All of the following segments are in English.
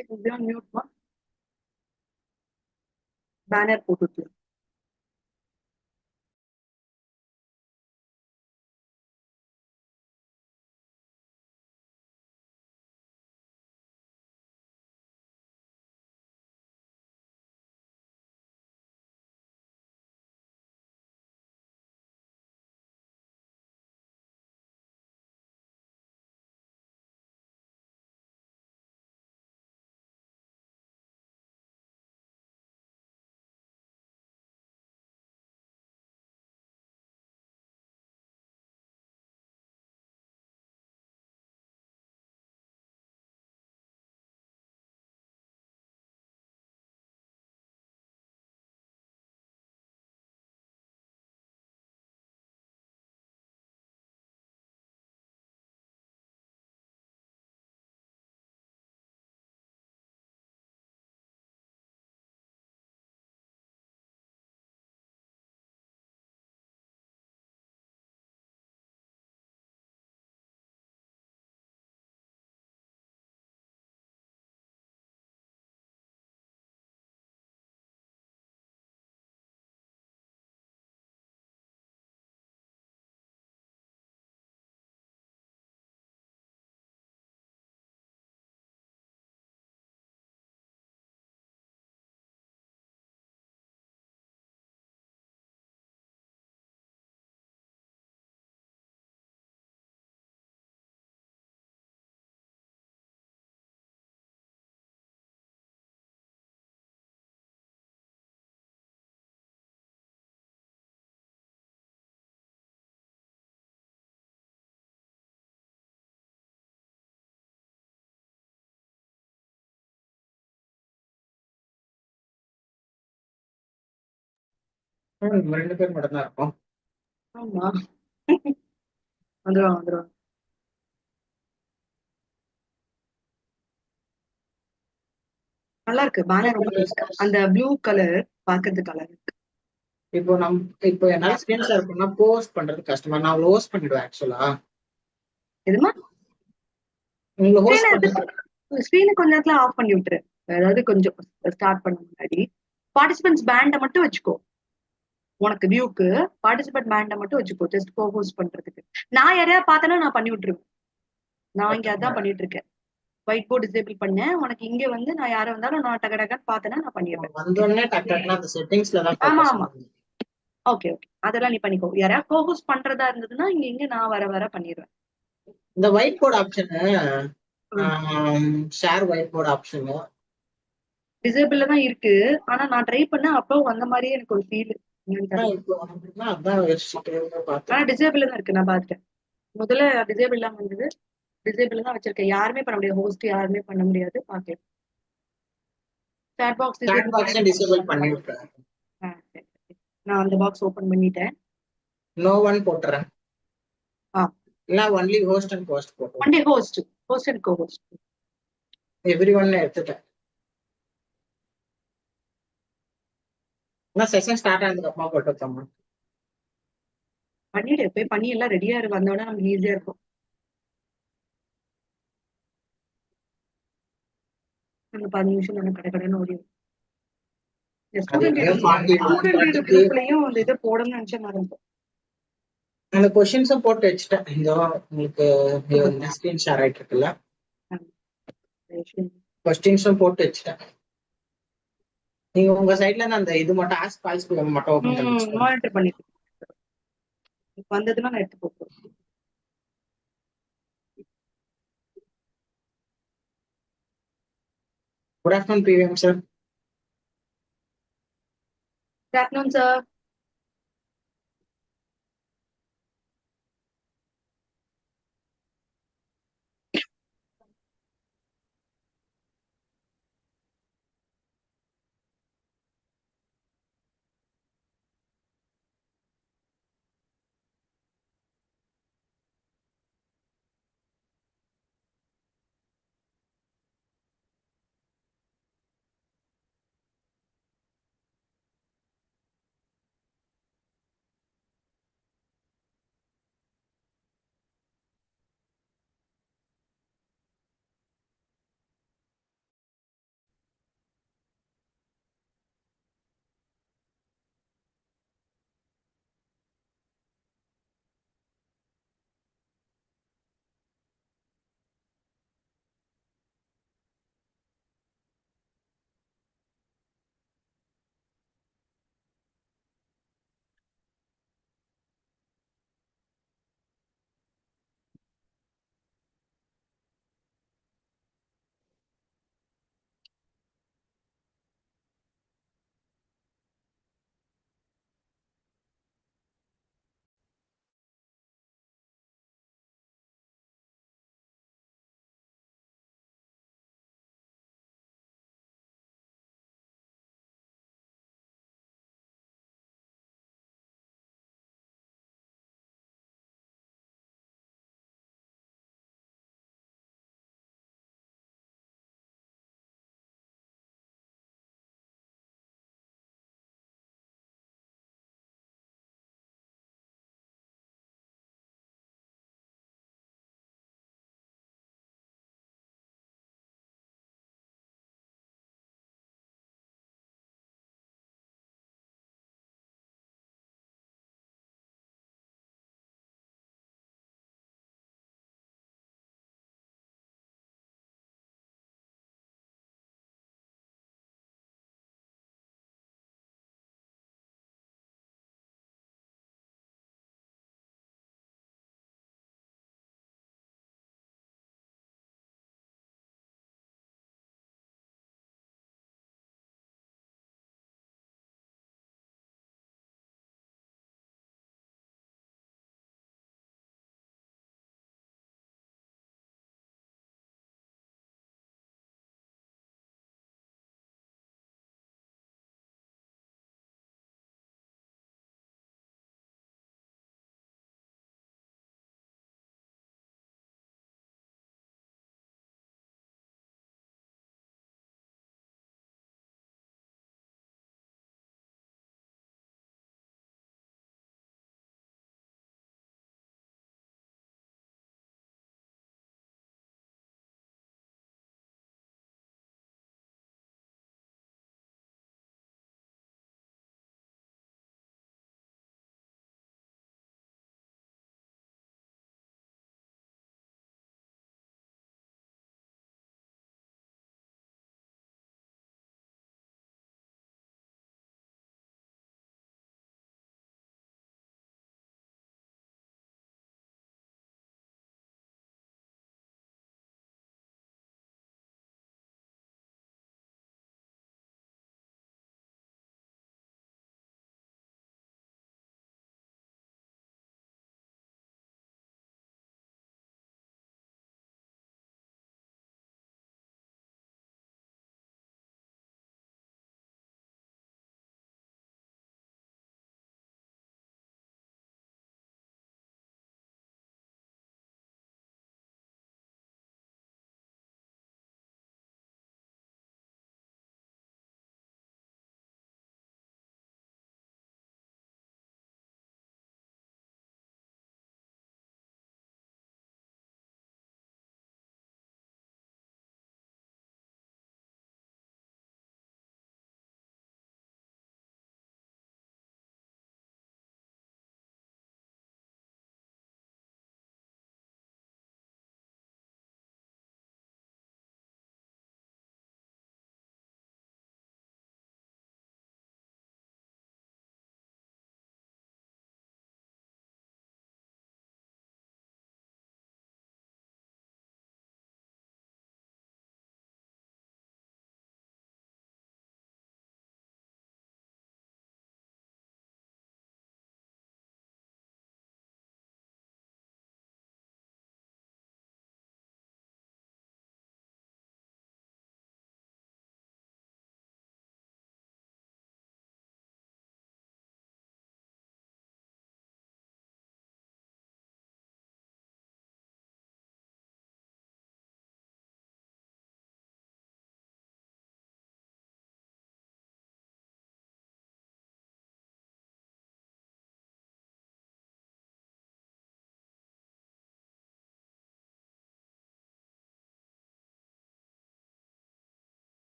இதுதான் மியூட்மா பேனர் போட்டுட்டு நம்ம 2 பேர் மட்டும் தான் இருக்கோம். ஆமா வந்துருவாங்க வந்துருவாங்க. நல்லா இருக்கு பேனர் ரொம்ப இருக்கு. அந்த ப்ளூ கலர் பாக்குறதுக்கு கலர் இருக்கு. இப்போ என்னால ஸ்கிரீன் ஷேர் பண்ணா போஸ்ட் பண்றது கஷ்டமா, நான் அவ்வளோ ஹோஸ்ட் பண்ணிடுவேன் ஆக்சுவலா. எதுமா உங்களை ஹோஸ்ட் பண்றது ஸ்கிரீனை கொஞ்ச நேரத்துல ஆஃப் பண்ணி விட்டுரு. அதாவது கொஞ்சம் ஸ்டார்ட் பண்ண முன்னாடி பார்ட்டிசிபென்ட்ஸ் பேண்டை மட்டும் வச்சுக்கோ. உனக்கு வியூக்கு பார்ட்டிசிபென்ட் பேண்டை மட்டும் வச்சுக்கோ, ஜஸ்ட் கோ ஹோஸ்ட் பண்றதுக்கு. நான் யாரையாவது பார்த்தேன்னா நான் பண்ணி விட்டுருவேன். நான் இங்க அதான் பண்ணிட்டு இருக்கேன். ஒயிட் போர்டு டிசேபிள் பண்ணேன். உனக்கு இங்க வந்து நான் யாரை வந்தாலும் நான் டக டகன்னு பார்த்தேன்னா நான் பண்ணிடுவேன். வந்தோடனே டக்குனா அந்த செட்டிங்ஸ்ல தான் ஆமா ஃபோக்கஸ் ஆமா பண்ணுவேன். ஓகே ஓகே அதெல்லாம் நீ பண்ணிக்கோ. யாராவது கோ ஹோஸ்ட் பண்றதா இருந்ததுன்னா இங்க நான் வர வர பண்ணிடுவேன். இந்த white board option, share white board option டிசேபிள்ல தான் இருக்கு. ஆனா நான் ட்ரை பண்ணேன், அப்போ வந்த மாதிரியே எனக்கு ஒரு ஃபீல். இப்போ அதான் ஆனா பார்த்துட்டு டிசேபிள் தான் இருக்கு, நான் பாத்துட்டேன். முதல்ல டிசேபிள் இல்லாம இருந்தது. டிசேபிள் தான் வச்சிருக்கேன். யாருமே பண்ண முடியாது, ஹோஸ்ட் யாருமே பண்ண முடியாது. பாக்கலாம். சாட் பாக்ஸ் சாட் டிசேபிள் பாக்ஸை டிசேபிள் பண்ணி விட்டுறேன். நான் அந்த பாக்ஸ் ஓபன் பண்ணிட்டேன். நோ ஒன் போட்டுறேன். இல்ல ஒன்லி ஹோஸ்ட் அண்ட் கோஸ்ட் போட்டு one day host host and go host every one எடுத்துட்டேன். செஷன் ஸ்டார்ட் ஆனதுக்கு அப்புறமா போட்டு வச்சோம்மா. பண்ணிடு. போய் பண்ணி எல்லாம் ரெடியா இருக்கு. வந்தோடனே நமக்கு ஈஸியா இருக்கும். அந்த 15 நிமிஷம் நம்ம கடை கடைன்னு ஓடிடும். ஸ்டூடெண்ட் குரூப்லயும் அந்த இதை போடணும்னு நினைச்ச மாதிரி இருக்கும். அந்த கொஸ்டின்ஸும் போட்டு வச்சுட்டேன். இதோ உங்களுக்கு ஸ்கிரீன் ஷேர் ஆயிட்டு இருக்குல்ல, கொஸ்டின்ஸும் போட்டு வச்சுட்டேன். நீங்க உங்க சைட்ல இருந்து அந்த இது மட்டும் ஆஸ்க் பால்ஸ் மட்டும் ஓபன் பண்ணி வச்சுக்கோங்க. மானிட்டர் பண்ணிட்டு வந்ததுன்னா நான் எடுத்து போட்டுருவேன். Good afternoon PVM sir. Good afternoon sir.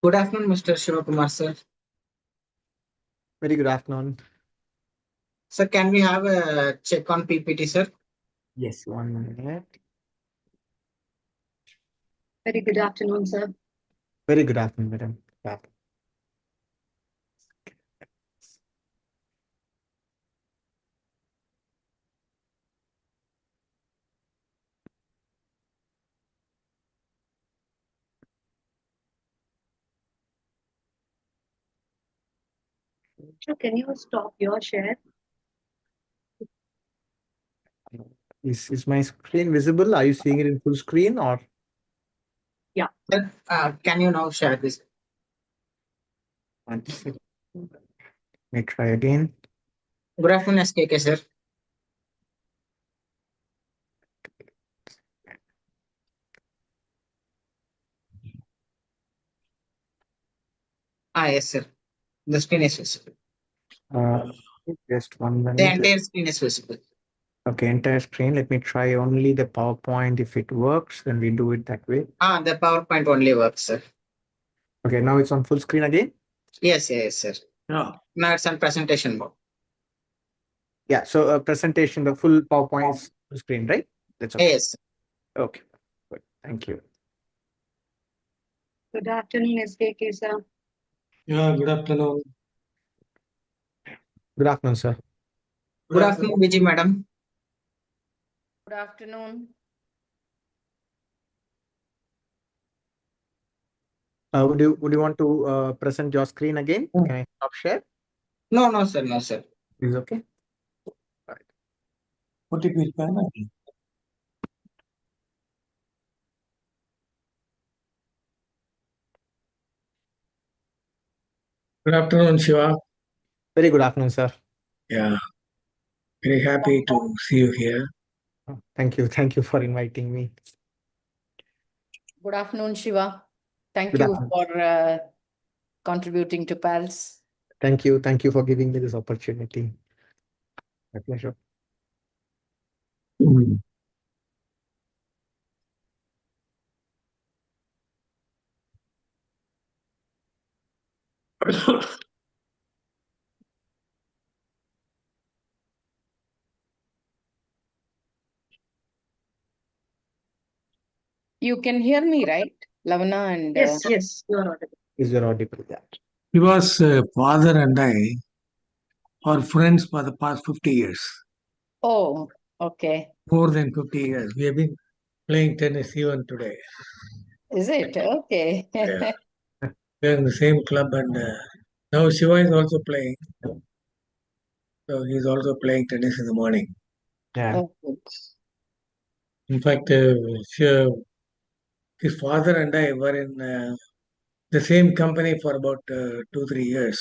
Good afternoon, Mr. Shivkumar, sir. Very good afternoon. Sir, can we have a check on PPT, sir? Yes, 1 minute. Very good afternoon, sir. Very good afternoon, madam. Yeah. So can you stop your share? Is my screen visible? Are you seeing it in full screen or? Sir, can you now share this? One second. Let me try again. Good afternoon, SKK, sir. Yes, sir. The screen is visible. Just 1 The minute. entire screen is visible. Okay, entire screen. Let me try only the PowerPoint. If it works, then we do it that way. The PowerPoint only works, sir. Okay, now it's on full screen again. Yes, sir. Yeah. Now it's on presentation mode. Yeah. So presentation, the full PowerPoint is full screen, right? That's okay. Yes. Okay. Good. Thank you. Good afternoon, SKK, sir. Yeah, good afternoon. Good afternoon, sir. Good afternoon, Vijay, madam. Good afternoon. Would you want to present your screen again? Can I stop share? No, sir. No, sir. Is okay. OTP is fine. Good afternoon, Shiva. Very good afternoon, sir. Yeah, very happy to see you here. Thank you. Thank you for inviting me. Good afternoon, Shiva. Thank Good you afternoon. for contributing to PALS. Thank you. Thank you for giving me this opportunity. My pleasure. You can hear me, right, Lavana and Yes, you are audible. Is your audible? Yeah. Shiva's father and I are friends for the past 50 years. Oh, okay. More than 50 years. We have been playing tennis even today. Is it? Okay. Yeah. We're in the same club, and now Shiva is also playing. So he's also playing tennis in the morning. Yeah. Oh, good. In fact, his father and I were in the same company for about 2-3 years.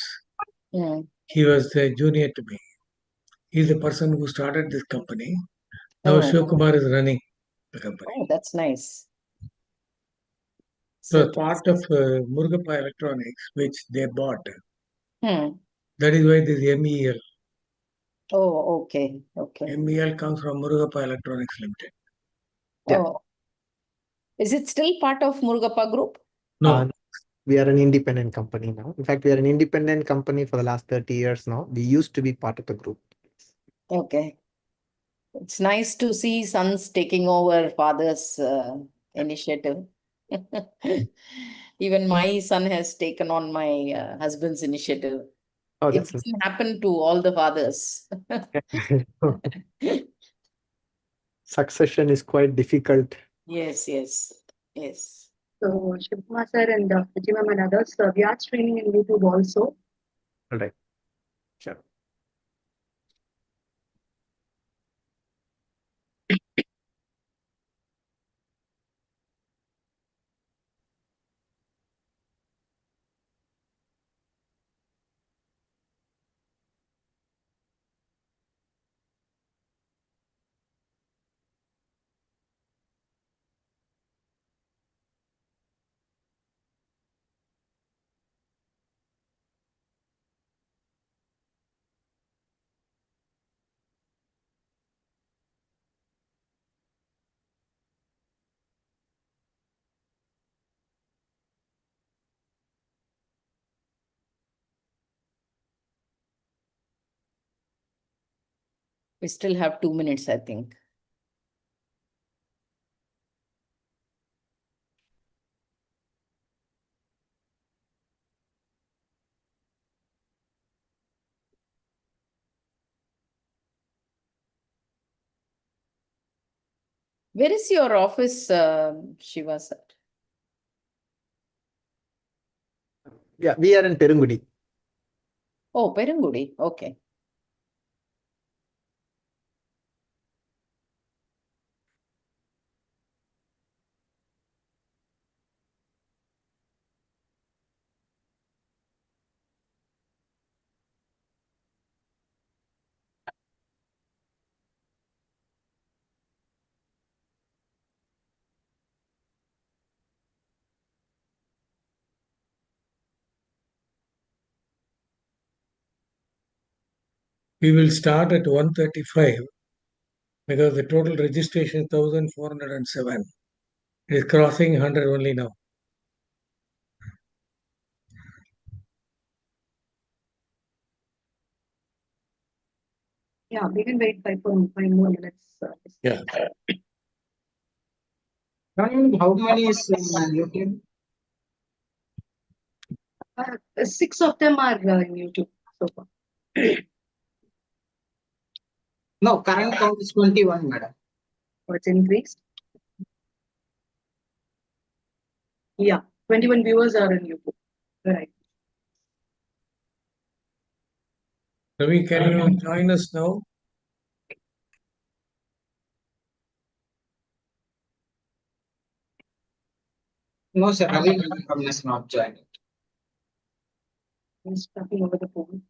Mm. He was a junior to me. He's the person who started this company. Now Oh. Shivkumar is running the company. Oh, that's nice. So So, as part of Murugappa Electronics, which they bought, hmm. that is why this MEL. Oh, okay. Okay. MEL comes from Murugappa Electronics Limited. Yeah. Oh. Is it still part of Murugappa Group? No, We are an independent company now. In fact, we are an independent company for the last 30 years now. We used to be part of the group. Okay. It's nice to see sons taking over father's initiative. Even my son has taken on my husband's initiative. Oh, It that's doesn't happen to all the fathers. succession is quite difficult. Yes, yes, yes. So Shivkumar, sir, and Vijay ma'am and others, we are streaming in YouTube also. All right. Sure. We still have 2 minutes, I think. Where is your office, Shiva sir? Yeah, we are in Perungudi. Oh, Perungudi. Okay. We will start at 1:35 because the total registration is 1,407. It is crossing 100 only now. Yeah, we can wait 5 more minutes. Yeah. How many is YouTube? 6 of them are in YouTube so far. No, current count is 21, madam. So it's increased. Yeah, 21 viewers are in YouTube. Right. Ravi, can you join us now? No, sir. Ravi Madam has not joined. He's talking over the phone.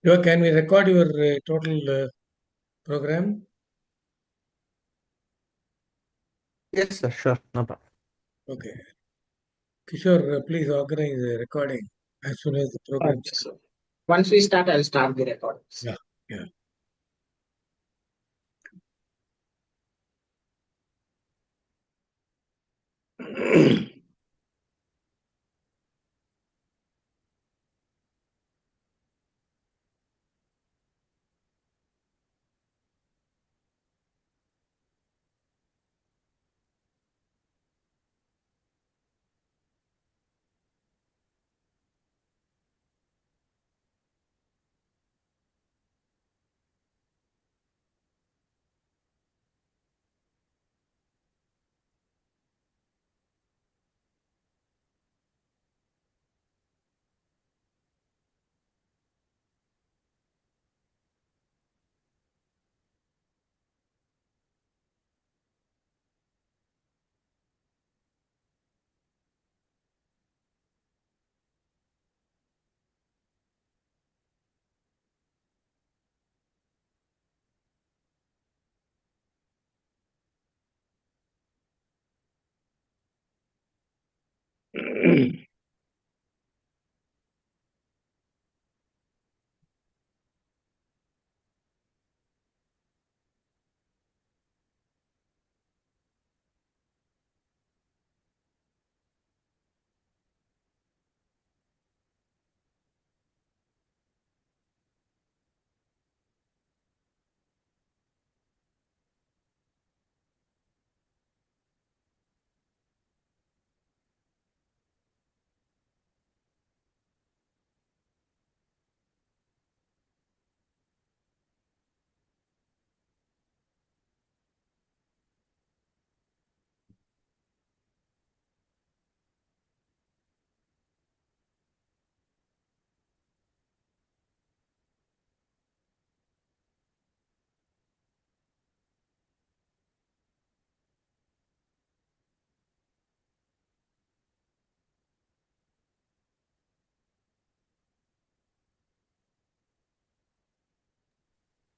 Shiva, can we record your total program? Yes, sir, sure, no problem. Okay. Kishore, please organize the recording as soon as the program Okay, sir. Once we start, I'll start the recordings. Yeah, yeah.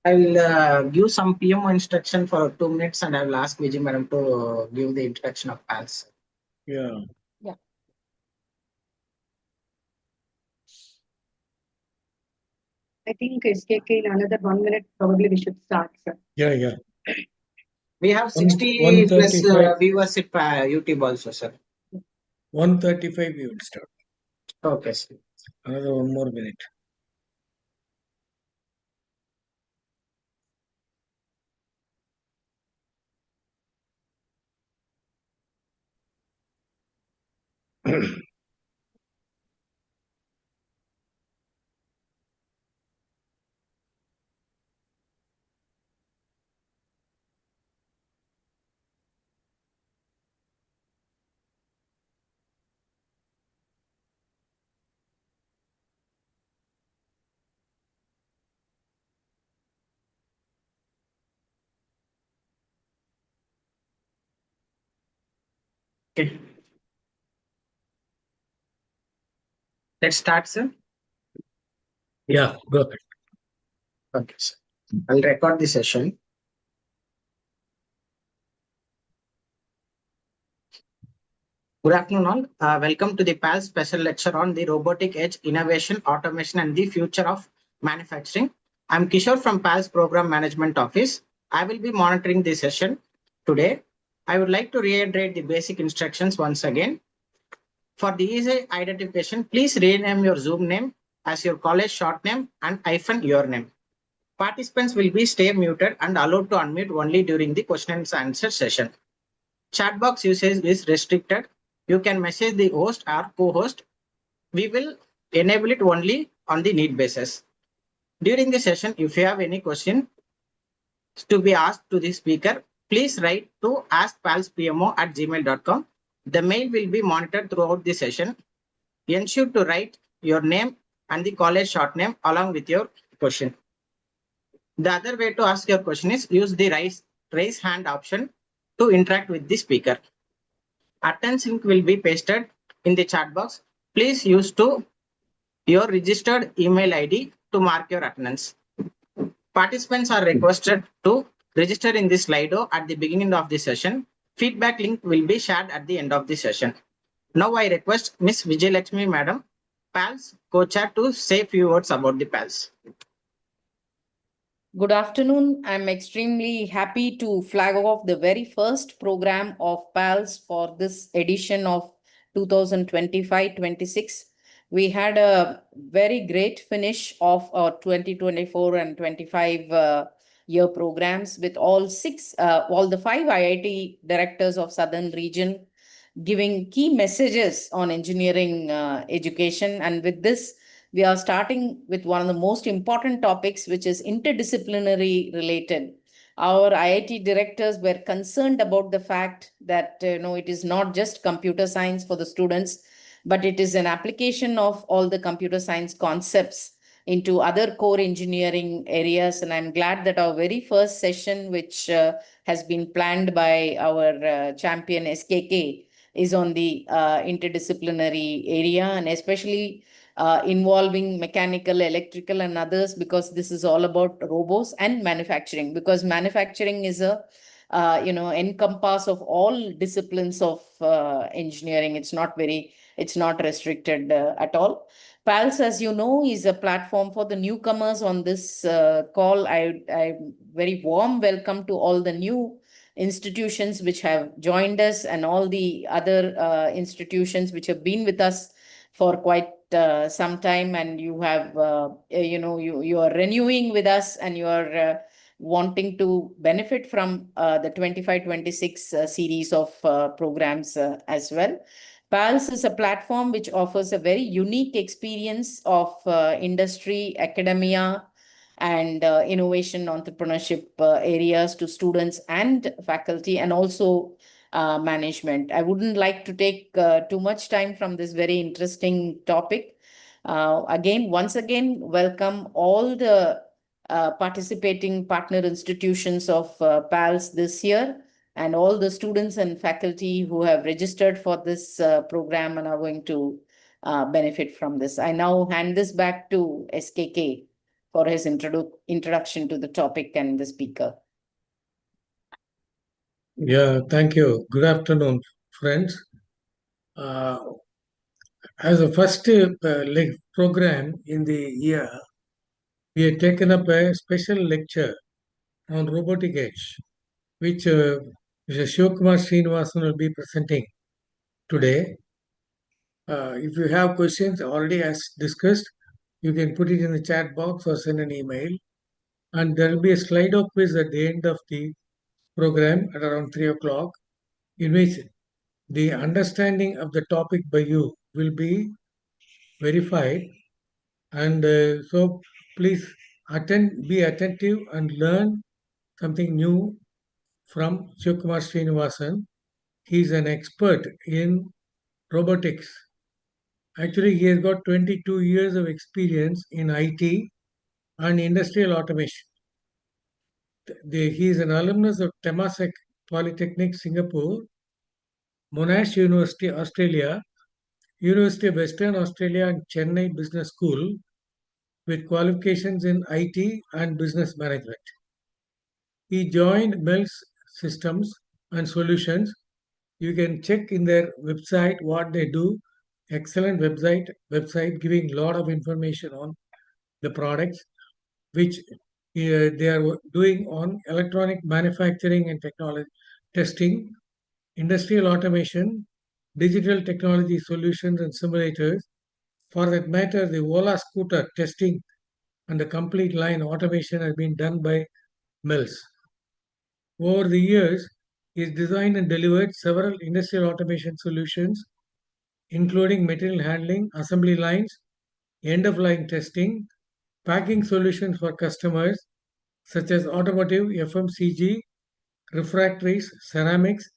I'll give some PMO instruction for 2 minutes and I will ask Vijay Madam to give the introduction of PALS. Yeah. I think SKK in another 1 minute, probably we should start, sir. Yeah. We have 60 plus 135. viewership YouTube also, sir. 1:35 we will start. Okay, sir. Another 1 more minute. Okay. Let's start, sir. Yeah, go ahead. Okay, sir. I'll record the session. Good afternoon, all. Welcome to the PALS special lecture on the robotic edge, innovation, automation, and the future of manufacturing. I'm Kishore from PALS Program Management Office. I will be monitoring this session today. I would like to reiterate the basic instructions once again. For the easy identification, please rename your Zoom name as your college short name and hyphen your name. Participants will be stay muted and allowed to unmute only during the question and answer session. Chat box usage is restricted. You can message the host or co-host. We will enable it only on the need basis. During the session, if you have any question to be asked to the speaker, please write to askpalspmo@gmail.com. The mail will be monitored throughout the session. Ensure to write your name and the college short name along with your question. The other way to ask your question is use the raise hand option to interact with the speaker. Attendance link will be pasted in the chat box. Please use your registered email ID to mark your attendance. Participants are requested to register in the Slido at the beginning of the session. Feedback link will be shared at the end of the session. Now I request Ms. Vijayalakshmi Madam, PALS co-chair, to say a few words about the PALS. Good afternoon. I'm extremely happy to flag off the very first program of PALS for this edition of 2025-26. We had a very great finish of our 2024 and 25 year programs with all the 5 IIT directors of Southern region giving key messages on engineering education. And with this, we are starting with one of the most important topics, which is interdisciplinary related. Our IIT directors were concerned about the fact that it is not just computer science for the students, but it is an application of all the computer science concepts into other core engineering areas. And I'm glad that our very first session, which has been planned by our champion SKK, is on the interdisciplinary area, and especially involving mechanical, electrical, and others, because this is all about robots and manufacturing, because manufacturing is a encompass of all disciplines of engineering. It's not restricted at all. PALS, as you know, is a platform for the newcomers on this call. I very warm welcome to all the new institutions which have joined us, and all the other institutions which have been with us for quite some time, and you have you are renewing with us, and you are wanting to benefit from the 25-26 series of programs as well. PALS is a platform which offers a very unique experience of industry, academia, and innovation entrepreneurship areas to students and faculty, and also management. I wouldn't like to take too much time from this very interesting topic. Once again, welcome all the participating partner institutions of PALS this year, and all the students and faculty who have registered for this program and are going to benefit from this. I now hand this back to SKK for his introduction to the topic and the speaker. Yeah, thank you. Good afternoon, friends. As a first program in the year, we have taken up a special lecture on robotic edge, which Mr. Shivkumar Srinivasan will be presenting today. If you have questions already as discussed, you can put it in the chat box or send an email. And there will be a Slido quiz at the end of the program at around 3 o'clock, in which the understanding of the topic by you will be verified. And so please be attentive and learn something new from Shivkumar Srinivasan. He is an expert in robotics. Actually, he has got 22 years of experience in IT and industrial automation. He is an alumnus of Temasek Polytechnic, Singapore, Monash University, Australia, University of Western Australia, and Chennai Business School, with qualifications in IT and business management. He joined MELS Systems and Solutions. You can check in their website what they do. Excellent website giving a lot of information on the products which they are doing on electronic manufacturing and technology testing, industrial automation, digital technology solutions and simulators. For that matter, the Ola scooter testing and the complete line automation has been done by Mills. Over the years, he has designed and delivered several industrial automation solutions, including material handling, assembly lines, end-of-line testing, packing solutions for customers such as automotive, FMCG, refractories, ceramics,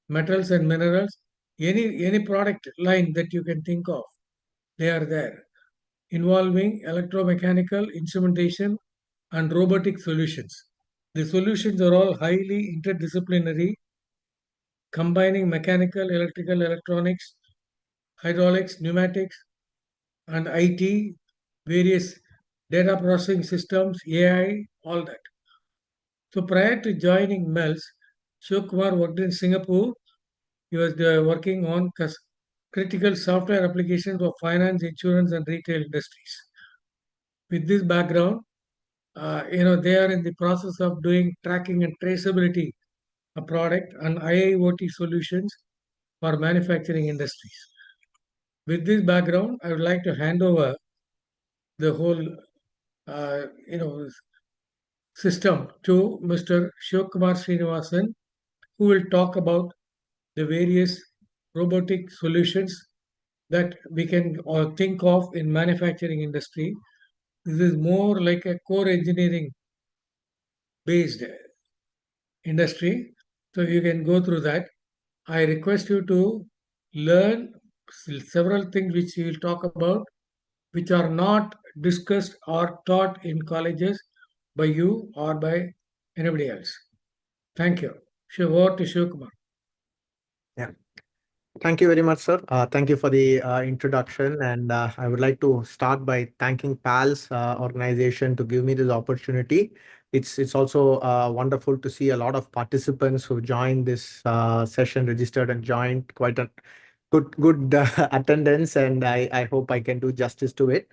metals and minerals, any product line that you can think of, they are there, involving electromechanical, instrumentation, and robotic solutions. The solutions are all highly interdisciplinary, combining mechanical, electrical, electronics, hydraulics, pneumatics, and IT, various data processing systems, AI, all that. So prior to joining MELS, Shivkumar worked in Singapore. He was working on critical software applications for finance, insurance, and retail industries. With this background, they are in the process of doing tracking and traceability of product and IIoT solutions for manufacturing industries. With this background, I would like to hand over the whole, system to Mr. Shivkumar Srinivasan, who will talk about the various robotic solutions that we can think of in manufacturing industry. This is more like a core engineering based industry. So you can go through that. I request you to learn several things which we will talk about, which are not discussed or taught in colleges by you or by anybody else. Thank you. Over to Shivkumar. Yeah. Thank you very much, sir. Thank you for the introduction. And I would like to start by thanking PALS organization to give me this opportunity. It's also wonderful to see a lot of participants who joined this session, registered and joined, quite a good attendance. And I hope I can do justice to it.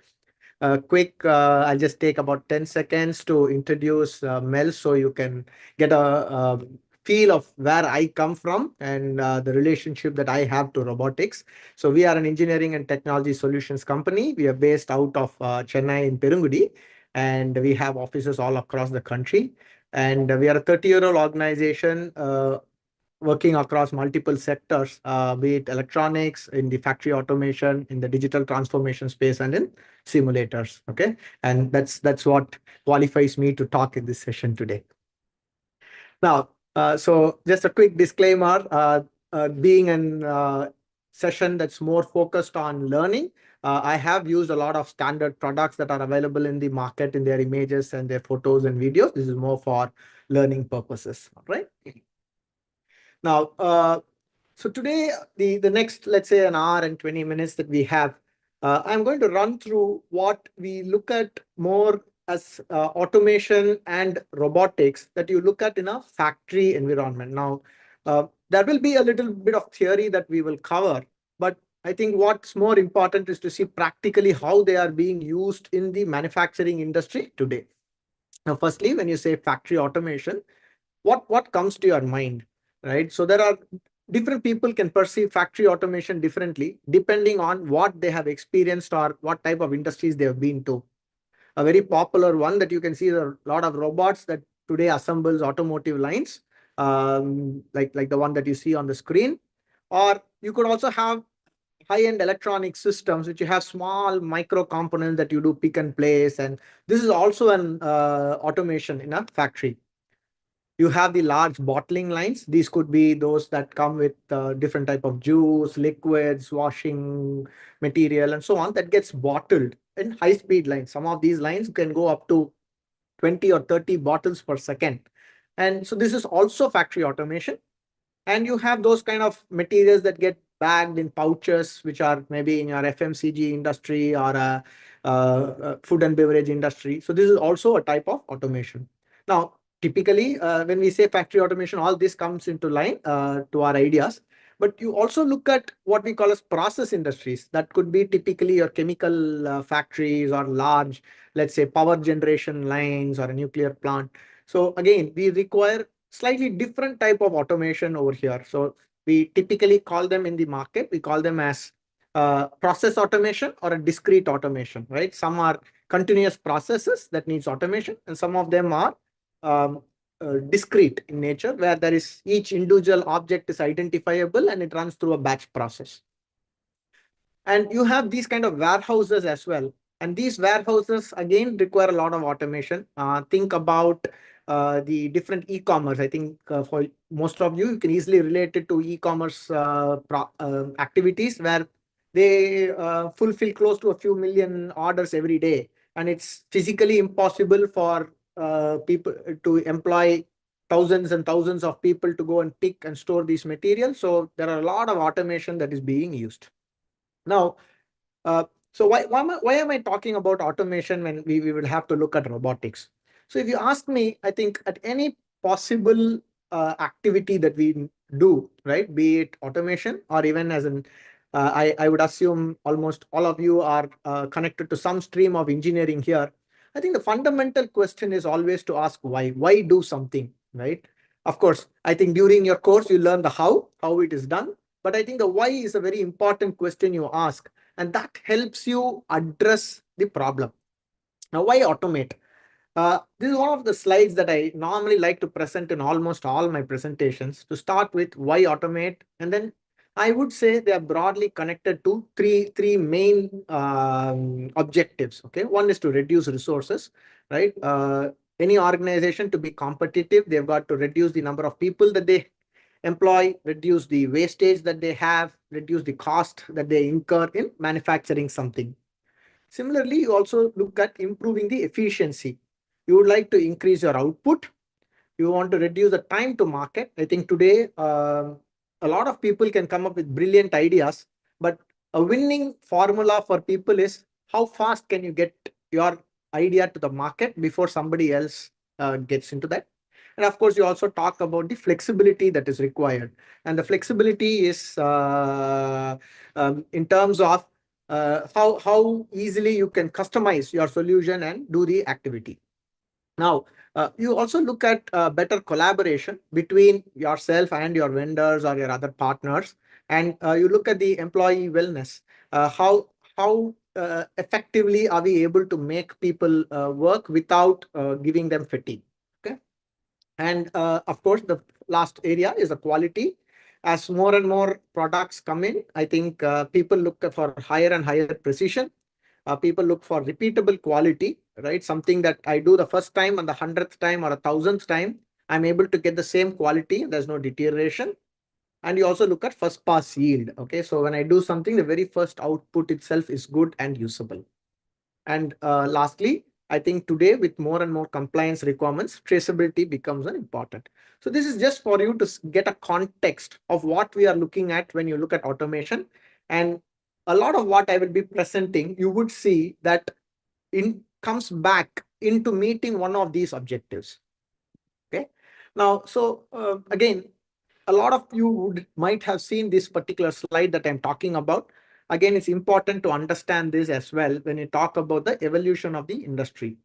I'll just take about 10 seconds to introduce Mel so you can get a feel of where I come from and the relationship that I have to robotics. So we are an engineering and technology solutions company. We are based out of Chennai in Perungudi, and we have offices all across the country. And we are a 30-year-old organization working across multiple sectors, be it electronics, in the factory automation, in the digital transformation space, and in simulators. Okay, and that's what qualifies me to talk in this session today. Now, so just a quick disclaimer, being a session that's more focused on learning, I have used a lot of standard products that are available in the market in their images and their photos and videos. This is more for learning purposes, all right? Now, so today, the next, let's say, an hour and 20 minutes that we have, I'm going to run through what we look at more as automation and robotics that you look at in a factory environment. Now, there will be a little bit of theory that we will cover, but I think what's more important is to see practically how they are being used in the manufacturing industry today. Now, firstly, when you say factory automation, what comes to your mind, right? So there are different people can perceive factory automation differently depending on what they have experienced or what type of industries they have been to. A very popular one that you can see is a lot of robots that today assembles automotive lines, like the one that you see on the screen. Or you could also have high-end electronic systems, which you have small micro components that you do pick and place. And this is also an automation in a factory. You have the large bottling lines. These could be those that come with different type of juice, liquids, washing material, and so on that gets bottled in high-speed lines. Some of these lines can go up to 20 or 30 bottles per second. And so this is also factory automation. And you have those kind of materials that get bagged in pouches, which are maybe in your FMCG industry or a food and beverage industry. So this is also a type of automation. Now, typically, when we say factory automation, all this comes into line to our ideas. But you also look at what we call as process industries. That could be typically your chemical factories or large, let's say, power generation lines or a nuclear plant. So again, we require slightly different type of automation over here. So we typically call them in the market, we call them as process automation or a discrete automation, right? Some are continuous processes that needs automation, and some of them are discrete in nature, where there is each individual object is identifiable and it runs through a batch process. And you have these kind of warehouses as well. And these warehouses, again, require a lot of automation. Think about the different e-commerce. I think for most of you, you can easily relate it to e-commerce activities where they fulfill close to a few million orders every day. And it's physically impossible for people to employ thousands and thousands of people to go and pick and store these materials. So there are a lot of automation that is being used. Now, so why am I talking about automation when we will have to look at robotics? So if you ask me, I think at any possible activity that we do, right, be it automation or even as an, I would assume almost all of you are connected to some stream of engineering here. I think the fundamental question is always to ask why. Why do something, right? Of course, I think during your course, you learn the how it is done. But I think the why is a very important question you ask, and that helps you address the problem. Now, why automate? This is one of the slides that I normally like to present in almost all my presentations. To start with, why automate? And then I would say they are broadly connected to three main objectives. Okay, one is to reduce resources, right? Any organization to be competitive, they've got to reduce the number of people that they employ, reduce the wastage that they have, reduce the cost that they incur in manufacturing something. Similarly, you also look at improving the efficiency. You would like to increase your output. You want to reduce the time to market. I think today, a lot of people can come up with brilliant ideas, but a winning formula for people is how fast can you get your idea to the market before somebody else gets into that. And of course, you also talk about the flexibility that is required. And the flexibility is in terms of how easily you can customize your solution and do the activity. Now, you also look at better collaboration between yourself and your vendors or your other partners. And you look at the employee wellness. How effectively are we able to make people work without giving them fatigue? Okay. And of course, the last area is the quality. As more and more products come in, I think people look for higher and higher precision. People look for repeatable quality, right? Something that I do the first time and the 100th time or 1,000th time, I'm able to get the same quality. There's no deterioration. And you also look at first pass yield. Okay, so when I do something, the very first output itself is good and usable. And lastly, I think today with more and more compliance requirements, traceability becomes an important. So this is just for you to get a context of what we are looking at when you look at automation. And a lot of what I will be presenting, you would see that it comes back into meeting one of these objectives. Okay. Now, so again, a lot of you might have seen this particular slide that I'm talking about. Again, it's important to understand this as well when you talk about the evolution of the industry.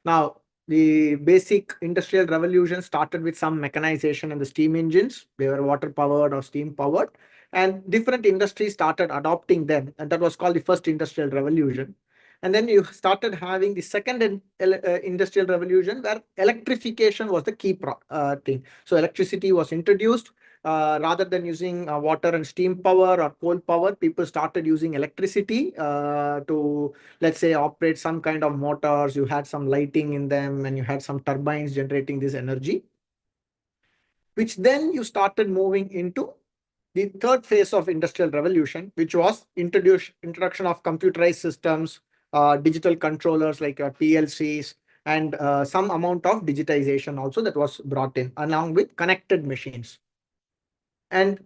Now, the basic industrial revolution started with some mechanization and the steam engines. They were water powered or steam powered, and different industries started adopting them. And that was called the first industrial revolution. And then you started having the second industrial revolution, where electrification was the key thing. So electricity was introduced. Rather than using water and steam power or coal power, people started using electricity to, let's say, operate some kind of motors. You had some lighting in them, and you had some turbines generating this energy, which then you started moving into the third phase of industrial revolution, which was introduction of computerized systems, digital controllers like your PLCs, and some amount of digitization also that was brought in, along with connected machines. And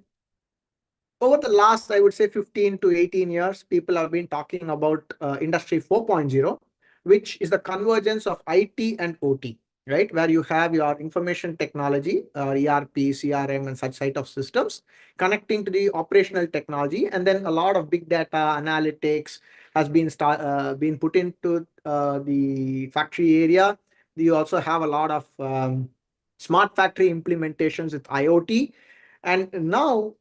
over the last, I would say, 15 to 18 years, people have been talking about Industry 4.0, which is the convergence of IT and OT, right? Where you have your information technology, ERP, CRM, and such sort of systems connecting to the operational technology. And then a lot of big data analytics has been put into the factory area. You also have a lot of smart factory implementations with IoT. And now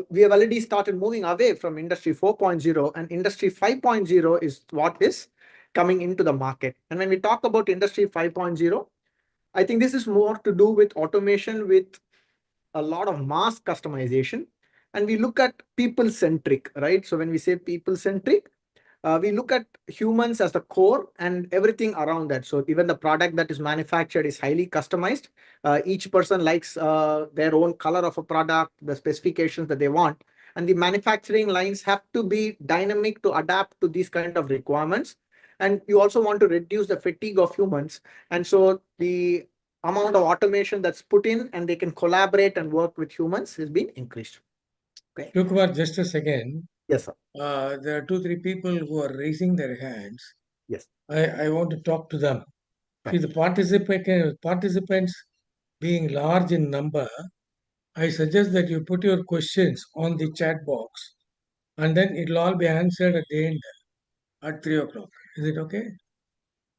we have already started moving away from Industry 4.0, and Industry 5.0 is what is coming into the market. And when we talk about Industry 5.0, I think this is more to do with automation with a lot of mass customization. And we look at people-centric, right? So when we say people-centric, we look at humans as the core and everything around that. So even the product that is manufactured is highly customized. Each person likes their own color of a product, the specifications that they want. And the manufacturing lines have to be dynamic to adapt to these kind of requirements. And you also want to reduce the fatigue of humans. And so the amount of automation that's put in and they can collaborate and work with humans has been increased. Okay. Shivkumar, just a second. Yes, sir. There are 2-3 people who are raising their hands. Yes. I want to talk to them. See, the participants being large in number, I suggest that you put your questions on the chat box, and then it'll all be answered at the end at 3 o'clock. Is it okay?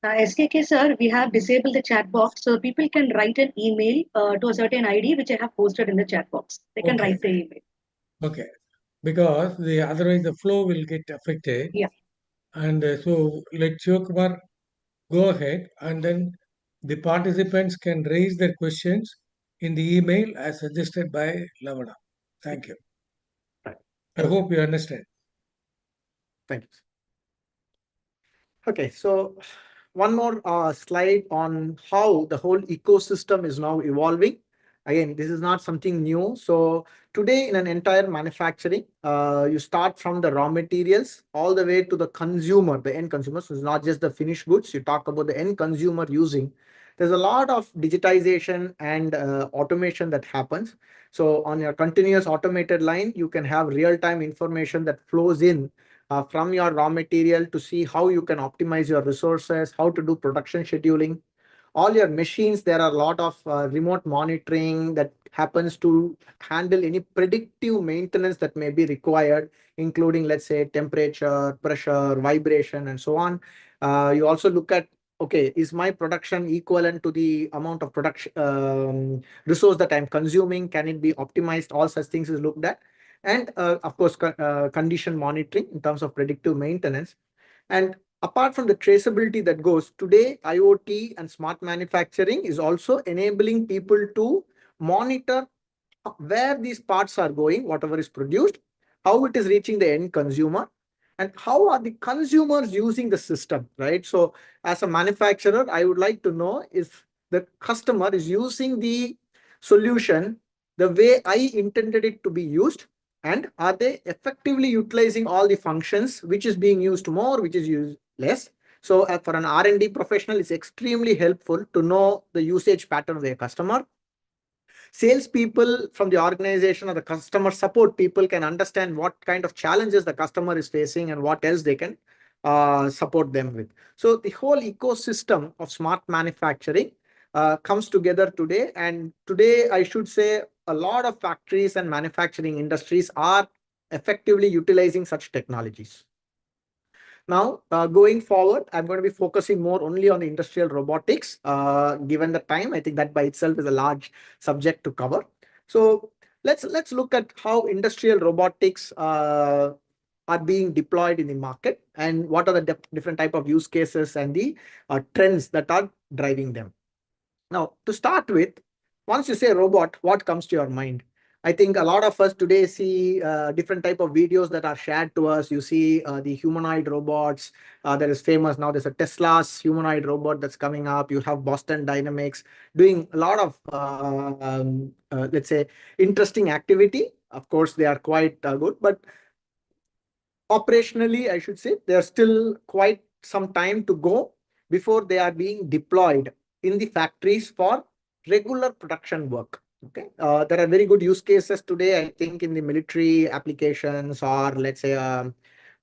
SKK sir, we have disabled the chat box, so people can write an email to a certain ID, which I have posted in the chat box. They can write the email. Okay. Because otherwise the flow will get affected. Yeah. And so let Shivkumar go ahead, and then the participants can raise their questions in the email as suggested by Lavana. Thank you. I hope you understand. Thank you. Okay, so one more slide on how the whole ecosystem is now evolving. Again, this is not something new. So today in an entire manufacturing, you start from the raw materials all the way to the consumer, the end consumer. So it's not just the finished goods. You talk about the end consumer using. There's a lot of digitization and automation that happens. So on your continuous automated line, you can have real-time information that flows in from your raw material to see how you can optimize your resources, how to do production scheduling. All your machines, there are a lot of remote monitoring that happens to handle any predictive maintenance that may be required, including, let's say, temperature, pressure, vibration, and so on. You also look at, okay, is my production equivalent to the amount of production resource that I'm consuming? Can it be optimized? All such things is looked at. And of course, condition monitoring in terms of predictive maintenance. And apart from the traceability that goes today, IoT and smart manufacturing is also enabling people to monitor where these parts are going, whatever is produced, how it is reaching the end consumer, and how are the consumers using the system, right? So as a manufacturer, I would like to know if the customer is using the solution the way I intended it to be used, and are they effectively utilizing all the functions, which is being used more, which is used less. So for an R&D professional, it's extremely helpful to know the usage pattern of their customer. Salespeople from the organization or the customer support people can understand what kind of challenges the customer is facing and what else they can support them with. So the whole ecosystem of smart manufacturing comes together today. And today, I should say, a lot of factories and manufacturing industries are effectively utilizing such technologies. Now, going forward, I'm going to be focusing more only on the industrial robotics. Given the time, I think that by itself is a large subject to cover. So let's look at how industrial robotics are being deployed in the market, and what are the different type of use cases and the trends that are driving them. Now, to start with, once you say robot, what comes to your mind? I think a lot of us today see different type of videos that are shared to us. You see the humanoid robots that is famous now. There's a Tesla's humanoid robot that's coming up. You have Boston Dynamics doing a lot of, let's say, interesting activity. Of course, they are quite good, but operationally, I should say, there's still quite some time to go before they are being deployed in the factories for regular production work. Okay, there are very good use cases today, I think, in the military applications, or let's say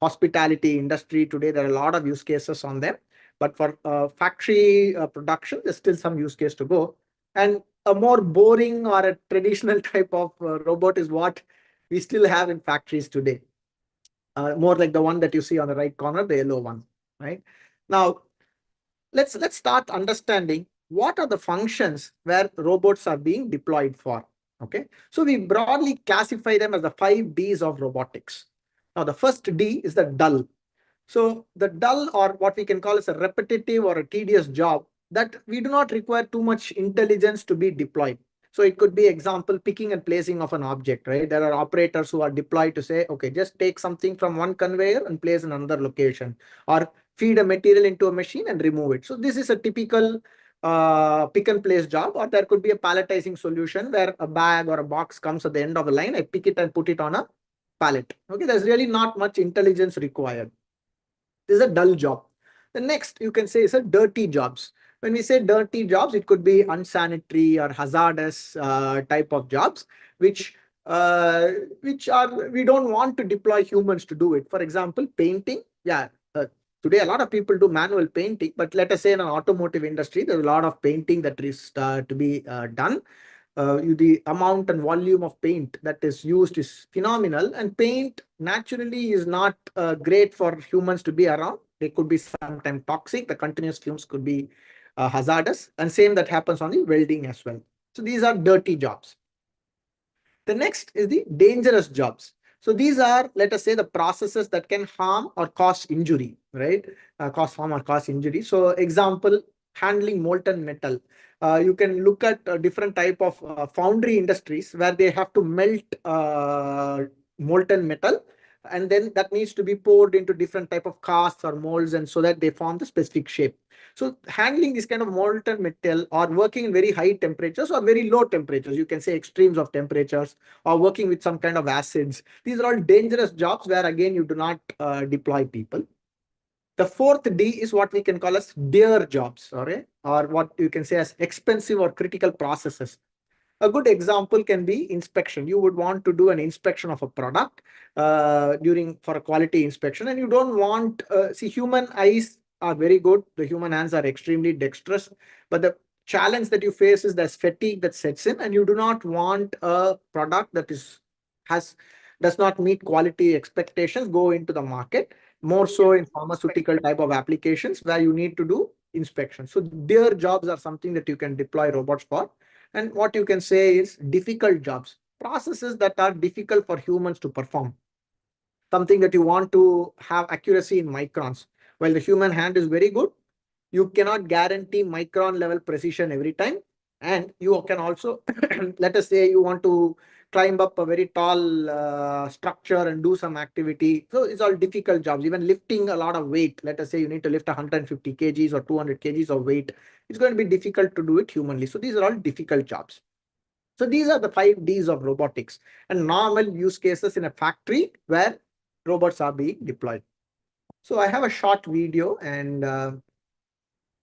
hospitality industry. Today, there are a lot of use cases on them. But for factory production, there's still some use case to go. And a more boring or a traditional type of robot is what we still have in factories today. More like the one that you see on the right corner, the yellow one, right? Now, let's start understanding what are the functions where robots are being deployed for. Okay, so we broadly classify them as the 5 Ds of robotics. Now, the first D is the dull. So the dull, or what we can call as a repetitive or a tedious job, that we do not require too much intelligence to be deployed. So it could be, example, picking and placing of an object, right? There are operators who are deployed to say, okay, just take something from one conveyor and place in another location, or feed a material into a machine and remove it. So this is a typical pick and place job. Or there could be a palletizing solution where a bag or a box comes at the end of a line. I pick it and put it on a pallet. Okay, there's really not much intelligence required. This is a dull job. The next you can say is a dirty jobs. When we say dirty jobs, it could be unsanitary or hazardous type of jobs, which are, we don't want to deploy humans to do it. For example, painting. Yeah, today a lot of people do manual painting, but let us say in an automotive industry, there's a lot of painting that is to be done. The amount and volume of paint that is used is phenomenal, and paint naturally is not great for humans to be around. They could be sometimes toxic. The continuous fumes could be hazardous, and same that happens on the welding as well. So these are dirty jobs. The next is the dangerous jobs. So these are, let us say, the processes that can harm or cause injury, right? Cause harm or cause injury. So example, handling molten metal. You can look at different type of foundry industries where they have to melt molten metal, and then that needs to be poured into different type of casts or molds, and so that they form the specific shape. So handling this kind of molten metal, or working in very high temperatures or very low temperatures, you can say extremes of temperatures, or working with some kind of acids. These are all dangerous jobs where, again, you do not deploy people. The fourth D is what we can call as dear jobs, or what you can say as expensive or critical processes. A good example can be inspection. You would want to do an inspection of a product for a quality inspection, and you don't want, see, human eyes are very good. The human hands are extremely dexterous, but the challenge that you face is there's fatigue that sets in, and you do not want a product that does not meet quality expectations go into the market, more so in pharmaceutical type of applications where you need to do inspection. So their jobs are something that you can deploy robots for. And what you can say is difficult jobs, processes that are difficult for humans to perform. Something that you want to have accuracy in microns. While the human hand is very good, you cannot guarantee micron level precision every time. And you can also, let us say you want to climb up a very tall structure and do some activity. So it's all difficult jobs. Even lifting a lot of weight, let us say you need to lift 150 kgs or 200 kgs of weight, it's going to be difficult to do it humanly. So these are all difficult jobs. So these are the 5 Ds of robotics, and normal use cases in a factory where robots are being deployed. So I have a short video, and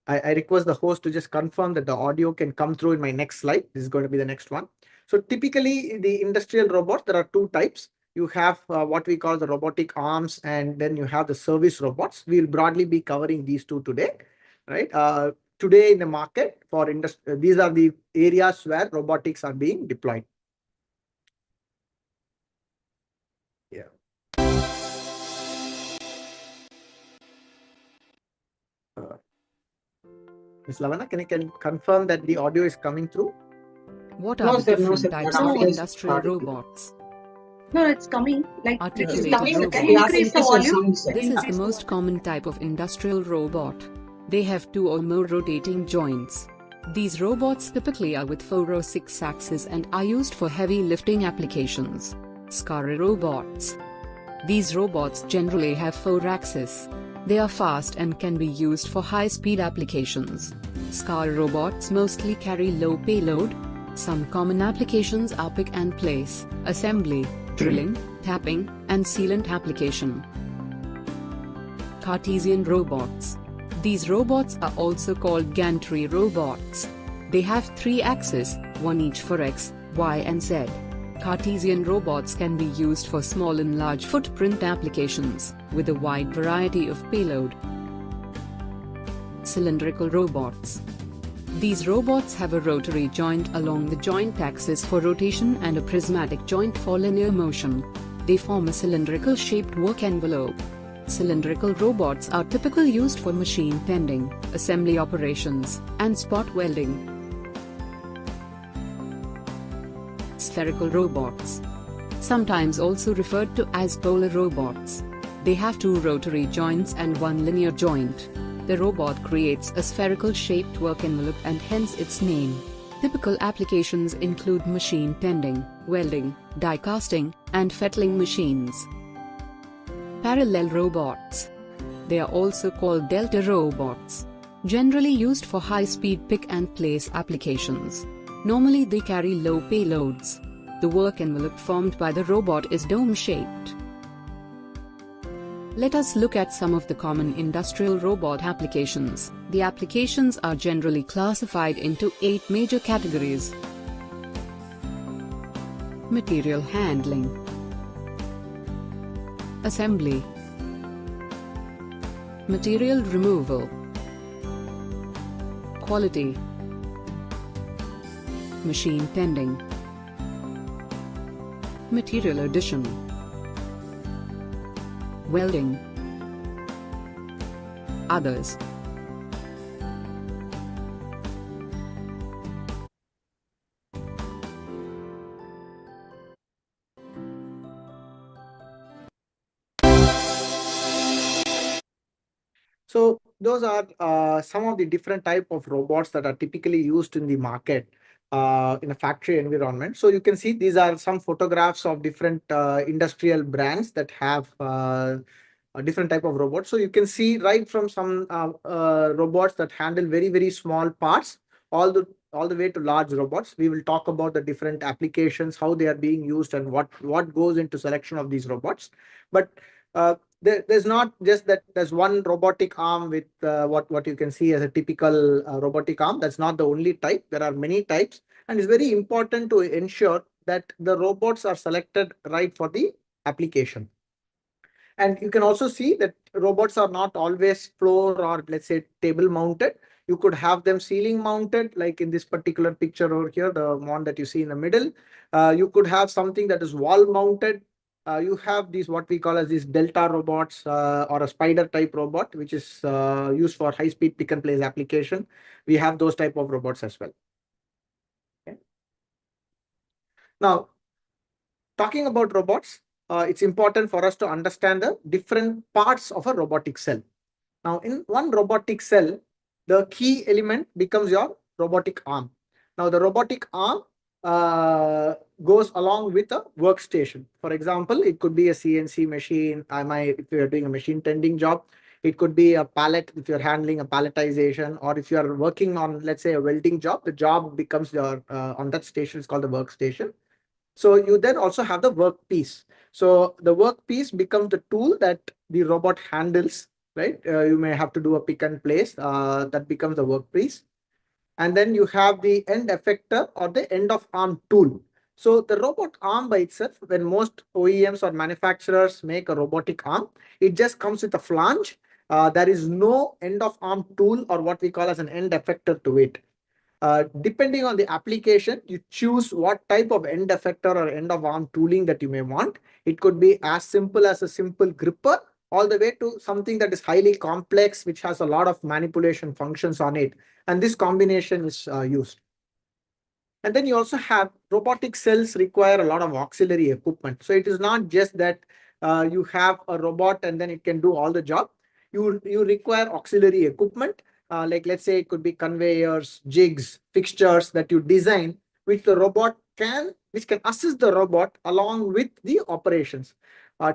I request the host to just confirm that the audio can come through in my next slide. This is going to be the next one. So typically the industrial robots, there are 2 types. you have what we call the robotic arms, and then you have the service robots. We'll broadly be covering these two today, right? Today in the market for industry, these are the areas where robotics are being deployed. Yeah. Ms. Lavana, can you confirm that the audio is coming through? What No, are the sir, no, different sir. types No, of it's industrial audio. robots? No, it's coming. Like, it's Articulated coming. Can robots. you increase the volume? This is the most common type of industrial robot. They have 2 or more rotating joints. These robots typically are with 4 or 6 axes and are used for heavy lifting applications. SCARA robots. These robots generally have 4 axes. They are fast and can be used for high-speed applications. SCARA robots mostly carry low payload. Some common applications are pick and place, assembly, drilling, tapping, and sealant application. Cartesian robots. These robots are also called gantry robots. They have 3 axes, one each for X, Y, and Z. Cartesian robots can be used for small and large footprint applications, with a wide variety of payload. Cylindrical robots. These robots have a rotary joint along the joint axis for rotation and a prismatic joint for linear motion. They form a cylindrical shaped work envelope. Cylindrical robots are typically used for machine tending, assembly operations, and spot welding. Spherical robots. Sometimes also referred to as polar robots. They have 2 rotary joints and 1 linear joint. The robot creates a spherical shaped work envelope and hence its name. Typical applications include machine tending, welding, die casting, and fettling machines. Parallel robots. They are also called delta robots. Generally used for high-speed pick-and-place applications. Normally they carry low payloads. The work envelope formed by the robot is dome-shaped. Let us look at some of the common industrial robot applications. The applications are generally classified into 8 major categories. Material handling, assembly, material removal, quality, machine tending, material addition, welding, others. So those are some of the different type of robots that are typically used in the market in a factory environment. So you can see these are some photographs of different industrial brands that have a different type of robots. So you can see right from some robots that handle very, very small parts, all the way to large robots. We will talk about the different applications, how they are being used, and what goes into selection of these robots. But there's not just that there's one robotic arm with what you can see as a typical robotic arm. That's not the only type. There are many types, and it's very important to ensure that the robots are selected right for the application. And you can also see that robots are not always floor or let's say table mounted. You could have them ceiling mounted, like in this particular picture over here, the one that you see in the middle. You could have something that is wall mounted. You have these what we call as these delta robots or a spider type robot, which is used for high speed pick and place application. We have those type of robots as well. Okay. Now, talking about robots, it's important for us to understand the different parts of a robotic cell. Now, in one robotic cell, the key element becomes your robotic arm. Now, the robotic arm goes along with a workstation. For example, it could be a CNC machine. If you're doing a machine tending job, it could be a pallet if you're handling a palletization, or if you're working on, let's say, a welding job, the job becomes your, on that station, it's called the workstation. So you then also have the workpiece. So the workpiece becomes the tool that the robot handles, right? You may have to do a pick and place, that becomes the workpiece. And then you have the end effector or the end of arm tool. So the robot arm by itself, when most OEMs or manufacturers make a robotic arm, it just comes with a flange. There is no end of arm tool or what we call as an end effector to it. Depending on the application, you choose what type of end effector or end of arm tooling that you may want. It could be as simple as a simple gripper all the way to something that is highly complex, which has a lot of manipulation functions on it. And this combination is used. And then you also have robotic cells require a lot of auxiliary equipment. So it is not just that you have a robot and then it can do all the job. You require auxiliary equipment. Like let's say it could be conveyors, jigs, fixtures that you design, which can assist the robot along with the operations.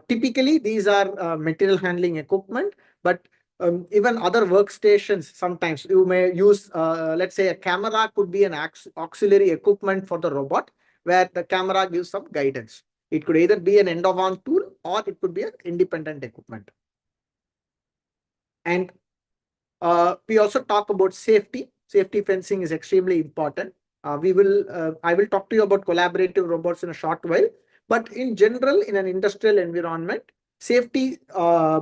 Typically, these are material handling equipment, but even other workstations, sometimes you may use, let's say a camera could be an auxiliary equipment for the robot where the camera gives some guidance. It could either be an end-of-arm tool or it could be an independent equipment. And we also talk about safety. Safety fencing is extremely important. I will talk to you about collaborative robots in a short while, but in general, in an industrial environment, safety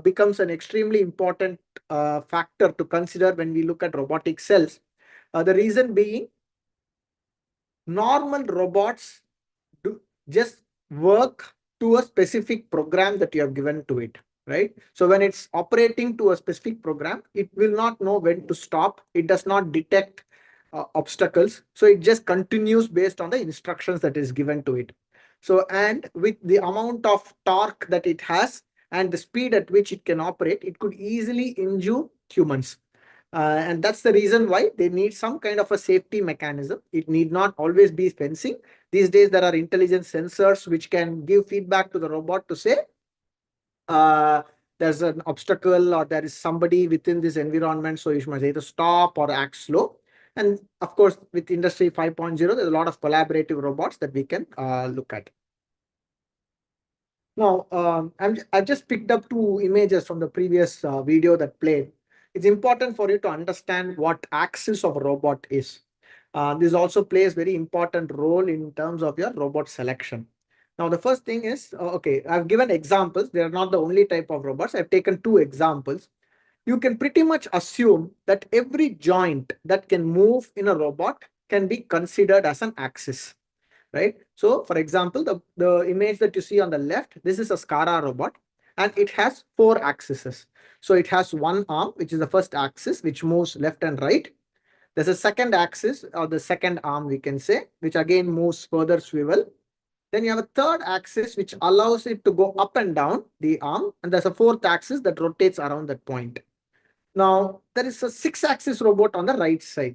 becomes an extremely important factor to consider when we look at robotic cells. The reason being, normal robots just work to a specific program that you have given to it, right? So when it's operating to a specific program, it will not know when to stop. It does not detect obstacles. So it just continues based on the instructions that is given to it. So, and with the amount of torque that it has and the speed at which it can operate, it could easily injure humans. And that's the reason why they need some kind of a safety mechanism. It need not always be fencing. These days, there are intelligent sensors which can give feedback to the robot to say, there's an obstacle or there is somebody within this environment, so you must either stop or act slow. And of course, with Industry 5.0, there's a lot of collaborative robots that we can look at. Now, I've just picked up two images from the previous video that played. It's important for you to understand what axis of a robot is. This also plays very important role in terms of your robot selection. Now, the first thing is, okay, I've given examples. They are not the only type of robots. I've taken two examples. You can pretty much assume that every joint that can move in a robot can be considered as an axis, right? So, for example, the image that you see on the left, this is a SCARA robot, and it has 4 axes. So it has one arm, which is the first axis, which moves left and right. There's a second axis, or the second arm, we can say, which again moves further swivel. Then you have a third axis, which allows it to go up and down the arm. And there's a fourth axis that rotates around that point. Now, there is a 6-axis robot on the right side.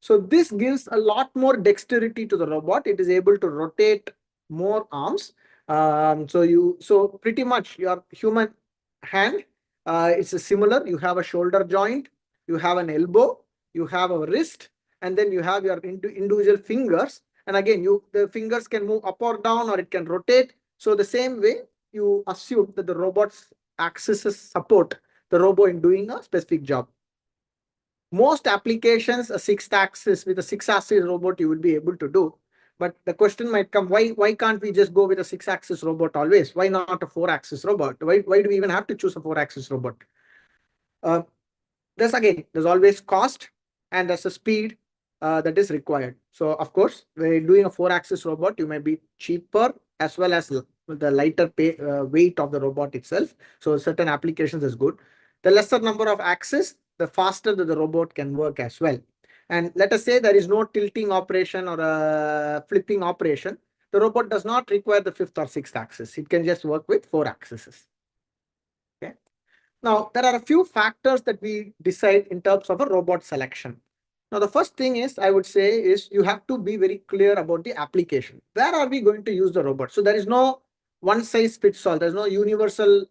So this gives a lot more dexterity to the robot. It is able to rotate more arms. So pretty much your human hand, it's a similar. You have a shoulder joint, you have an elbow, you have a wrist, and then you have your individual fingers. And again, the fingers can move up or down, or it can rotate. So the same way, you assume that the robot's axes support the robot in doing a specific job. Most applications, a 6-axis with a 6-axis robot you will be able to do. But the question might come, why can't we just go with a 6-axis robot always? Why not a 4-axis robot? Why do we even have to choose a 4-axis robot? There's always cost and there's a speed that is required. So of course, when you're doing a 4-axis robot, you may be cheaper as well as the lighter weight of the robot itself. So certain applications is good. The lesser number of axes, the faster that the robot can work as well. And let us say there is no tilting operation or a flipping operation. The robot does not require the 5th or 6th axis. It can just work with 4 axes. Okay. Now, there are a few factors that we decide in terms of a robot selection. Now, the first thing is, I would say, is you have to be very clear about the application. Where are we going to use the robot? So there is no one size fits all. There's no universal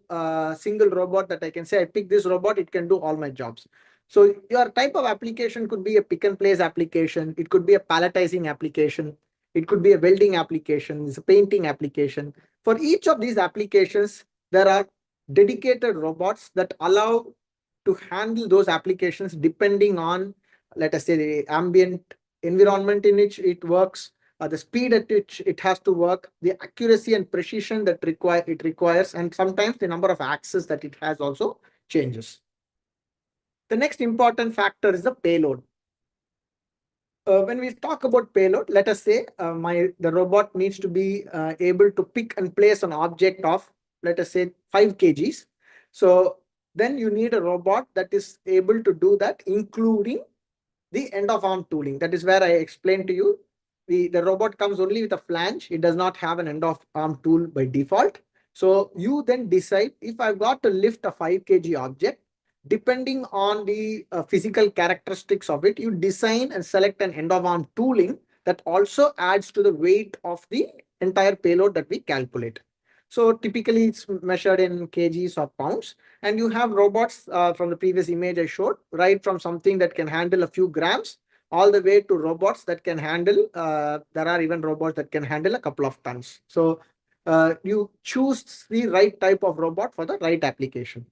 single robot that I can say, I pick this robot, it can do all my jobs. So your type of application could be a pick and place application. It could be a palletizing application. It could be a welding application. It's a painting application. For each of these applications, there are dedicated robots that allow to handle those applications depending on, let us say, the ambient environment in which it works, the speed at which it has to work, the accuracy and precision that it requires, and sometimes the number of axes that it has also changes. The next important factor is the payload. When we talk about payload, let us say the robot needs to be able to pick and place an object of, let us say, 5 kgs. So then you need a robot that is able to do that, including the end of arm tooling. That is where I explained to you. The robot comes only with a flange. It does not have an end of arm tool by default. So you then decide, if I've got to lift a 5 kg object, depending on the physical characteristics of it, you design and select an end of arm tooling that also adds to the weight of the entire payload that we calculate. So typically it's measured in kgs or pounds, and you have robots from the previous image I showed, right from something that can handle a few grams all the way to robots that can handle, there are even robots that can handle a couple of tons. So you choose the right type of robot for the right application.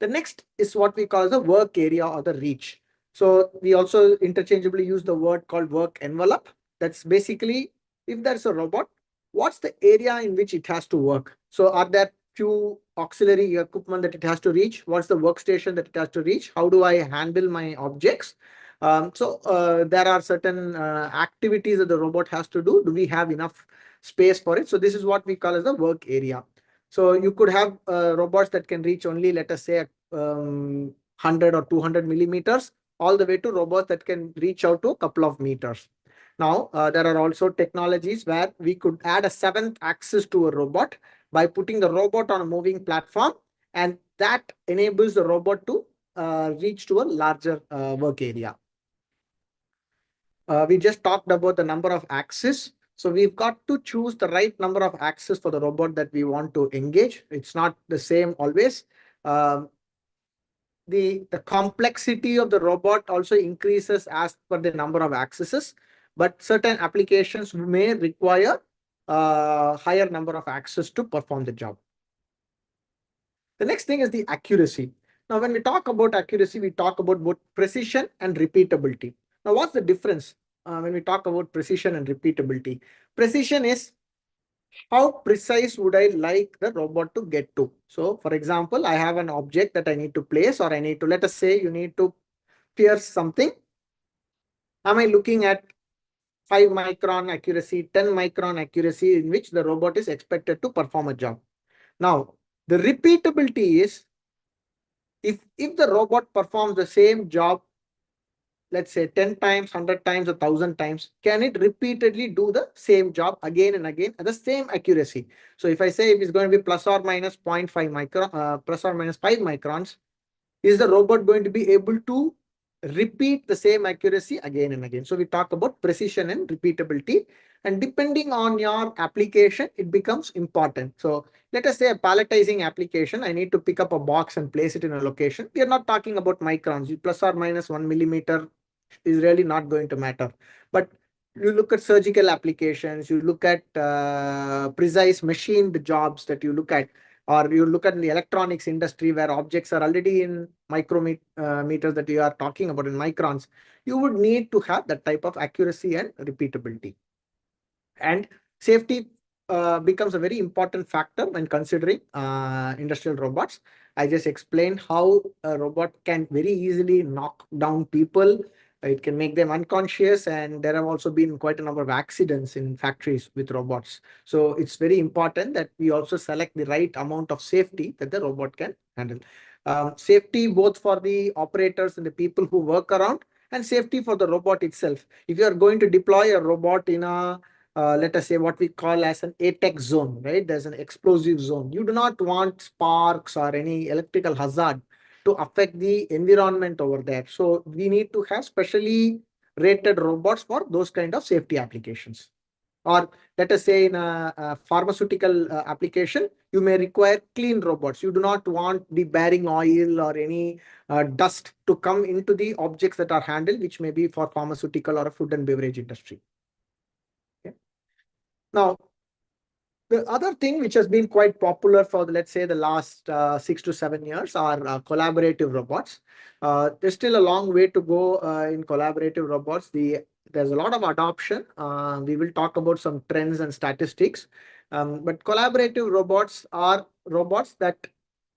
The next is what we call the work area or the reach. So we also interchangeably use the word called work envelope. That's basically, if there's a robot, what's the area in which it has to work? So are there few auxiliary equipment that it has to reach? What's the workstation that it has to reach? How do I handle my objects? There are certain activities that the robot has to do. Do we have enough space for it? So this is what we call as the work area. So you could have robots that can reach only, let us say, 100 or 200 millimeters, all the way to robots that can reach out to a couple of meters. Now, there are also technologies where we could add a 7th axis to a robot by putting the robot on a moving platform, and that enables the robot to reach to a larger work area. We just talked about the number of axes. So we've got to choose the right number of axes for the robot that we want to engage. It's not the same always. The complexity of the robot also increases as per the number of axes, but certain applications may require higher number of axes to perform the job. The next thing is the accuracy. Now, when we talk about accuracy, we talk about both precision and repeatability. Now, what's the difference when we talk about precision and repeatability? Precision is how precise would I like the robot to get to? So, for example, I have an object that I need to place, or I need to, let us say you need to pierce something. Am I looking at 5 micron accuracy, 10 micron accuracy in which the robot is expected to perform a job? Now, the repeatability is, if the robot performs the same job, let's say 10 times, 100 times, 1,000 times, can it repeatedly do the same job again and again at the same accuracy? So if I say if it's going to be plus or minus 0.5 micron, plus or minus 5 microns, is the robot going to be able to repeat the same accuracy again and again? So we talk about precision and repeatability, and depending on your application, it becomes important. So let us say a palletizing application, I need to pick up a box and place it in a location. We are not talking about microns. Plus or minus 1 millimeter is really not going to matter. But you look at surgical applications, you look at precise machined jobs that you look at, or you look at the electronics industry where objects are already in micrometers that you are talking about in microns, you would need to have that type of accuracy and repeatability. And safety becomes a very important factor when considering industrial robots. I just explained how a robot can very easily knock down people. It can make them unconscious, and there have also been quite a number of accidents in factories with robots. So it's very important that we also select the right amount of safety that the robot can handle. Safety both for the operators and the people who work around, and safety for the robot itself. If you are going to deploy a robot in a let us say what we call as an ATEX zone, right? There's an explosive zone. You do not want sparks or any electrical hazard to affect the environment over there. So we need to have specially rated robots for those kind of safety applications. Or let us say in a pharmaceutical application, you may require clean robots. You do not want the bearing oil or any dust to come into the objects that are handled, which may be for pharmaceutical or a food and beverage industry. Now, the other thing which has been quite popular for, let's say, the last 6 to 7 years are collaborative robots. There's still a long way to go in collaborative robots. The there's a lot of adoption. We will talk about some trends and statistics. But collaborative robots are robots that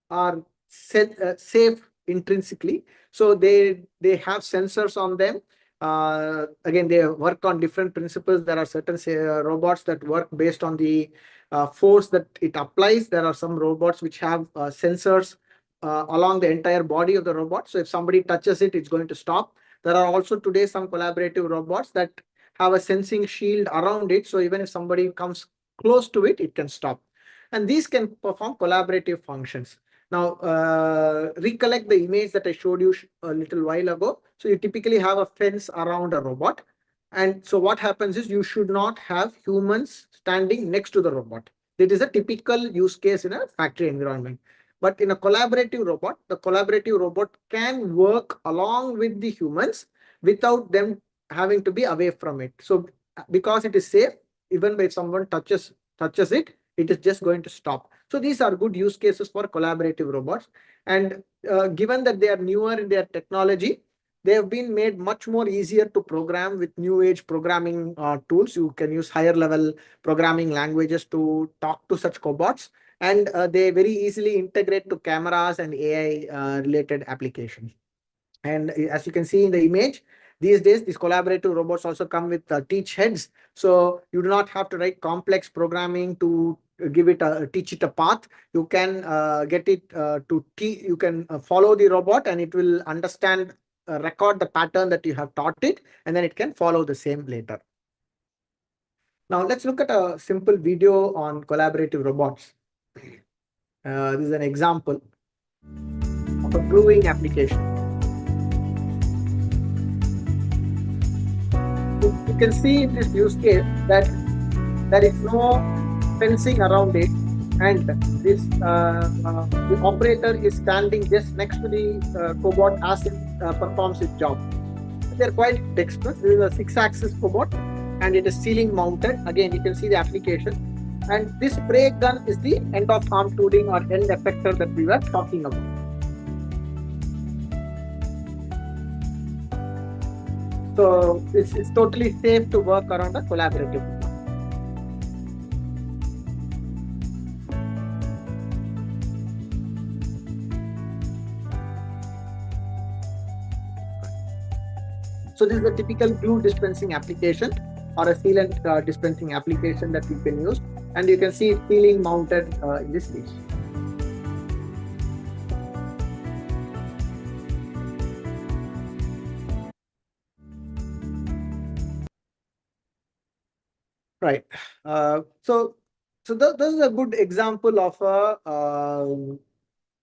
are safe intrinsically. So they have sensors on them. Again, they work on different principles. There are certain robots that work based on the force that it applies. There are some robots which have sensors along the entire body of the robot. So if somebody touches it, it's going to stop. There are also today some collaborative robots that have a sensing shield around it. So even if somebody comes close to it, it can stop. And these can perform collaborative functions. Now, recollect the image that I showed you a little while ago. So you typically have a fence around a robot. And so what happens is you should not have humans standing next to the robot. It is a typical use case in a factory environment. But in a collaborative robot, the collaborative robot can work along with the humans without them having to be away from it. So because it is safe, even if someone touches it, it is just going to stop. So these are good use cases for collaborative robots. And given that they are newer in their technology, they have been made much more easier to program with new age programming tools. You can use higher level programming languages to talk to such cobots. And they very easily integrate to cameras and AI related applications. And as you can see in the image, these days, these collaborative robots also come with teach heads. So you do not have to write complex programming to give it teach it a path. You can get it to teach. You can follow the robot, and it will understand, record the pattern that you have taught it, and then it can follow the same later. Now let's look at a simple video on collaborative robots. This is an example of a brewing application. You can see in this use case that there is no fencing around it, and this the operator is standing just next to the cobot as it performs its job. They're quite dexterous. This is a 6-axis cobot, and it is ceiling mounted. Again, you can see the application. And this spray gun is the end of arm tooling or end effector that we were talking about. So it's totally safe to work around a collaborative. So this is a typical glue dispensing application or a sealant dispensing application that you can use. And you can see it ceiling mounted in this case. Right. So this is a good example of a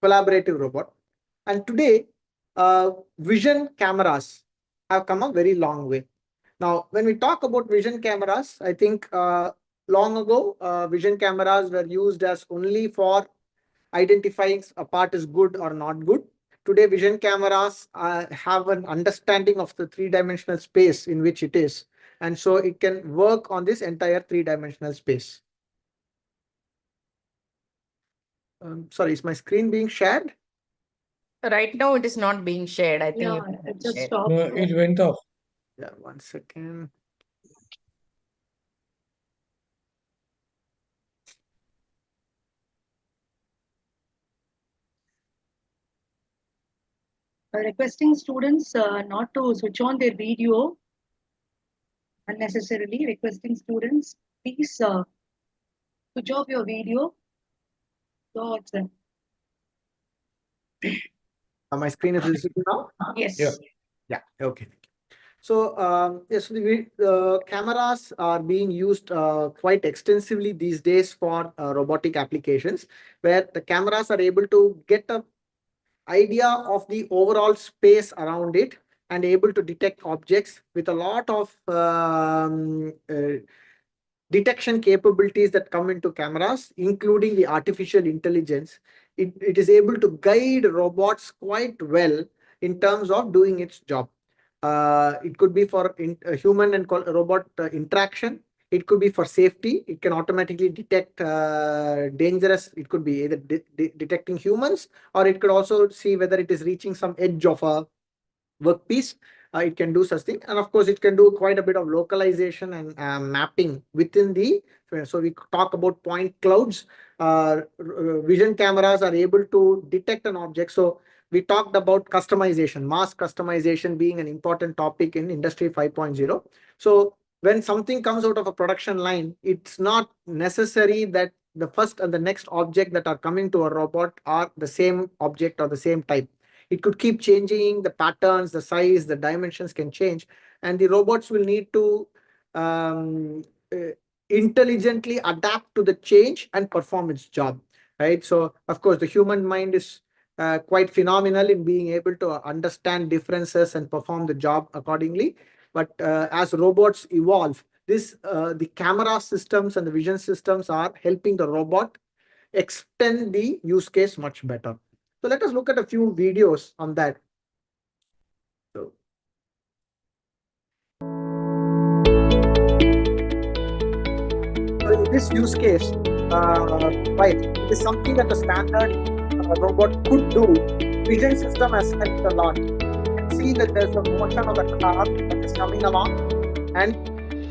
collaborative robot. And today, vision cameras have come a very long way. Now, when we talk about vision cameras, I think long ago, vision cameras were used as only for identifying a part is good or not good. Today, vision cameras have an understanding of the three-dimensional space in which it is. And so it can work on this entire three-dimensional space. Sorry, is my screen being shared? Right now, it is not being shared. I think Yeah, you can it just share. stopped. No, it went off. Yeah, 1 second. Requesting students not to switch on their video unnecessarily. Requesting students, please switch off your video. So it's My screen is visible now? yes. Yeah. Okay. So yes, the cameras are being used quite extensively these days for robotic applications, where the cameras are able to get an idea of the overall space around it and able to detect objects with a lot of detection capabilities that come into cameras, including the artificial intelligence. It is able to guide robots quite well in terms of doing its job. It could be for human and robot interaction. It could be for safety. It can automatically detect dangerous. It could be either detecting humans, or it could also see whether it is reaching some edge of a workpiece, it can do such thing. And of course, it can do quite a bit of localization and mapping within the. So we talk about point clouds. Vision cameras are able to detect an object. So we talked about customization, mass customization being an important topic in Industry 5.0. So when something comes out of a production line, it's not necessary that the first and the next object that are coming to a robot are the same object or the same type. It could keep changing, the patterns, the size, the dimensions can change, and the robots will need to intelligently adapt to the change and perform its job, right? So of course, the human mind is quite phenomenal in being able to understand differences and perform the job accordingly. But as robots evolve, the camera systems and the vision systems are helping the robot extend the use case much better. So let us look at a few videos on that. So in this use case, right, it is something that a standard robot could do. Vision system has helped a lot. See that there's a motion of the car that is coming along, and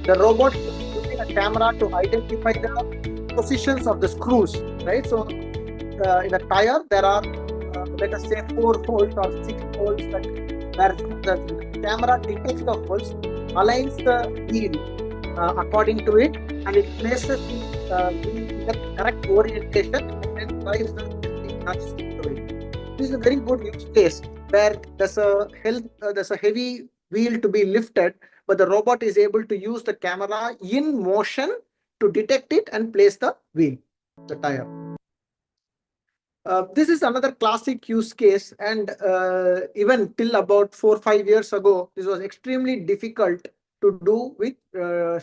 the robot is using a camera to identify the positions of the screws, right? So in a tire, there are let us say 4 holes or 6 holes that where the camera detects the holes, aligns the wheel according to it, and it places the wheel in the correct orientation and then drives the thing to it. This is a very good use case where there's a heavy wheel to be lifted, but the robot is able to use the camera in motion to detect it and place the wheel, the tire. This is another classic use case, and even till about 4 or 5 years ago, this was extremely difficult to do with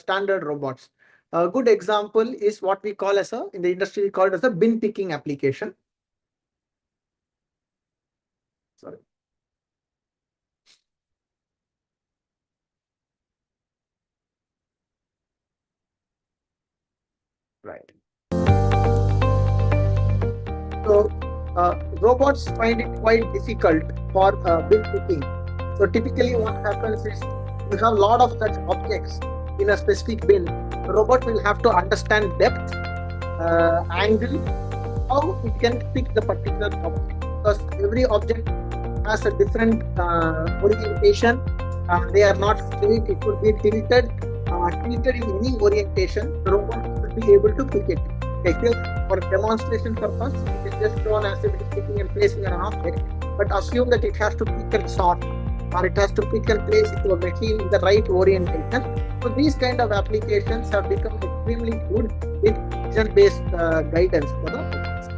standard robots. A good example is what we call as in the industry, we call it as a bin picking application. Sorry. Right. So robots find it quite difficult for bin picking. So typically what happens is you have a lot of such objects in a specific bin. The robot will have to understand depth, angle, how it can pick the particular object, because every object has a different orientation. They are not straight, it could be tilted in any orientation. The robot should be able to pick it. Okay, for demonstration purpose, it is just shown as if it is picking and placing an object, but assume that it has to pick and sort, or it has to pick and place into a machine in the right orientation. So these kind of applications have become extremely good with vision-based guidance for the robots.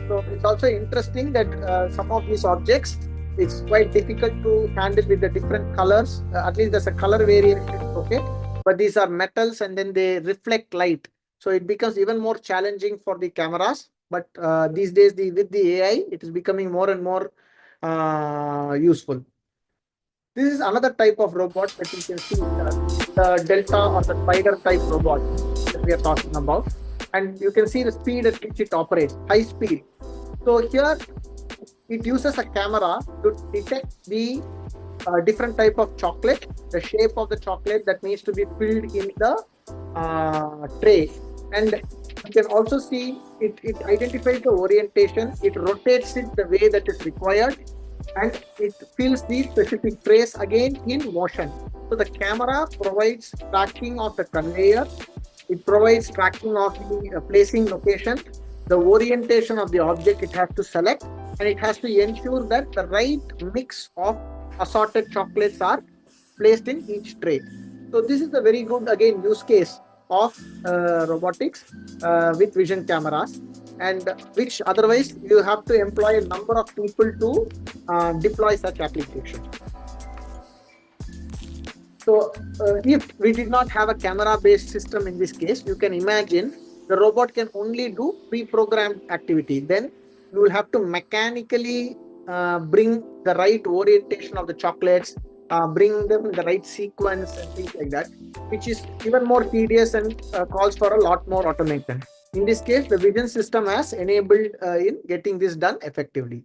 So it's also interesting that some of these objects, it's quite difficult to handle with the different colors. At least there's a color variation, okay? But these are metals and then they reflect light. So it becomes even more challenging for the cameras. But these days, with the AI, it is becoming more and more useful. This is another type of robot that you can see, the Delta or the Spider type robot that we are talking about. And you can see the speed at which it operates, high speed. So here, it uses a camera to detect the different type of chocolate, the shape of the chocolate that needs to be filled in the tray. And you can also see it identifies the orientation, it rotates it the way that is required, and it fills the specific trays again in motion. So the camera provides tracking of the conveyor, it provides tracking of the placing location, the orientation of the object it has to select, and it has to ensure that the right mix of assorted chocolates are placed in each tray. So this is a very good, again, use case of robotics with vision cameras, and which otherwise you have to employ a number of people to deploy such applications. So if we did not have a camera-based system in this case, you can imagine the robot can only do pre-programmed activity. Then you will have to mechanically bring the right orientation of the chocolates, bring them in the right sequence and things like that, which is even more tedious and calls for a lot more automation. In this case, the vision system has enabled in getting this done effectively.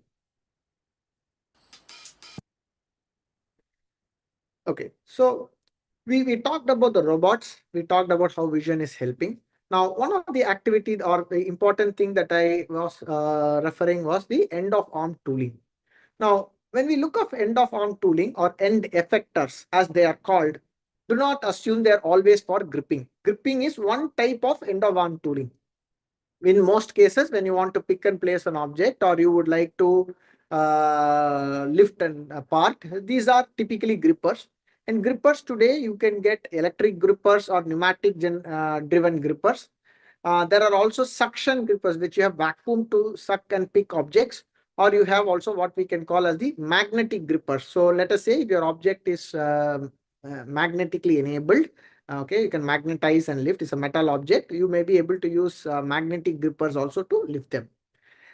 Okay, so we talked about the robots. We talked about how vision is helping. Now, one of the activities or the important thing that I was referring was the end of arm tooling. Now, when we look at end of arm tooling or end effectors, as they are called, do not assume they're always for gripping. Gripping is one type of end of arm tooling. In most cases, when you want to pick and place an object or you would like to lift an apart, these are typically grippers. And grippers today, you can get electric grippers or pneumatic driven grippers. There are also suction grippers, which you have vacuum to suck and pick objects, or you have also what we can call as the magnetic grippers. So let us say if your object is magnetically enabled, okay, you can magnetize and lift. It's a metal object. You may be able to use magnetic grippers also to lift them.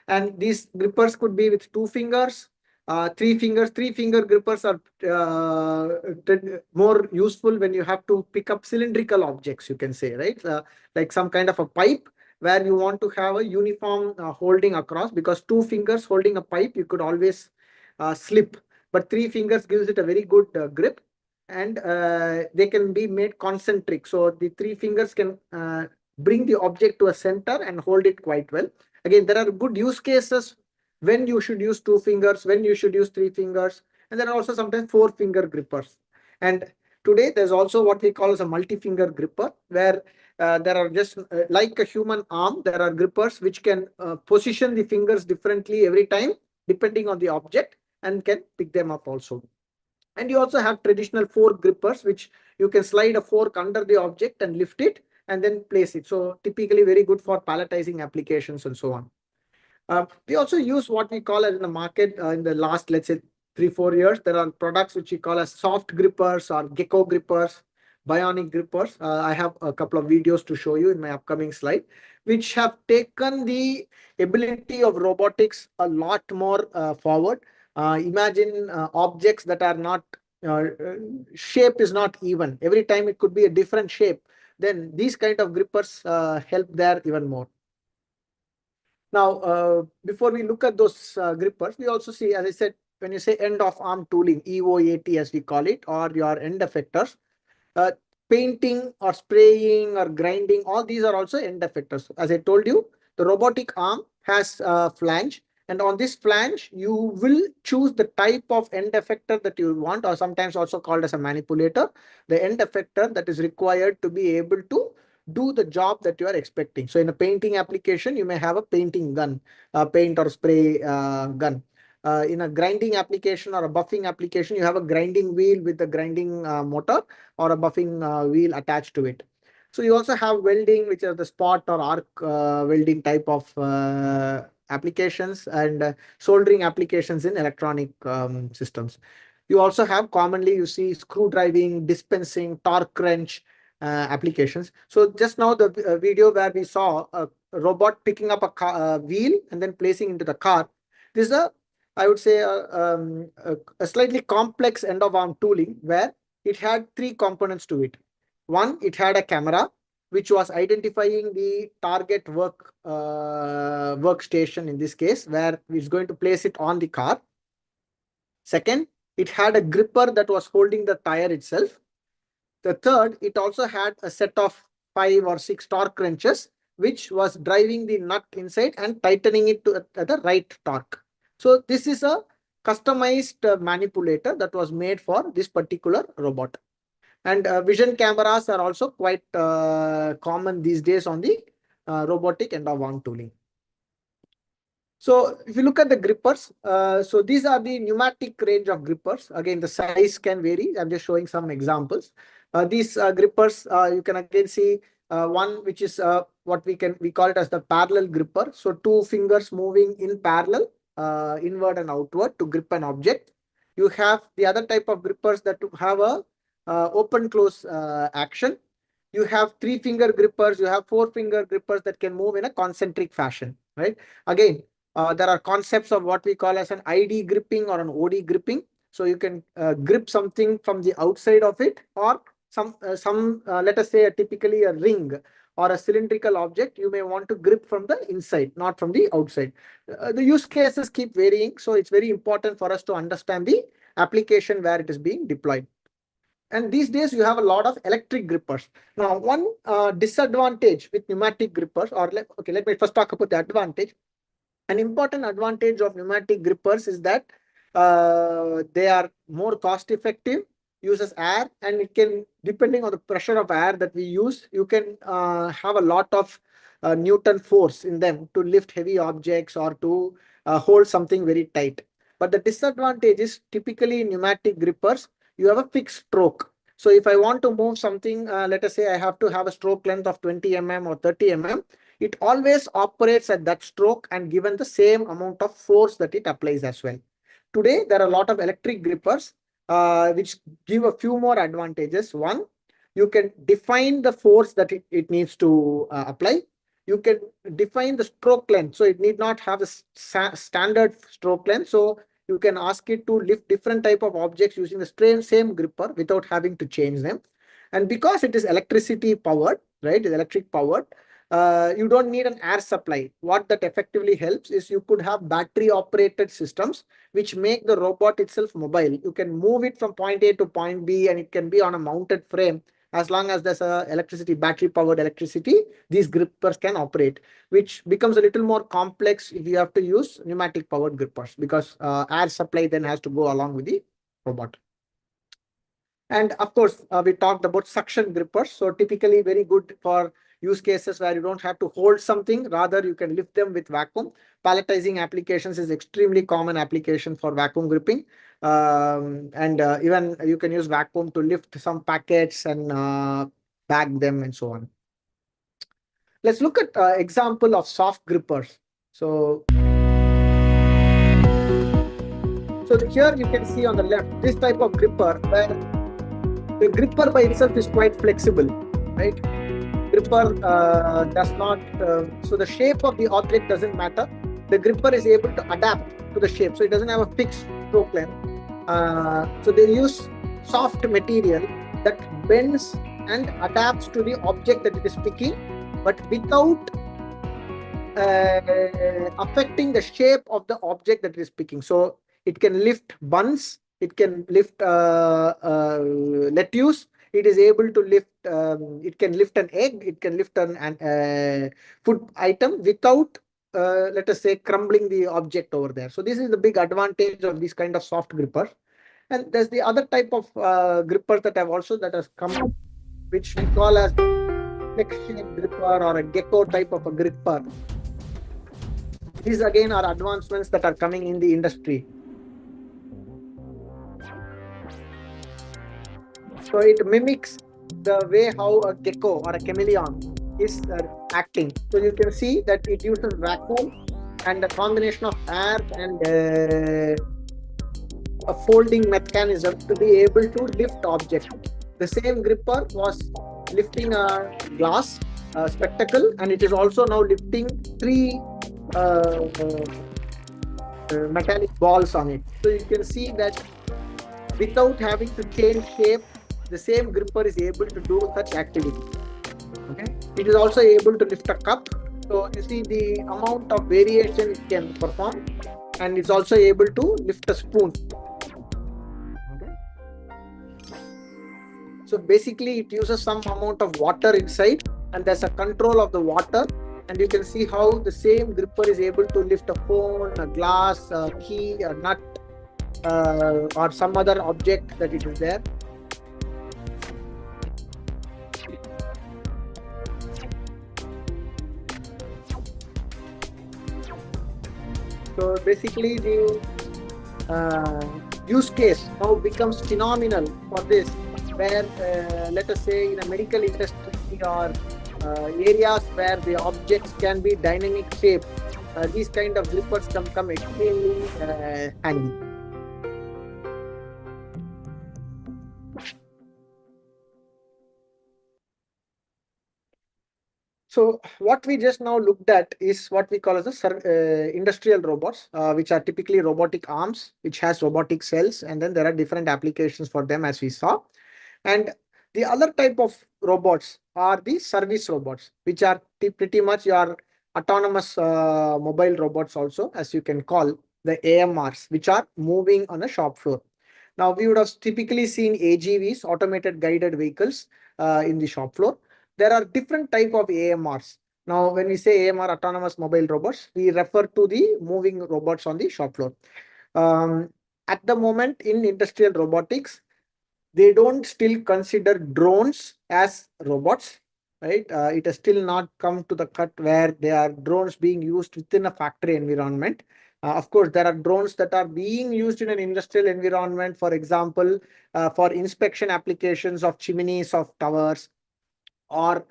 And these grippers could be with 2 fingers, 3 fingers. 3-finger grippers are more useful when you have to pick up cylindrical objects, you can say, right? Like some kind of a pipe where you want to have a uniform holding across, because 2 fingers holding a pipe, you could always slip. But 3 fingers gives it a very good grip, and they can be made concentric. So the 3 fingers can bring the object to a center and hold it quite well. Again, there are good use cases when you should use 2 fingers, when you should use 3 fingers, and there are also sometimes 4-finger grippers. And today there's also what we call as a multi-finger gripper, where there are just like a human arm, there are grippers which can position the fingers differently every time depending on the object and can pick them up also. And you also have traditional fork grippers, which you can slide a fork under the object and lift it and then place it. So typically very good for palletizing applications and so on. We also use what we call as in the market in the last, let's say, 3-4 years. There are products which we call as soft grippers or gecko grippers, bionic grippers. I have a couple of videos to show you in my upcoming slide, which have taken the ability of robotics a lot more forward. Imagine objects that are not, shape is not even. Every time it could be a different shape. Then these kind of grippers help there even more. Now, before we look at those grippers, we also see, as I said, when you say end of arm tooling, EOAT as we call it, or your end effectors, painting or spraying or grinding, all these are also end effectors. As I told you, the robotic arm has a flange, and on this flange, you will choose the type of end effector that you want, or sometimes also called as a manipulator, the end effector that is required to be able to do the job that you are expecting. So in a painting application, you may have a painting gun, paint or spray gun. In a grinding application or a buffing application, you have a grinding wheel with a grinding motor or a buffing wheel attached to it. So you also have welding, which are the spot or arc welding type of applications, and soldering applications in electronic systems. You also have commonly, you see screw driving, dispensing, torque wrench applications. So just now the video where we saw a robot picking up a wheel and then placing into the car. This is I would say a slightly complex end of arm tooling where it had 3 components to it. One, it had a camera which was identifying the target workstation in this case, where it's going to place it on the car. Second, it had a gripper that was holding the tire itself. The third, it also had a set of 5 or 6 torque wrenches, which was driving the nut inside and tightening it to the right torque. So this is a customized manipulator that was made for this particular robot. And vision cameras are also quite common these days on the robotic end of arm tooling. So if you look at the grippers, so these are the pneumatic range of grippers. Again, the size can vary. I'm just showing some examples. These grippers, you can again see one which is what we call it as the parallel gripper. So 2 fingers moving in parallel, inward and outward to grip an object. You have the other type of grippers that have a open close action. You have 3-finger grippers. You have 4-finger grippers that can move in a concentric fashion, right? Again, there are concepts of what we call as an ID gripping or an OD gripping. So you can grip something from the outside of it, or let us say typically a ring or a cylindrical object, you may want to grip from the inside, not from the outside. The use cases keep varying, so it's very important for us to understand the application where it is being deployed. And these days you have a lot of electric grippers. Now, one disadvantage with pneumatic grippers, let me first talk about the advantage. An important advantage of pneumatic grippers is that they are more cost effective, uses air, and it can, depending on the pressure of air that we use, you can have a lot of Newton force in them to lift heavy objects or to hold something very tight. But the disadvantage is typically in pneumatic grippers, you have a fixed stroke. So if I want to move something, let us say I have to have a stroke length of 20 mm or 30 mm, it always operates at that stroke and given the same amount of force that it applies as well. Today, there are a lot of electric grippers which give a few more advantages. One, you can define the force that it needs to apply. You can define the stroke length. So it need not have a standard stroke length. So you can ask it to lift different type of objects using the same gripper without having to change them. And because it is electricity powered, right, it's electric powered, you don't need an air supply. What that effectively helps is you could have battery operated systems which make the robot itself mobile. You can move it from point A to point B, and it can be on a mounted frame. As long as there's a battery powered electricity, these grippers can operate, which becomes a little more complex if you have to use pneumatic powered grippers, because air supply then has to go along with the robot. And of course, we talked about suction grippers. So typically very good for use cases where you don't have to hold something, rather you can lift them with vacuum. Palletizing applications is extremely common application for vacuum gripping. And even you can use vacuum to lift some packets and bag them and so on. Let's look at example of soft grippers. So here you can see on the left, this type of gripper where the gripper by itself is quite flexible, right? Gripper does not, so the shape of the object doesn't matter. The gripper is able to adapt to the shape. So it doesn't have a fixed stroke length. So they use soft material that bends and adapts to the object that it is picking, but without affecting the shape of the object that it is picking. So it can lift buns, it can lift lettuce, it is able to lift, it can lift an egg, it can lift an food item without, let us say, crumbling the object over there. So this is the big advantage of these kind of soft grippers. And there's the other type of grippers that has come up, which we call as flex-shaped gripper or a gecko type of a gripper. These again are advancements that are coming in the industry. So it mimics the way how a gecko or a chameleon is acting. So you can see that it uses vacuum and a combination of air and a folding mechanism to be able to lift objects. The same gripper was lifting a glass spectacle, and it is also now lifting 3 metallic balls on it. So you can see that without having to change shape, the same gripper is able to do such activity. Okay, it is also able to lift a cup. So you see the amount of variation it can perform, and it's also able to lift a spoon. Okay, so basically it uses some amount of water inside, and there's a control of the water. And you can see how the same gripper is able to lift a phone, a glass, a key, a nut, or some other object that it is there. So basically the use case now becomes phenomenal for this, where let us say in a medical industry or areas where the objects can be dynamic shape, these kind of grippers come extremely handy. So what we just now looked at is what we call as the industrial robots, which are typically robotic arms, which has robotic cells, and then there are different applications for them as we saw. And the other type of robots are the service robots, which are pretty much your autonomous mobile robots also, as you can call the AMRs, which are moving on a shop floor. Now, we would have typically seen AGVs, automated guided vehicles, in the shop floor. There are different type of AMRs. Now, when we say AMR, autonomous mobile robots, we refer to the moving robots on the shop floor. At the moment in industrial robotics, they don't still consider drones as robots, right? It has still not come to the cut where there are drones being used within a factory environment. Of course, there are drones that are being used in an industrial environment, for example, for inspection applications of chimneys of towers, or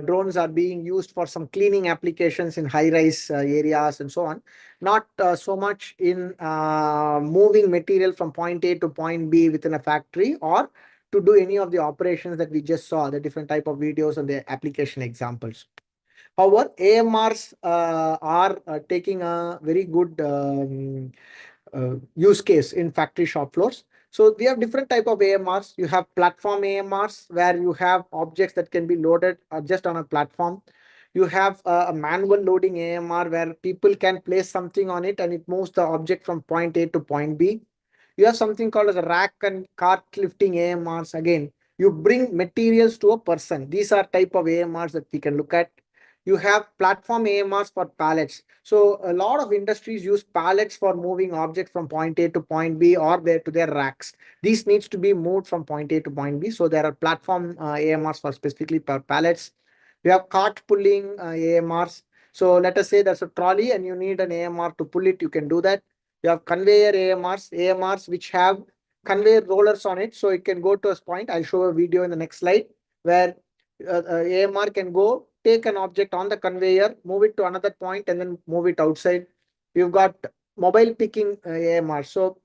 drones are being used for some cleaning applications in high-rise areas and so on. Not so much in moving material from point A to point B within a factory, or to do any of the operations that we just saw, the different type of videos and the application examples. However, AMRs are taking a very good use case in factory shop floors. So we have different type of AMRs. You have platform AMRs where you have objects that can be loaded just on a platform. You have a manual loading AMR where people can place something on it and it moves the object from point A to point B. You have something called as a rack and cart lifting AMRs. Again, you bring materials to a person. These are type of AMRs that we can look at. You have platform AMRs for pallets. So a lot of industries use pallets for moving objects from point A to point B or to their racks. These needs to be moved from point A to point B. So there are platform AMRs for specifically for pallets. We have cart pulling AMRs. So let us say there's a trolley and you need an AMR to pull it. You can do that. You have conveyor AMRs which have conveyor rollers on it. So it can go to a point. I'll show a video in the next slide where AMR can go take an object on the conveyor, move it to another point, and then move it outside. You've got mobile picking AMRs. So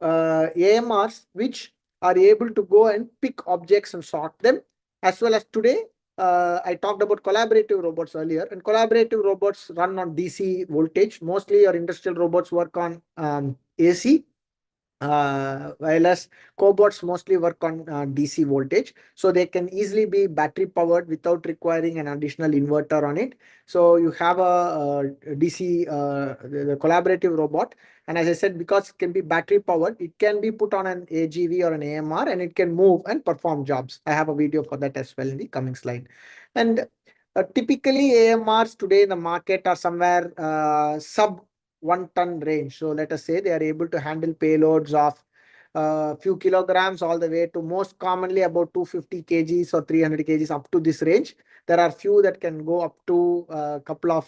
AMRs which are able to go and pick objects and sort them, as well as today, I talked about collaborative robots earlier, and collaborative robots run on DC voltage. Mostly your industrial robots work on AC. Whereas cobots mostly work on DC voltage, so they can easily be battery powered without requiring an additional inverter on it. So you have a DC the collaborative robot, and as I said, because it can be battery powered, it can be put on an AGV or an AMR and it can move and perform jobs. I have a video for that as well in the coming slide. And typically AMRs today in the market are somewhere sub 1 ton range. So let us say they are able to handle payloads of a few kilograms all the way to most commonly about 250 kgs or 300 kgs up to this range. There are few that can go up to a couple of,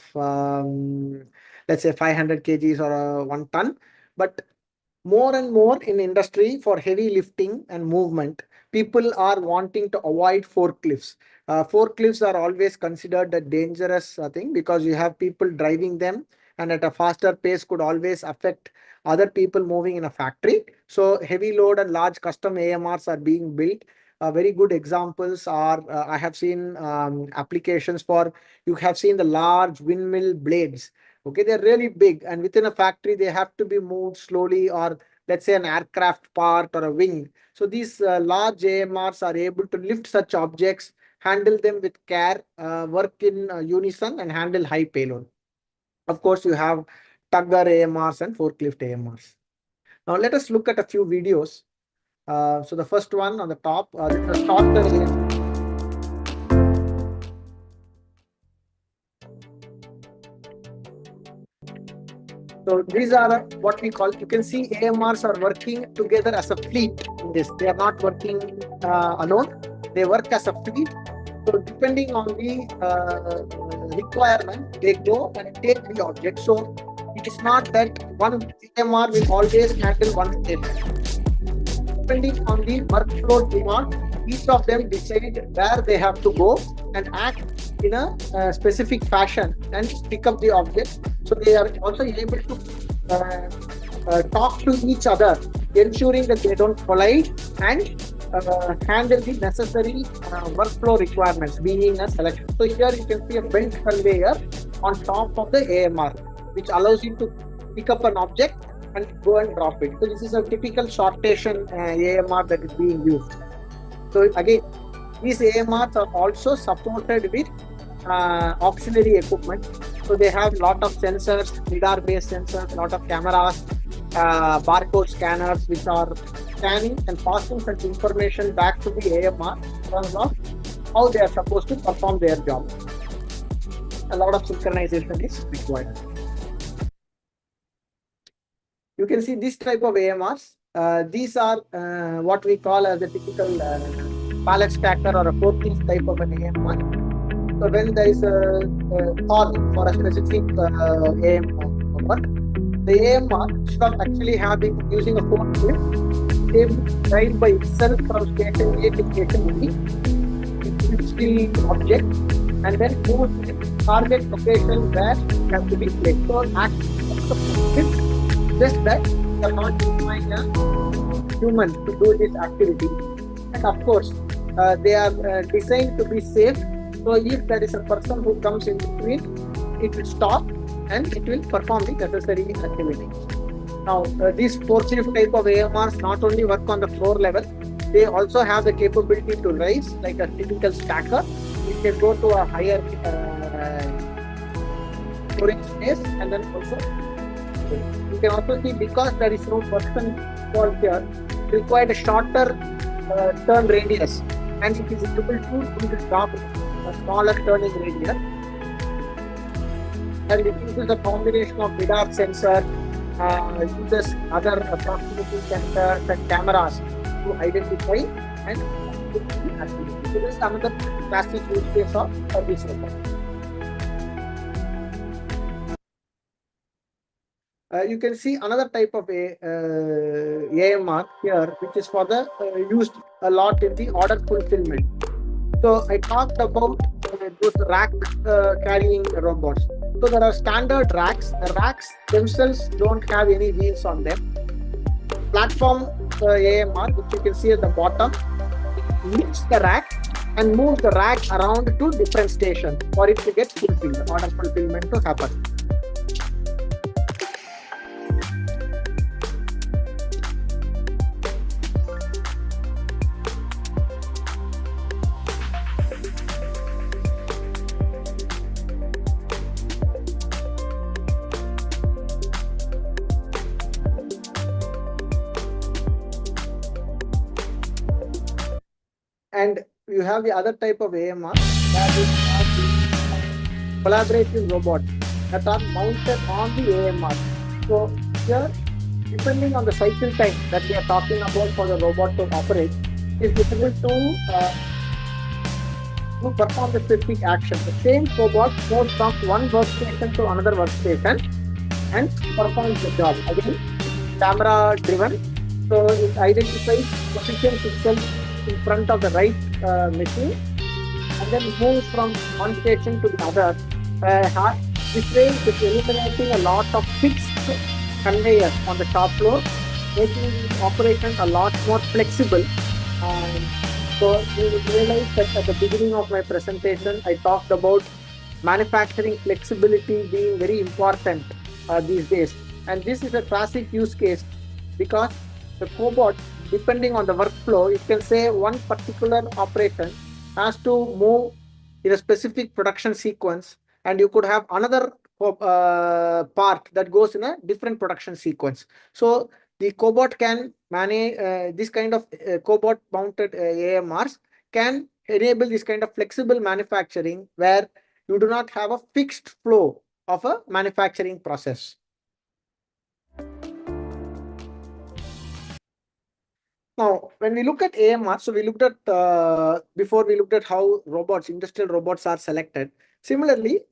let's say 500 kgs or 1 ton. But more and more in industry for heavy lifting and movement, people are wanting to avoid forklifts. Forklifts are always considered a dangerous thing because you have people driving them, and at a faster pace could always affect other people moving in a factory. So heavy load and large custom AMRs are being built. Very good examples are, I have seen applications for, you have seen the large windmill blades. Okay, they're really big, and within a factory, they have to be moved slowly, or let's say an aircraft part or a wing. So these large AMRs are able to lift such objects, handle them with care, work in unison, and handle high payload. Of course, you have tugger AMRs and forklift AMRs. Now, let us look at a few videos. So the first one on the top, the starter AMR. So these are what we call, you can see AMRs are working together as a fleet in this. They are not working alone. They work as a fleet. So depending on the requirement, they go and take the object. So it is not that one AMR will always handle one step. Depending on the workflow demand, each of them decide where they have to go and act in a specific fashion and pick up the object. So they are also able to talk to each other, ensuring that they don't collide and handle the necessary workflow requirements being a selection. So here you can see a belt conveyor on top of the AMR, which allows you to pick up an object and go and drop it. So this is a typical sortation AMR that is being used. So again, these AMRs are also supported with auxiliary equipment. So they have a lot of sensors, lidar-based sensors, a lot of cameras, barcode scanners, which are scanning and passing such information back to the AMR in terms of how they are supposed to perform their job. A lot of synchronization is required. You can see this type of AMRs. These are what we call as a typical pallet stacker or a forklift type of an AMR. So when there is a call for a specific AMR, the AMR, instead of actually using a forklift, they will drive by itself from station A to station B. It will steal the object and then move to the target location where it has to be placed. So actually, just that you are not using a human to do this activity. And of course, they are designed to be safe. So if there is a person who comes in between, it will stop and it will perform the necessary activities. Now, these forklift type of AMRs not only work on the floor level, they also have the capability to rise like a typical stacker. It can go to a higher storage space, and then also you can also see, because there is no person involved here, required a shorter turn radius, and it is able to do the job a smaller turning radius. And it uses a combination of lidar sensor, uses other proximity sensors and cameras to identify and do the activity. So this is another classic use case of service robot. You can see another type of AMR here, which is for the used a lot in the order fulfillment. So I talked about those rack carrying robots. So there are standard racks. The racks themselves don't have any wheels on them. Platform AMR, which you can see at the bottom, lifts the rack and moves the rack around to different stations for it to get fulfilled, order fulfillment to happen. And you have the other type of AMR, that is collaborative robots that are mounted on the AMR. So here, depending on the cycle time that we are talking about for the robot to operate, is able to perform the specific action. The same robot goes from one workstation to another workstation and performs the job. Again, camera driven, so it identifies, positions itself in front of the right machine and then moves from one station to the other. This way it is eliminating a lot of fixed conveyors on the shop floor, making the operation a lot more flexible. So you will realize that at the beginning of my presentation, I talked about manufacturing flexibility being very important these days. And this is a classic use case because the cobot, depending on the workflow, you can say one particular operation has to move in a specific production sequence, and you could have another part that goes in a different production sequence. So the cobot can manage this kind of cobot mounted AMRs can enable this kind of flexible manufacturing where you do not have a fixed flow of a manufacturing process. Now, when we look at AMR, so we looked at, before we looked at how robots, industrial robots are selected. Similarly,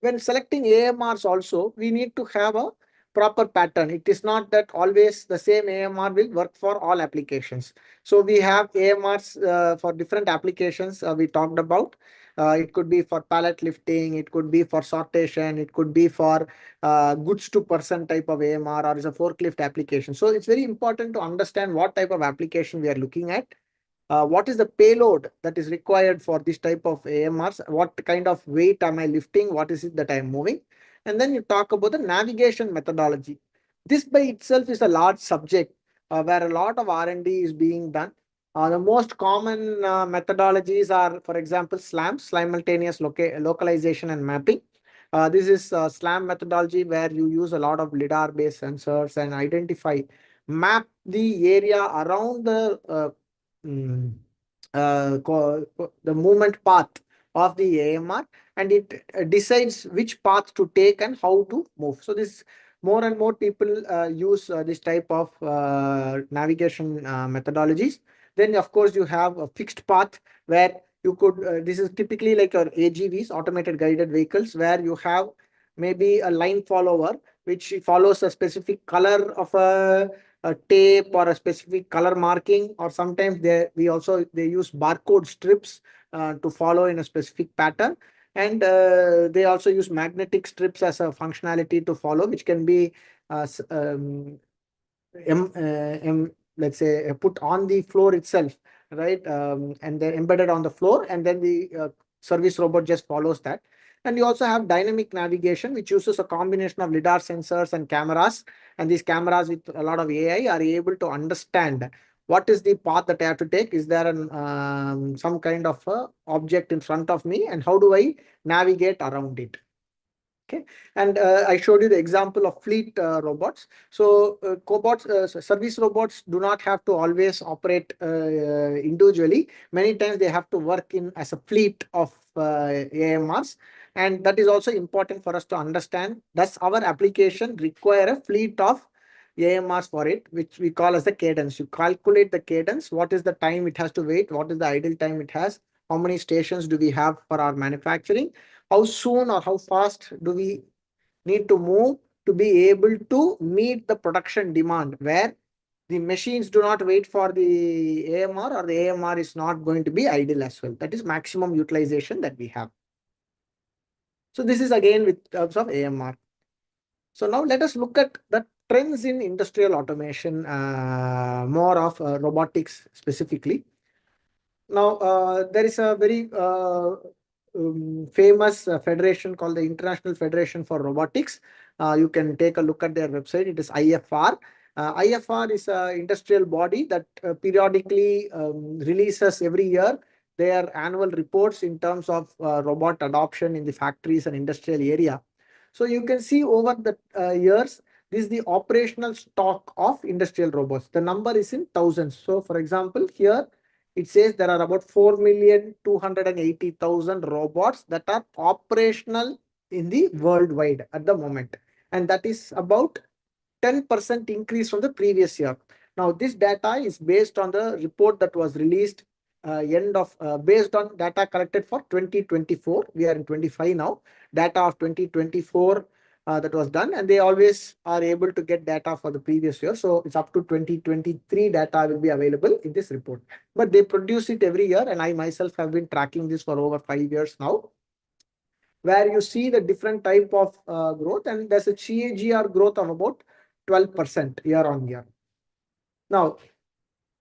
when selecting AMRs also, we need to have a proper pattern. It is not that always the same AMR will work for all applications. So we have AMRs for different applications we talked about. It could be for pallet lifting, it could be for sortation, it could be for goods to person type of AMR, or is a forklift application. So it's very important to understand what type of application we are looking at. what is the payload that is required for this type of AMRs, what kind of weight am I lifting, what is it that I am moving, and then you talk about the navigation methodology. This by itself is a large subject where a lot of R&D is being done. The most common methodologies are, for example, SLAM, simultaneous localization and mapping. This is SLAM methodology where you use a lot of LiDAR-based sensors and map the area around mm, the movement path of the AMR, and it decides which path to take and how to move. So this more and more people use this type of navigation methodologies. Then of course you have a fixed path where you could, this is typically like your AGVs, automated guided vehicles, where you have maybe a line follower which follows a specific color of a tape or a specific color marking, or sometimes they use barcode strips to follow in a specific pattern. And they also use magnetic strips as a functionality to follow, which can be let's say put on the floor itself, right? And they're embedded on the floor, and then the service robot just follows that. And you also have dynamic navigation, which uses a combination of LiDAR sensors and cameras. And these cameras with a lot of AI are able to understand what is the path that I have to take. Is there some kind of object in front of me, and how do I navigate around it? Okay, and I showed you the example of fleet robots. So service robots do not have to always operate individually. Many times they have to work in as a fleet of AMRs, and that is also important for us to understand. Does our application require a fleet of AMRs for it, which we call as the cadence? You calculate the cadence. What is the time it has to wait? What is the idle time it has? How many stations do we have for our manufacturing? How soon or how fast do we need to move to be able to meet the production demand, where the machines do not wait for the AMR, or the AMR is not going to be idle as well. That is maximum utilization that we have. So this is again with terms of AMR. So now let us look at the trends in industrial automation, more of robotics specifically. Now, there is a very famous federation called the International Federation for Robotics. You can take a look at their website. It is IFR. IFR is an industrial body that periodically releases every year their annual reports in terms of robot adoption in the factories and industrial area. So you can see over the years, this is the operational stock of industrial robots. The number is in thousands. So for example, here it says there are about 4,280,000 robots that are operational in the worldwide at the moment. And that is about 10% increase from the previous year. Now, this data is based on the report that was released based on data collected for 2024. We are in 25 now. Data of 2024 that was done, and they always are able to get data for the previous year. So it's up to 2023 data will be available in this report. But they produce it every year, and I myself have been tracking this for over 5 years now, where you see the different type of growth, and there's a CAGR growth of about 12% year on year. Now,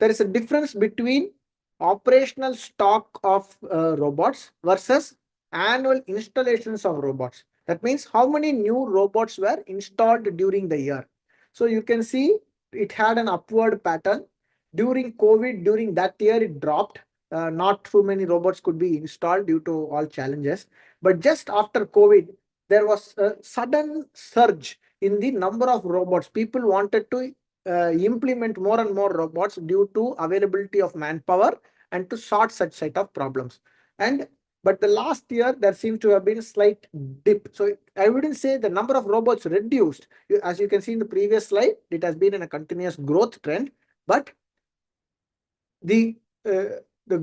there is a difference between operational stock of robots versus annual installations of robots. That means how many new robots were installed during the year. So you can see it had an upward pattern. During COVID, during that year, it dropped. Not too many robots could be installed due to all challenges. But just after COVID, there was a sudden surge in the number of robots. People wanted to implement more and more robots due to availability of manpower and to sort such set of problems. But the last year, there seems to have been a slight dip. So I wouldn't say the number of robots reduced. As you can see in the previous slide, it has been in a continuous growth trend, but the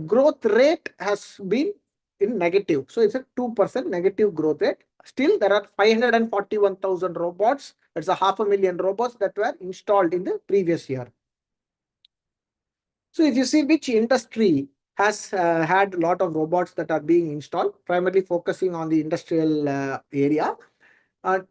growth rate has been in negative. So it's a 2% negative growth rate. Still, there are 541,000 robots. That's 500,000 robots that were installed in the previous year. So if you see which industry has had a lot of robots that are being installed, primarily focusing on the industrial area.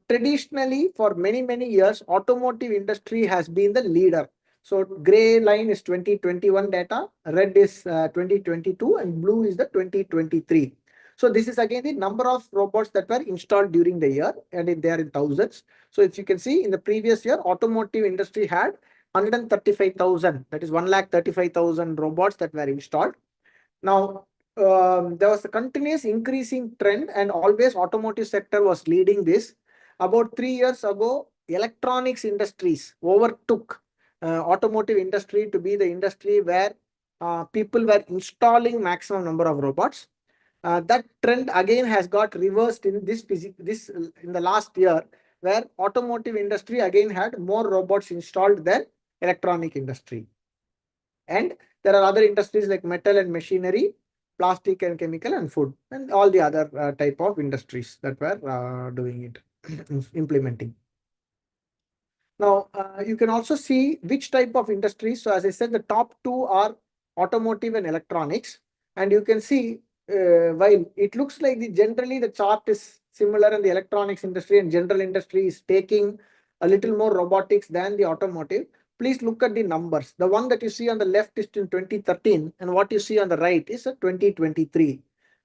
Traditionally, for many, many years, automotive industry has been the leader. So gray line is 2021 data, red is 2022, and blue is the 2023. So this is again the number of robots that were installed during the year, and they are in thousands. So if you can see, in the previous year, automotive industry had 135,000, that is 135,000 robots that were installed. Now, there was a continuous increasing trend, and always automotive sector was leading this. About 3 years ago, electronics industries overtook automotive industry to be the industry where people were installing maximum number of robots. That trend again has got reversed in this in the last year, where automotive industry again had more robots installed than electronic industry. And there are other industries like metal and machinery, plastic and chemical, and food, and all the other type of industries that were doing it, implementing. Now, you can also see which type of industries. So as I said, the top two are automotive and electronics. And you can see, while it looks like generally the chart is similar in the electronics industry, and general industry is taking a little more robotics than the automotive. Please look at the numbers. The one that you see on the left is in 2013, and what you see on the right is 2023.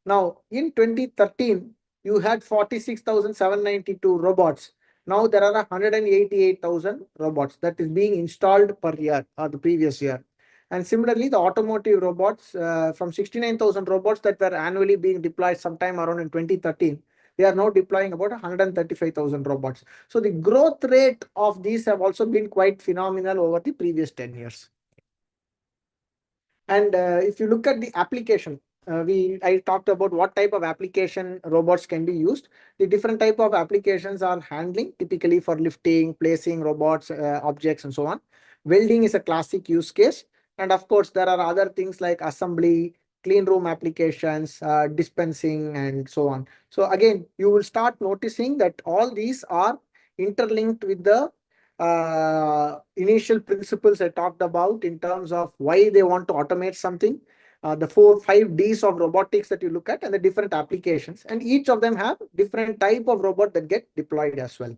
Now, in 2013, you had 46,792 robots. Now there are 188,000 robots that is being installed per year or the previous year. And similarly, the automotive robots, from 69,000 robots that were annually being deployed sometime around in 2013, they are now deploying about 135,000 robots. So the growth rate of these have also been quite phenomenal over the previous 10 years. And if you look at the application, I talked about what type of application robots can be used. The different type of applications are handling, typically for lifting, placing robots, objects, and so on. Welding is a classic use case. And of course, there are other things like assembly, clean room applications, dispensing, and so on. So again, you will start noticing that all these are interlinked with the initial principles I talked about in terms of why they want to automate something, the 4-5 Ds of robotics that you look at, and the different applications. And each of them have different type of robot that get deployed as well.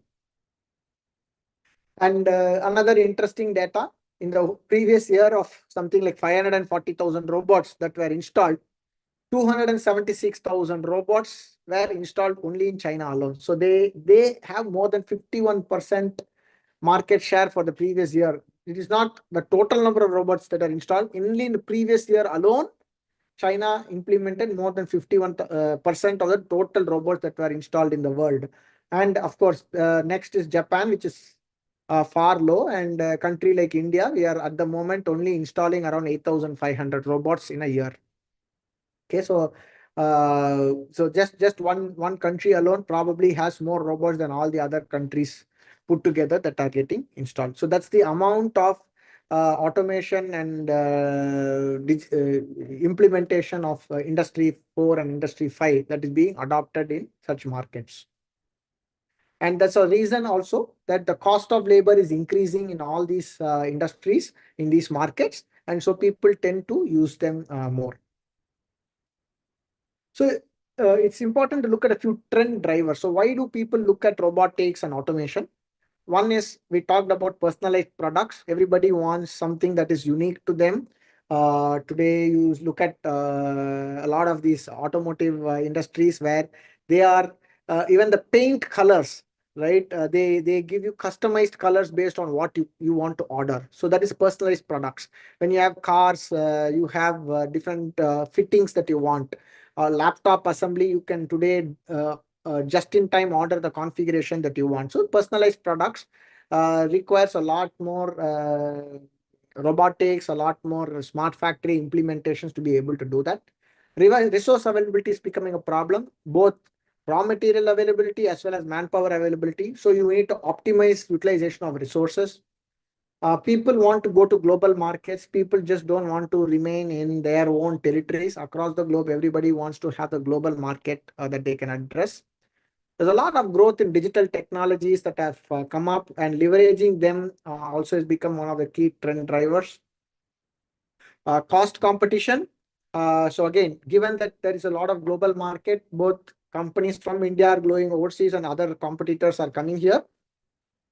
And another interesting data, in the previous year of something like 540,000 robots that were installed, 276,000 robots were installed only in China alone. So they have more than 51% market share for the previous year. It is not the total number of robots that are installed. Only in the previous year alone, China implemented more than 51% of the total robots that were installed in the world. And of course, next is Japan, which is far low, and a country like India, we are at the moment only installing around 8,500 robots in a year. Okay, so just one country alone probably has more robots than all the other countries put together that are getting installed. So that's the amount of automation and implementation of Industry 4 and Industry 5 that is being adopted in such markets. And that's a reason also that the cost of labor is increasing in all these industries, in these markets. And so people tend to use them more. So it's important to look at a few trend drivers. So why do people look at robotics and automation? One is, we talked about personalized products. Everybody wants something that is unique to them. Today, you look at a lot of these automotive industries where they are, even the paint colors, right? They give you customized colors based on what you want to order. So that is personalized products. When you have cars, you have different fittings that you want. Laptop assembly, you can today just in time order the configuration that you want. So personalized products requires a lot more robotics, a lot more smart factory implementations to be able to do that. Resource availability is becoming a problem, both raw material availability as well as manpower availability. So you need to optimize utilization of resources. People want to go to global markets. People just don't want to remain in their own territories across the globe. Everybody wants to have the global market that they can address. There's a lot of growth in digital technologies that have come up, and leveraging them also has become one of the key trend drivers. Cost competition. So again, given that there is a lot of global market, both companies from India are going overseas and other competitors are coming here.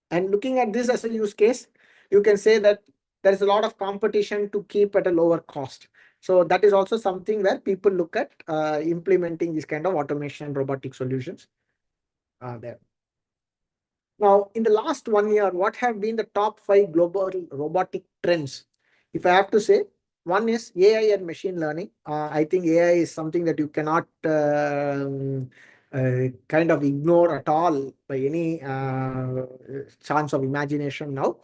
And looking at this as a use case, you can say that there is a lot of competition to keep at a lower cost. So that is also something where people look at implementing this kind of automation robotic solutions there. Now, in the last 1 year, what have been the top 5 global robotic trends? If I have to say, one is AI and machine learning. I think AI is something that you cannot kind of ignore at all by any chance of imagination now.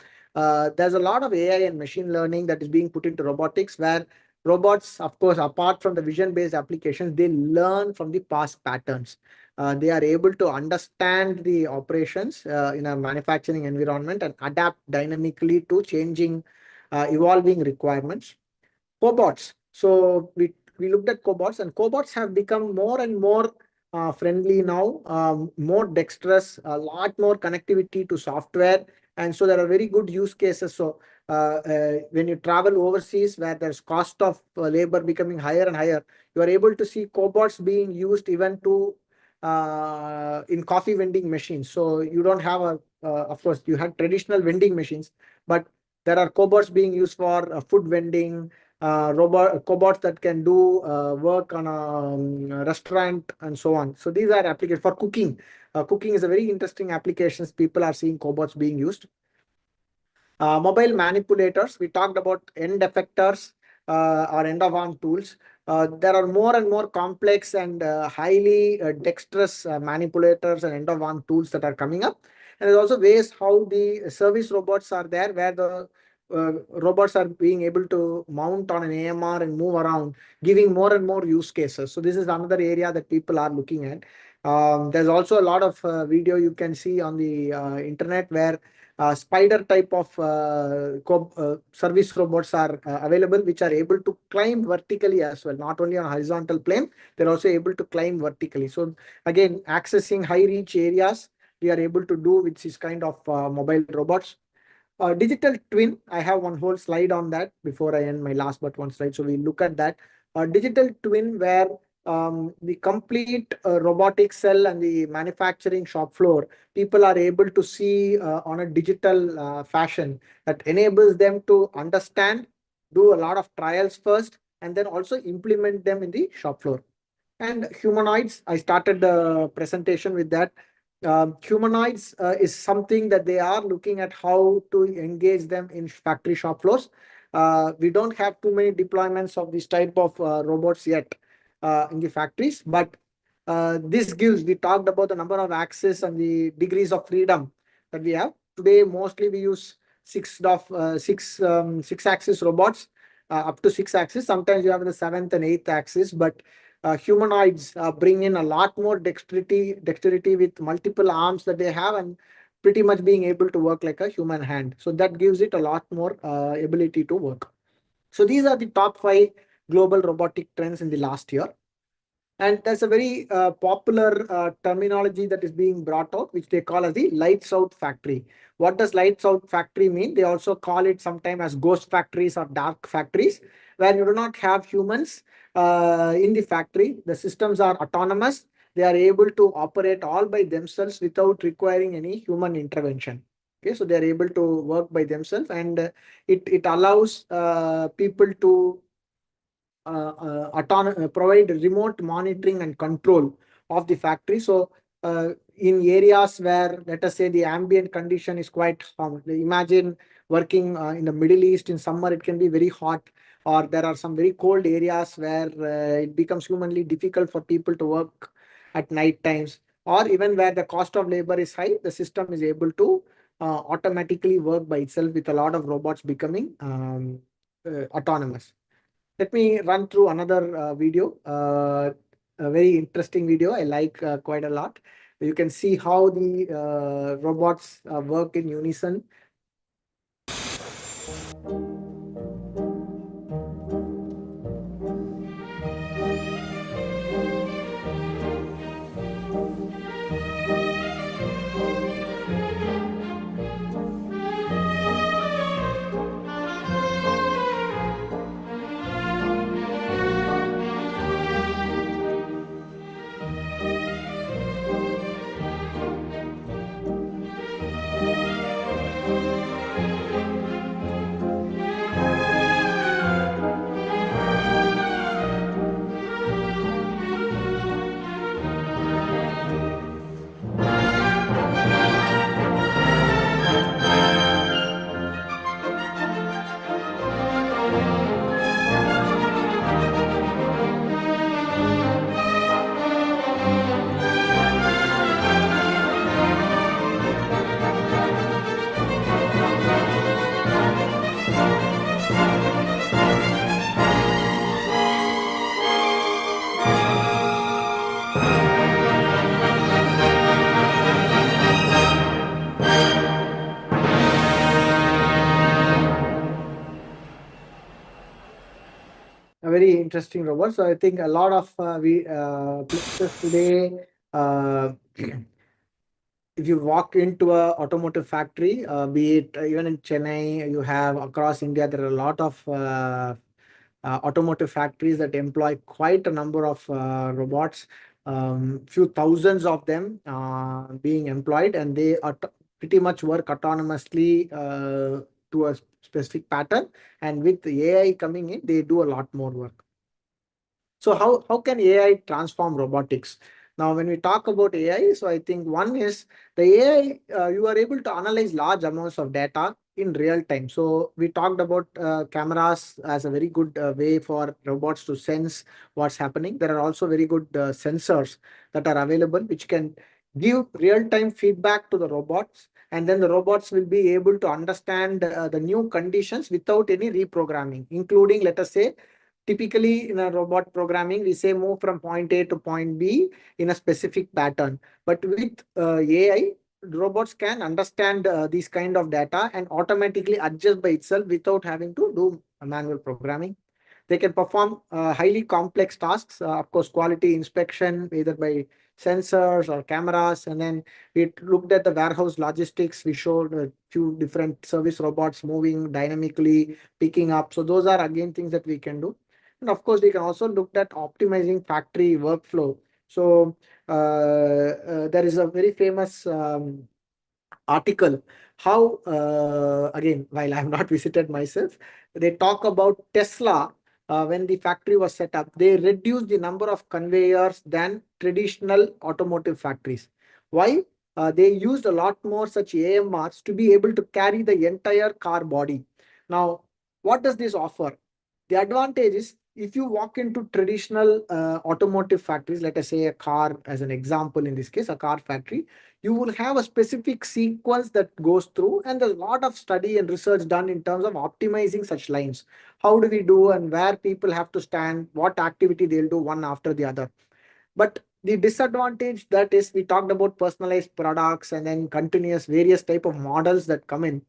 There's a lot of AI and machine learning that is being put into robotics, where robots, of course, apart from the vision-based applications, they learn from the past patterns. They are able to understand the operations in a manufacturing environment and adapt dynamically to changing, evolving requirements. Cobots. So we looked at cobots, and cobots have become more and more friendly now, more dexterous, a lot more connectivity to software. And so there are very good use cases. So when you travel overseas where there's cost of labor becoming higher and higher, you are able to see cobots being used even to in coffee vending machines. So you don't have of course, you had traditional vending machines, but there are cobots being used for food vending, cobots that can do work on a restaurant and so on. So these are applications for cooking. Cooking is a very interesting applications. People are seeing cobots being used. Mobile manipulators, we talked about end effectors or end of arm tools. There are more and more complex and highly dexterous manipulators and end of arm tools that are coming up. And there's also ways how the service robots are there, where the robots are being able to mount on an AMR and move around, giving more and more use cases. So this is another area that people are looking at. There's also a lot of video you can see on the internet where spider type of service robots are available, which are able to climb vertically as well, not only on horizontal plane, they're also able to climb vertically. So again, accessing high reach areas, we are able to do with this kind of mobile robots. Digital twin, I have one whole slide on that before I end my last but one slide. So we look at that. Digital twin where the complete robotic cell and the manufacturing shop floor, people are able to see on a digital fashion that enables them to understand, do a lot of trials first, and then also implement them in the shop floor. And humanoids, I started the presentation with that. Humanoids is something that they are looking at how to engage them in factory shop floors. We don't have too many deployments of this type of robots yet in the factories, but this gives, we talked about the number of axes and the degrees of freedom that we have. Today, mostly we use six axis robots, up to 6 axis. Sometimes you have the 7th and 8th axis, but humanoids bring in a lot more dexterity with multiple arms that they have, and pretty much being able to work like a human hand. So that gives it a lot more ability to work. So these are the top 5 global robotic trends in the last year. And there's a very popular terminology that is being brought out, which they call as the lights out factory. What does lights out factory mean? They also call it sometimes as ghost factories or dark factories, where you do not have humans in the factory. The systems are autonomous. They are able to operate all by themselves without requiring any human intervention. Okay, so they are able to work by themselves, and it allows people to provide remote monitoring and control of the factory. So in areas where, let us say, the ambient condition is quite hot. Imagine working in the Middle East in summer, it can be very hot, or there are some very cold areas where it becomes humanly difficult for people to work at night times, or even where the cost of labor is high, the system is able to automatically work by itself with a lot of robots becoming autonomous. Let me run through another video, a very interesting video I like quite a lot. You can see how the robots work in unison. very interesting robot. So I think a lot of places today, if you walk into a automotive factory, be it even in Chennai, you have across India, there are a lot of automotive factories that employ quite a number of robots, few thousands of them being employed, and they are pretty much work autonomously to a specific pattern. And with the AI coming in, they do a lot more work. So how can AI transform robotics? Now, when we talk about AI, so I think one is the AI, you are able to analyze large amounts of data in real time. So we talked about cameras as a very good way for robots to sense what's happening. There are also very good sensors that are available, which can give real-time feedback to the robots. And then the robots will be able to understand the new conditions without any reprogramming, including, let us say, typically in a robot programming, we say move from point A to point B in a specific pattern. But with AI, robots can understand these kind of data and automatically adjust by itself without having to do manual programming. They can perform highly complex tasks, of course, quality inspection, either by sensors or cameras. And then we looked at the warehouse logistics. We showed a few different service robots moving dynamically, picking up. So those are again things that we can do. And of course, we can also look at optimizing factory workflow. So there is a very famous article how, again, while I have not visited myself, they talk about Tesla. When the factory was set up, they reduced the number of conveyors than traditional automotive factories. Why? They used a lot more such AMRs to be able to carry the entire car body. Now, what does this offer? The advantage is if you walk into traditional automotive factories, let us say a car as an example, in this case, a car factory, you will have a specific sequence that goes through, and there's a lot of study and research done in terms of optimizing such lines. How do we do and where people have to stand, what activity they'll do one after the other. But the disadvantage that is, we talked about personalized products and then continuous various type of models that come in.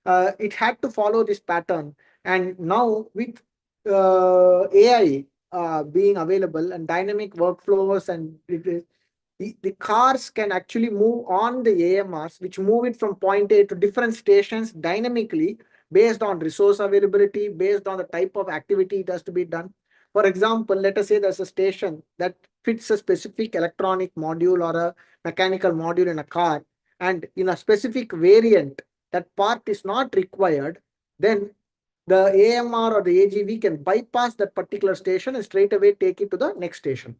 It had to follow this pattern. And now with AI being available and dynamic workflows, and the cars can actually move on the AMRs, which move it from point A to different stations dynamically based on resource availability, based on the type of activity it has to be done. For example, let us say there's a station that fits a specific electronic module or a mechanical module in a car, and in a specific variant, that part is not required, then the AMR or the AGV can bypass that particular station and straight away take it to the next station.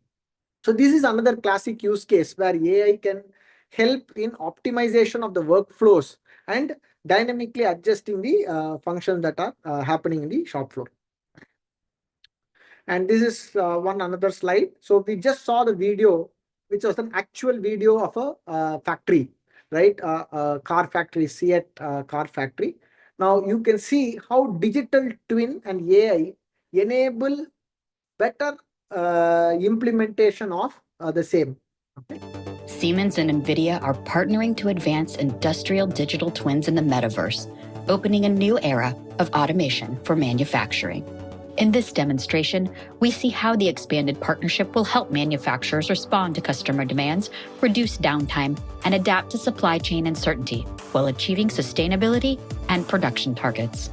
So this is another classic use case where AI can help in optimization of the workflows and dynamically adjusting the functions that are happening in the shop floor. And this is another slide. So we just saw the video, which was an actual video of a factory, right? Car factory, Seat car factory. Now you can see how digital twin and AI enable better implementation of the same. Okay. Siemens and NVIDIA are partnering to advance industrial digital twins in the metaverse, opening a new era of automation for manufacturing. In this demonstration, we see how the expanded partnership will help manufacturers respond to customer demands, reduce downtime, and adapt to supply chain uncertainty while achieving sustainability and production targets.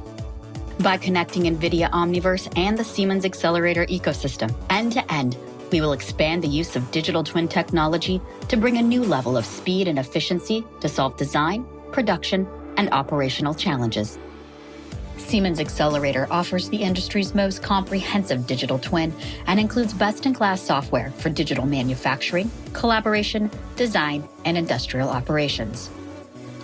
By connecting NVIDIA Omniverse and the Siemens Accelerator ecosystem end-to-end, we will expand the use of digital twin technology to bring a new level of speed and efficiency to solve design, production, and operational challenges. Siemens Accelerator offers the industry's most comprehensive digital twin and includes best-in-class software for digital manufacturing, collaboration, design, and industrial operations.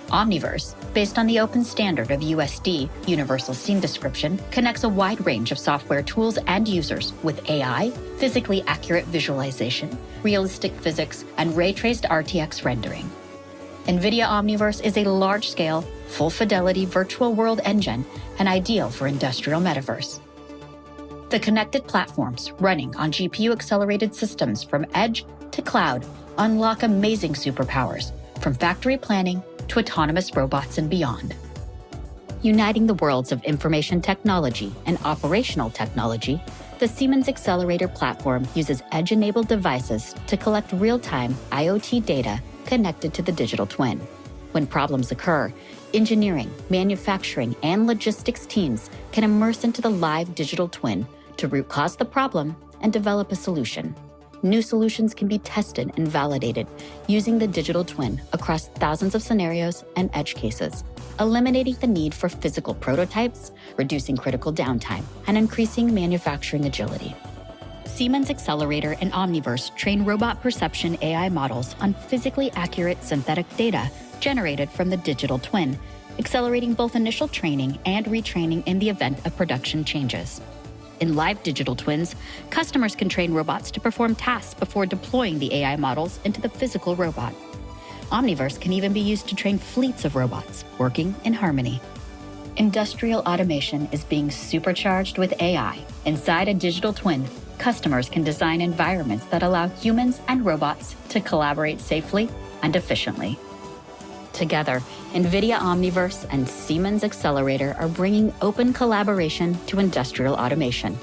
Omniverse, based on the open standard of USD, Universal Scene Description, connects a wide range of software tools and users with AI, physically accurate visualization, realistic physics, and ray-traced RTX rendering. NVIDIA Omniverse is a large-scale, full-fidelity virtual world engine and ideal for industrial metaverse. The connected platforms running on GPU-accelerated systems from edge to cloud unlock amazing superpowers, from factory planning to autonomous robots and beyond. Uniting the worlds of information technology and operational technology, The Siemens Accelerator platform uses edge-enabled devices to collect real-time IoT data connected to the digital twin. When problems occur, engineering, manufacturing, and logistics teams can immerse into the live digital twin to root cause the problem and develop a solution. New solutions can be tested and validated using the digital twin across thousands of scenarios and edge cases, eliminating the need for physical prototypes, reducing critical downtime, and increasing manufacturing agility. Siemens Accelerator and Omniverse train robot perception AI models on physically accurate synthetic data generated from the digital twin, accelerating both initial training and retraining in the event of production changes. In live digital twins, customers can train robots to perform tasks before deploying the AI models into the physical robot. Omniverse can even be used to train fleets of robots working in harmony. Industrial automation is being supercharged with AI. Inside a digital twin, customers can design environments that allow humans and robots to collaborate safely and efficiently. Together, NVIDIA Omniverse and Siemens Accelerator are bringing open collaboration to industrial automation,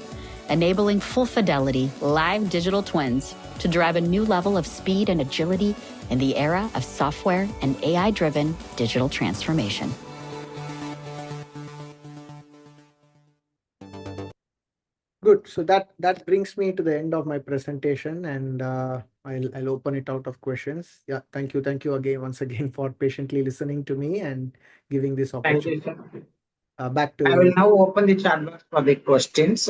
enabling full fidelity live digital twins to drive a new level of speed and agility in the era of software and AI-driven digital transformation. Good. So that brings me to the end of my presentation, and I'll open it out of questions. Yeah, thank you again once again for patiently listening to me and giving this Thank you, opportunity. sir. Back I will to now open the chat box for the questions.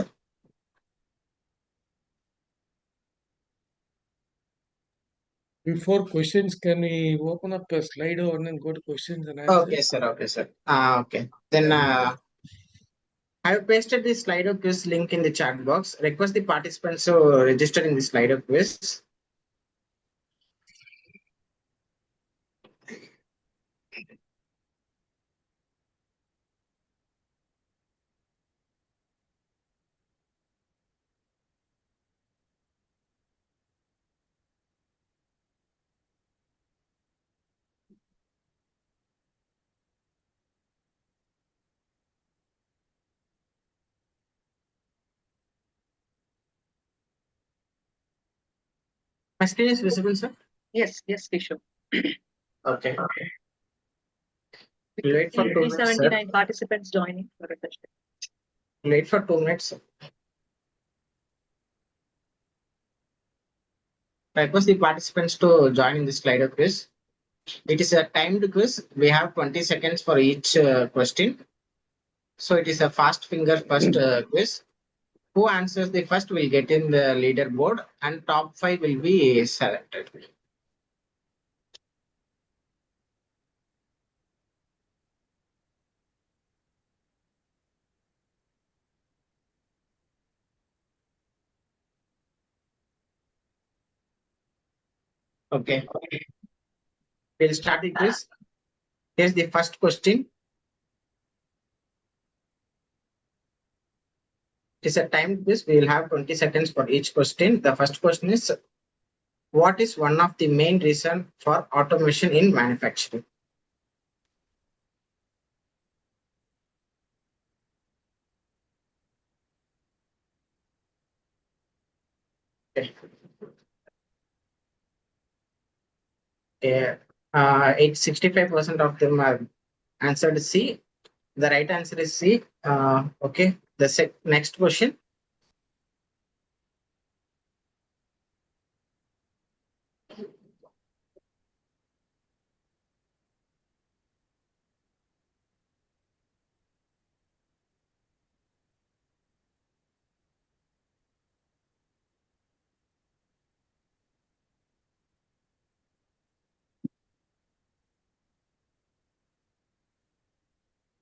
Before questions, can we open up a Slido and then go to questions and answers? Okay, sir. Okay, sir. Okay. Then I have pasted the Slido quiz link in the chat box. Request the participants to register in the Slido quiz. My screen is visible, sir? Yes, Kishore. Okay. Wait for 2 minutes, sir. 379 participants joining for a session. Wait for 2 minutes. Request the participants to join in the Slido quiz. It is a timed quiz. We have 20 seconds for each question. So it is a fast finger first quiz. Who answers the first will get in the leaderboard, and top 5 will be selected. Okay. We'll start the quiz. Here's the first question. It is a timed quiz. We will have 20 seconds for each question. The first question is, what is one of the main reasons for automation in manufacturing? Okay. 65% of them are answered C. The right answer is C. Okay. The next question.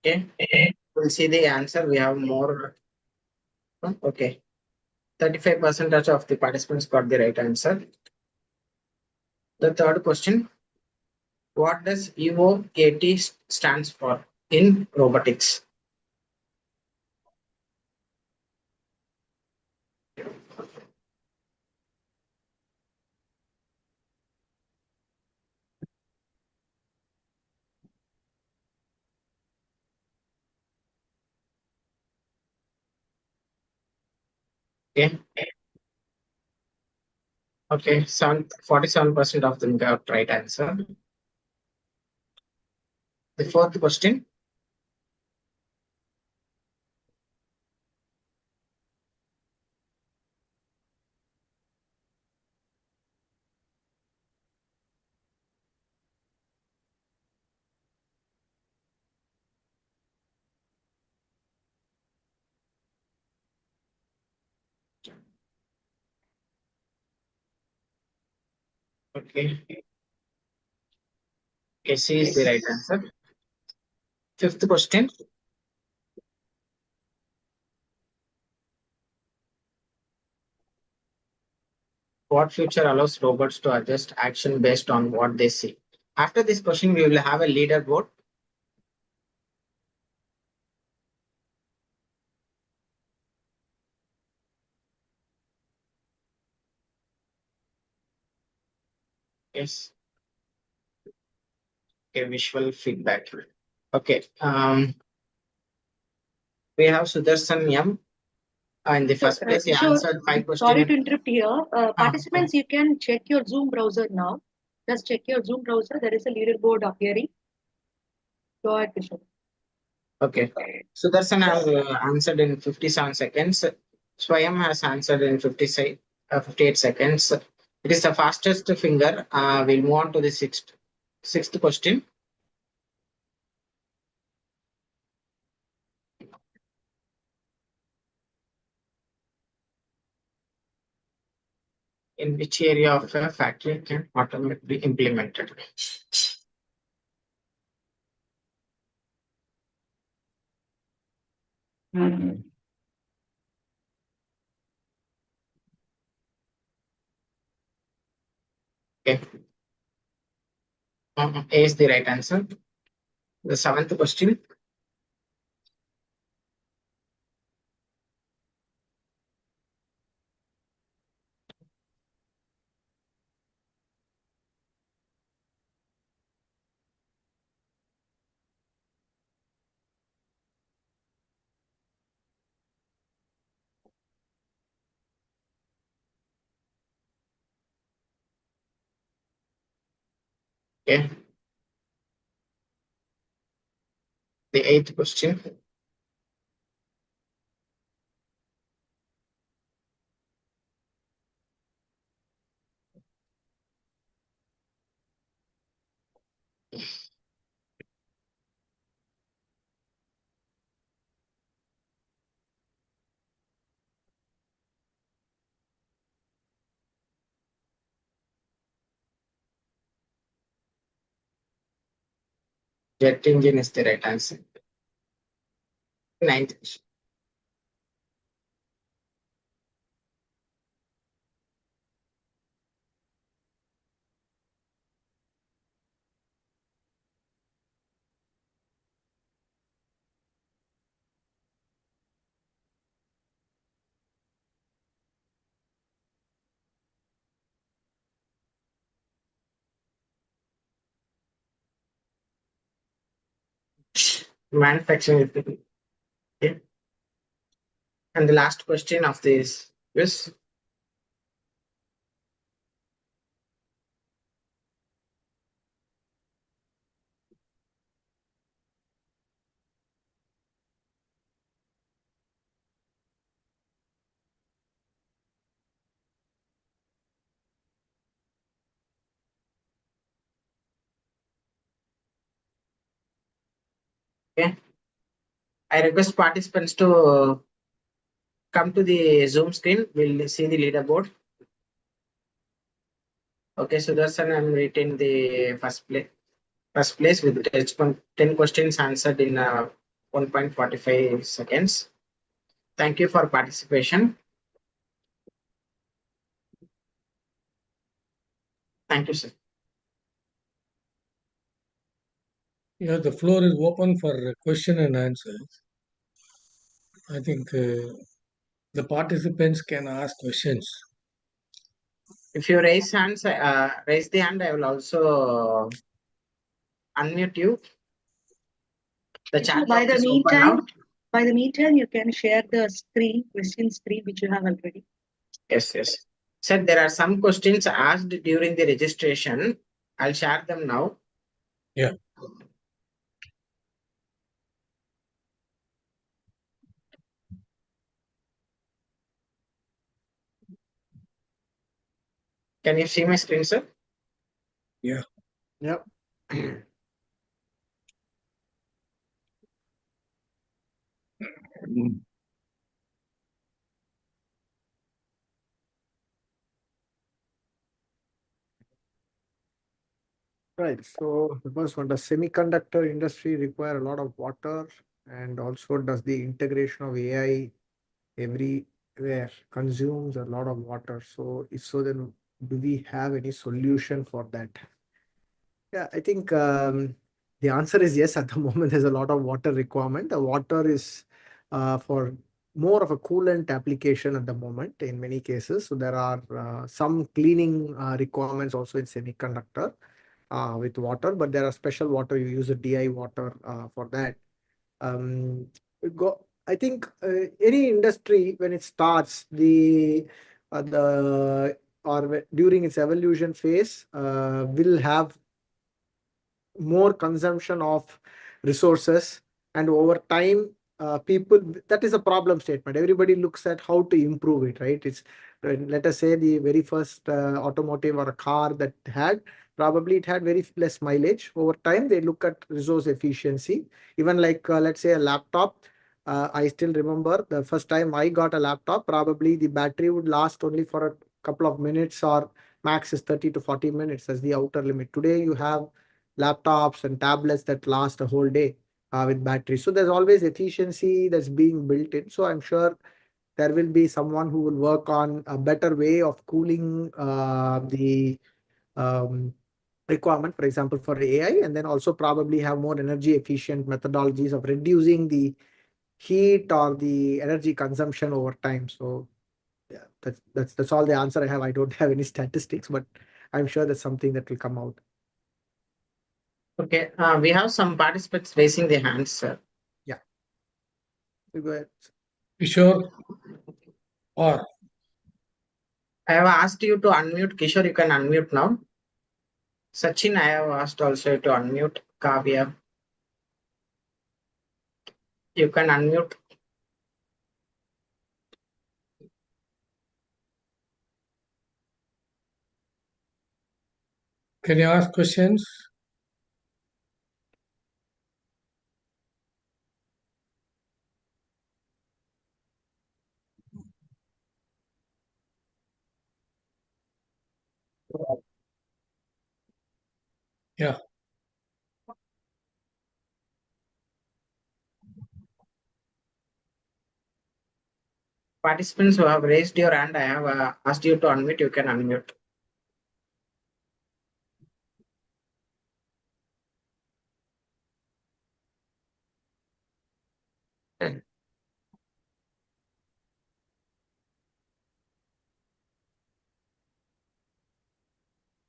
Okay. We'll see the answer. We have more. Okay. 35% of the participants got the right answer. The third question. What does IIoT stands for in robotics? Okay. Okay, 47% of them got right answer. The fourth question. Okay. Okay, C is the right answer. Fifth question. What future allows robots to adjust action based on what they see? After this question, we will have a leaderboard. Yes. Okay, visual feedback. Okay. We have Sudarshan M. In the first place, he Sure. answered 5 questions. Sorry to interrupt here. Participants, you can check your Zoom browser now. Just check your Zoom browser. There is a leaderboard appearing. Go ahead, Kishore. Okay. Sudarshan has answered in 57 seconds. Swayam has answered in 58 seconds. It is the fastest finger. We'll move on to the sixth question. In which area of a factory can automate be implemented? Okay. A is the right answer. The seventh question. Okay. The eighth question. Jet engine is the right answer. Ninth question. Manufacturing is the okay. And the last question of this is okay. I request participants to come to the Zoom screen. We'll see the leaderboard. Okay, Sudarshan, I'm rating the first place with 10 questions answered in 1.45 seconds. Thank you for participation. Thank you, sir. Yeah, the floor is open for question and answers. I think the participants can ask questions. If you raise the hand, I will also unmute you. The chat By box the is open now. meantime, By the meantime, you can share the question screen, which you have already. Yes, yes. Sir, there are some questions asked during the registration. I'll share them now. Yeah. Can you see my screen, sir? Yeah. Yep. Right. So the first one, does semiconductor industry require a lot of water? And also, does the integration of AI everywhere consumes a lot of water? So if so, then do we have any solution for that? Yeah, I think the answer is yes. At the moment, there's a lot of water requirement. The water is for more of a coolant application at the moment in many cases. So there are some cleaning requirements also in semiconductor with water, but there are special water. You use a DI water for that. Um, I think any industry when it starts during its evolution phase will have more consumption of resources, and over time people, that is a problem statement. Everybody looks at how to improve it, right? It's let us say the very first automotive or a car that had, probably it had very less mileage. Over time they look at resource efficiency. Even like let's say a laptop, I still remember the first time I got a laptop, probably the battery would last only for a couple of minutes, or max is 30 to 40 minutes as the outer limit. Today you have laptops and tablets that last a whole day with batteries. So there's always efficiency that's being built in. So I'm sure there will be someone who will work on a better way of cooling the um, requirement, for example, for AI, and then also probably have more energy efficient methodologies of reducing the heat or the energy consumption over time. So yeah, that's all the answer I have. I don't have any statistics, but I'm sure that's something that will come out. Okay, we have some participants raising their hands, sir. Yeah. You go ahead. Kishore or I have asked you to unmute. Kishore, you can unmute now. Sachin, I have asked also to unmute. Kavya, you can unmute. can you ask questions? Yeah. Participants who have raised your hand, I have asked you to unmute. You can unmute.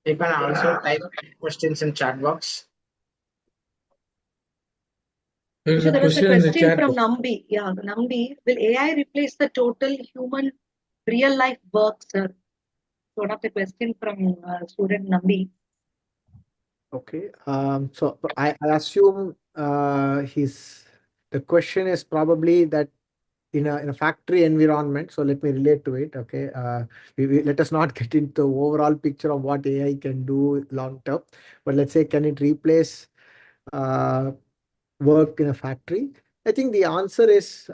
You can also type questions in chat box. There is So a there was a question in the question chat from box. Nambi. Yeah, Nambi, will AI replace the total human real life work, sir? So one of the question from student Nambi. Okay. So I assume the question is probably that in a factory environment. So let me relate to it. Okay. Let us not get into the overall picture of what AI can do long term, but let's say, can it replace uh, work in a factory? I think the answer is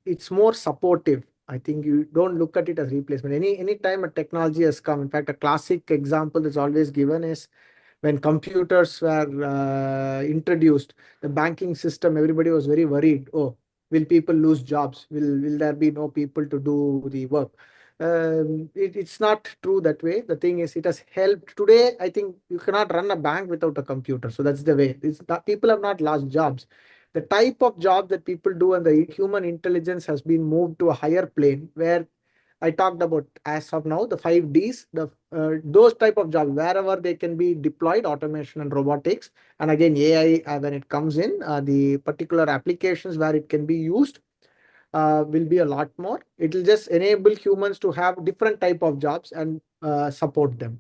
it's more supportive. I think you don't look at it as replacement. Any time a technology has come, in fact, a classic example that's always given is when computers were introduced, the banking system, everybody was very worried. Oh, will people lose jobs? Will there be no people to do the work? It's not true that way. The thing is, it has helped. Today, I think you cannot run a bank without a computer. So that's the way. It's not, people have not lost jobs. The type of job that people do and the human intelligence has been moved to a higher plane where I talked about as of now, the 5Ds, those type of jobs, wherever they can be deployed, automation and robotics. And again, AI, when it comes in, the particular applications where it can be used will be a lot more. It will just enable humans to have different type of jobs and support them.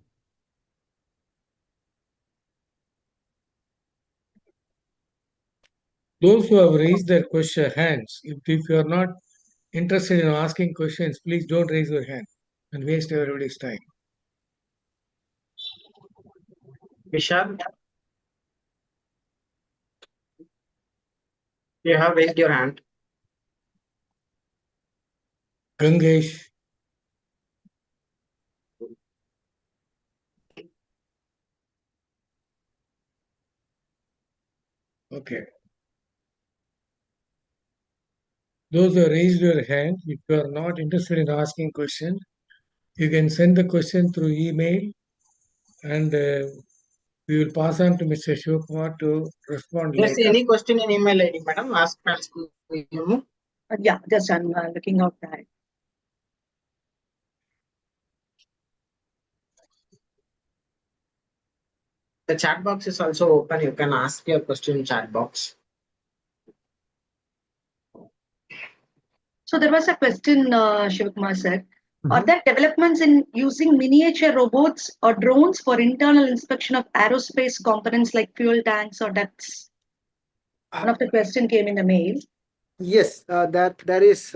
Those who have raised their question hands, if you are not interested in asking questions, please don't raise your hand and waste everybody's time. Vishal, you have raised your hand. Gangesh, okay. Those who have raised your hand, if you are not interested in asking questions, you can send the question through email and we will pass on to Mr. Shivkumar to respond Yes, later. any question in email ID, madam? Ask PALS to you. Yeah, just I'm looking out that. The chat box is also open. You can ask your question in chat box. So there was a question, Shivkumar said. Are there developments in using miniature robots or drones for internal inspection of aerospace components like fuel tanks or ducts? One of the question came in the mail. Yes, that there is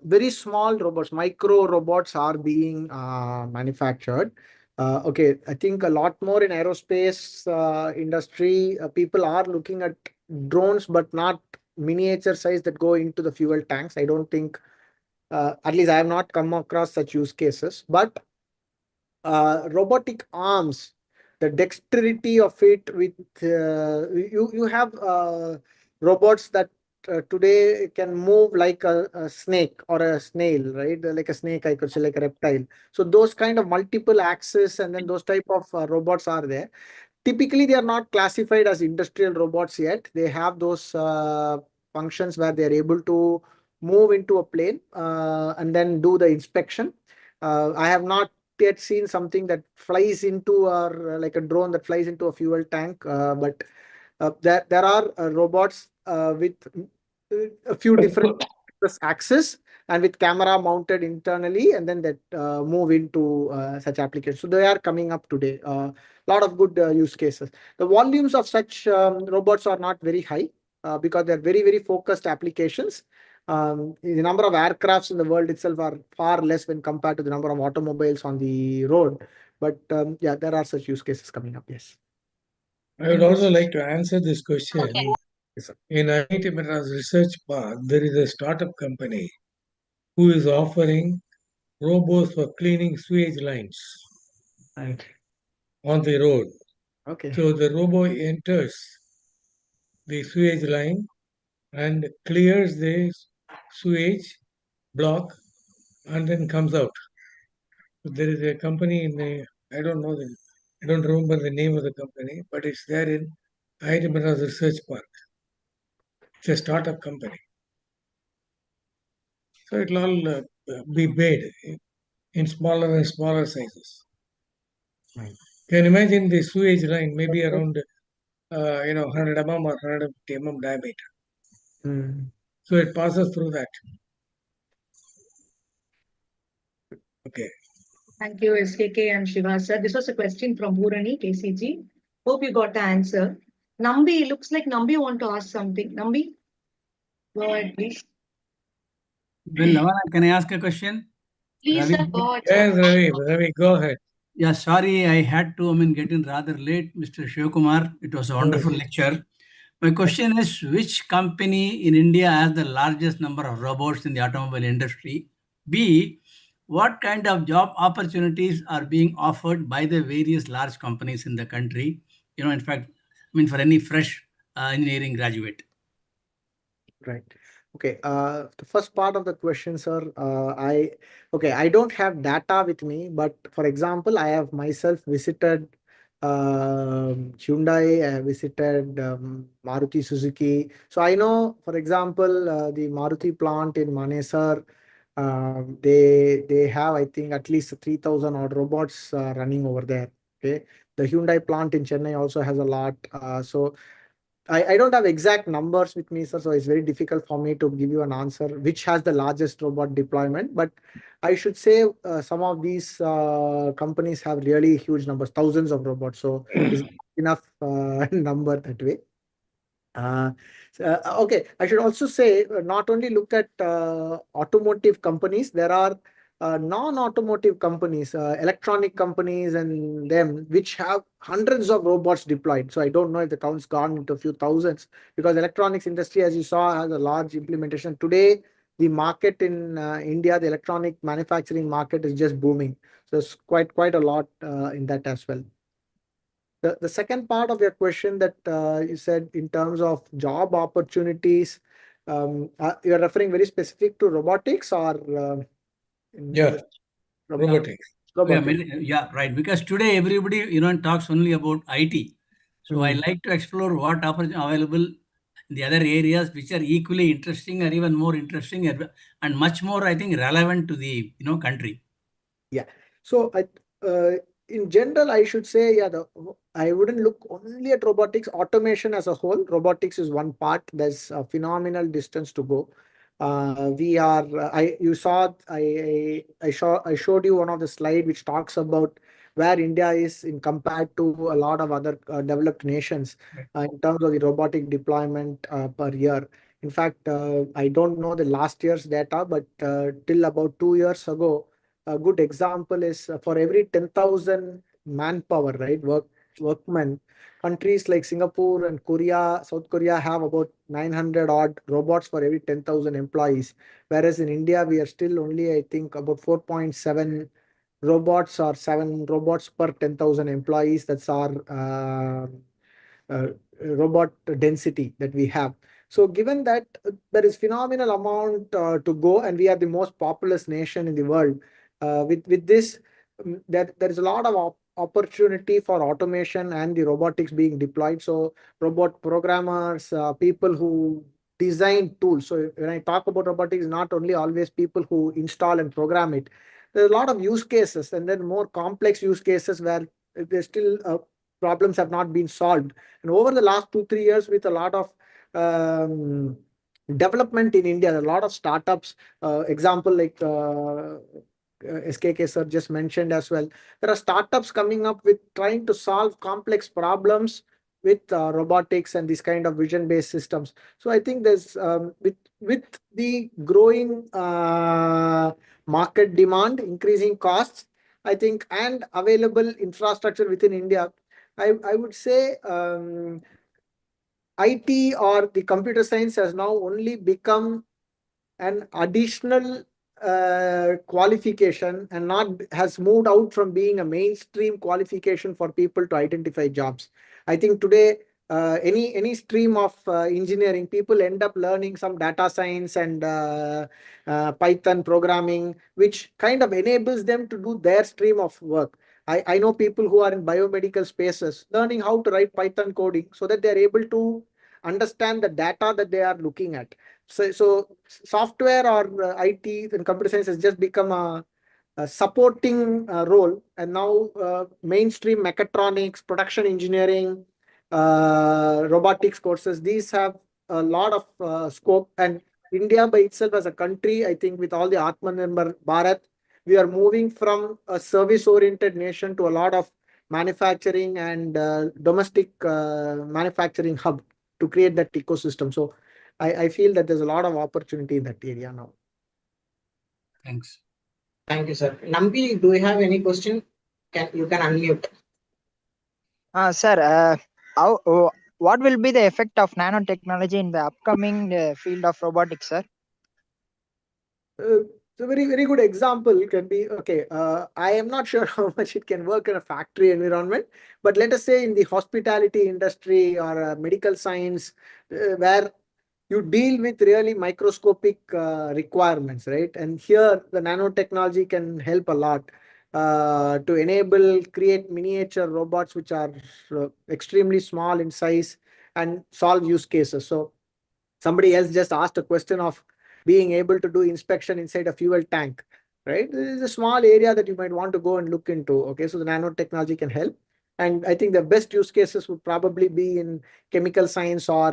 very small robots, micro robots are being manufactured. Okay, I think a lot more in aerospace industry. People are looking at drones, but not miniature size that go into the fuel tanks. I don't think, at least I have not come across such use cases. But robotic arms, the dexterity of it with you have robots that today can move like a snake or a snail, right? Like a snake, I could say, like a reptile. So those kind of multiple axis and then those type of robots are there. Typically, they are not classified as industrial robots yet. They have those functions where they are able to move into a plane and then do the inspection. I have not yet seen something that flies into or like a drone that flies into a fuel tank, but there are robots with a few different axes and with camera mounted internally, and then that move into such applications. So they are coming up today. Lot of good use cases. The volumes of such robots are not very high because they're very, very focused applications. The number of aircrafts in the world itself are far less when compared to the number of automobiles on the road. But yeah, there are such use cases coming up. Yes. I would also like to answer this question. Okay. Yes, sir. In IIT Madras Research Park, there is a startup company who is offering robots for cleaning sewage lines Right. on the road. Okay. So the robot enters the sewage line and clears the sewage block and then comes out. So there is a company in the, I don't remember the name of the company, but it's there in IIT Madras Research Park. It's a startup company. So it'll all be made in smaller and smaller sizes. Right. Can you imagine the sewage line maybe around 100 mm or 150 mm diameter. Mm. So it passes through that. Okay. Thank you, SKK and Shiva sir. This was a question from Purani, KCG. Hope you got the answer. Nambi, looks like Nambi want to ask something. Nambi, go ahead, please. Well, Lavana, can I ask a question? Please, Ravi? sir, go ahead. Yes, Ravi, go ahead. Yeah, sorry, I had to, get in rather late, Mr. Shivkumar. It was a wonderful lecture. My question is, which company in India has the largest number of robots in the automobile industry? B, what kind of job opportunities are being offered by the various large companies in the country? In fact, for any fresh engineering graduate. Right. Okay. The first part of the question, sir, I don't have data with me, but for example, I have myself visited Hyundai, I have visited Maruti Suzuki. So I know, for example, the Maruti plant in Manesar, They have, I think, at least 3,000 odd robots running over there. Okay, the Hyundai plant in Chennai also has a lot. So I don't have exact numbers with me, sir, so it's very difficult for me to give you an answer which has the largest robot deployment. But I should say some of these companies have really huge numbers, thousands of robots. So it's enough number that way. Okay, I should also say not only look at automotive companies, there are non-automotive companies, electronic companies and them which have hundreds of robots deployed. So I don't know if the count's gone into a few thousands, because electronics industry, as you saw, has a large implementation. Today, the market in India, the electronic manufacturing market is just booming. So it's quite a lot in that as well. The second part of your question that you said in terms of job opportunities, you're referring very specific to robotics or Yeah, robotics. robotics? Yeah, right. Because today everybody, talks only about IT. So I like to explore what opportunity available in the other areas which are equally interesting or even more interesting and much more, I think, relevant to the, country. Yeah. So in general, I should say, yeah, I wouldn't look only at robotics. Automation as a whole, robotics is one part. There's a phenomenal distance to go. We are. You saw. I showed you one of the slide which talks about where India is in compared to a lot of other developed nations in terms of the robotic deployment per year. In fact, I don't know the last year's data, but till about 2 years ago, a good example is for every 10,000 manpower, right, workmen, countries like Singapore and Korea, South Korea have about 900 odd robots for every 10,000 employees. Whereas in India, we are still only, I think, about 4.7 robots or 7 robots per 10,000 employees. That's our robot density that we have. So given that there is phenomenal amount to go, and we are the most populous nation in the world, with this, there is a lot of opportunity for automation and the robotics being deployed. So robot programmers, people who design tools. So when I talk about robotics, not only always people who install and program it. There are a lot of use cases, and then more complex use cases where there's still problems have not been solved. And over the last 2-3 years, with a lot of development in India, a lot of startups, example like SKK sir just mentioned as well. There are startups coming up with trying to solve complex problems with robotics and these kind of vision-based systems. So I think there's with the growing market demand, increasing costs, I think, and available infrastructure within India, I would say IT or the computer science has now only become an additional qualification and not has moved out from being a mainstream qualification for people to identify jobs. I think today any stream of engineering, people end up learning some data science and Python programming, which kind of enables them to do their stream of work. I know people who are in biomedical spaces learning how to write Python coding so that they're able to understand the data that they are looking at. So software or IT and computer science has just become a supporting role, and now mainstream mechatronics, production engineering, robotics courses, these have a lot of scope. And India by itself as a country, I think with all the Atmanirbhar Bharat, we are moving from a service-oriented nation to a lot of manufacturing and domestic manufacturing hub to create that ecosystem. So I feel that there's a lot of opportunity in that area now. Thanks. Thank you, sir. Nambi, do you have any question? You can unmute. Sir, what will be the effect of nanotechnology in the upcoming field of robotics, sir? So very good example can be, okay, I am not sure how much it can work in a factory environment, but let us say in the hospitality industry or medical science, where you deal with really microscopic requirements, right? And here the nanotechnology can help a lot to enable, create miniature robots which are extremely small in size and solve use cases. So somebody else just asked a question of being able to do inspection inside a fuel tank, right? This is a small area that you might want to go and look into. Okay, so the nanotechnology can help. And I think the best use cases would probably be in chemical science or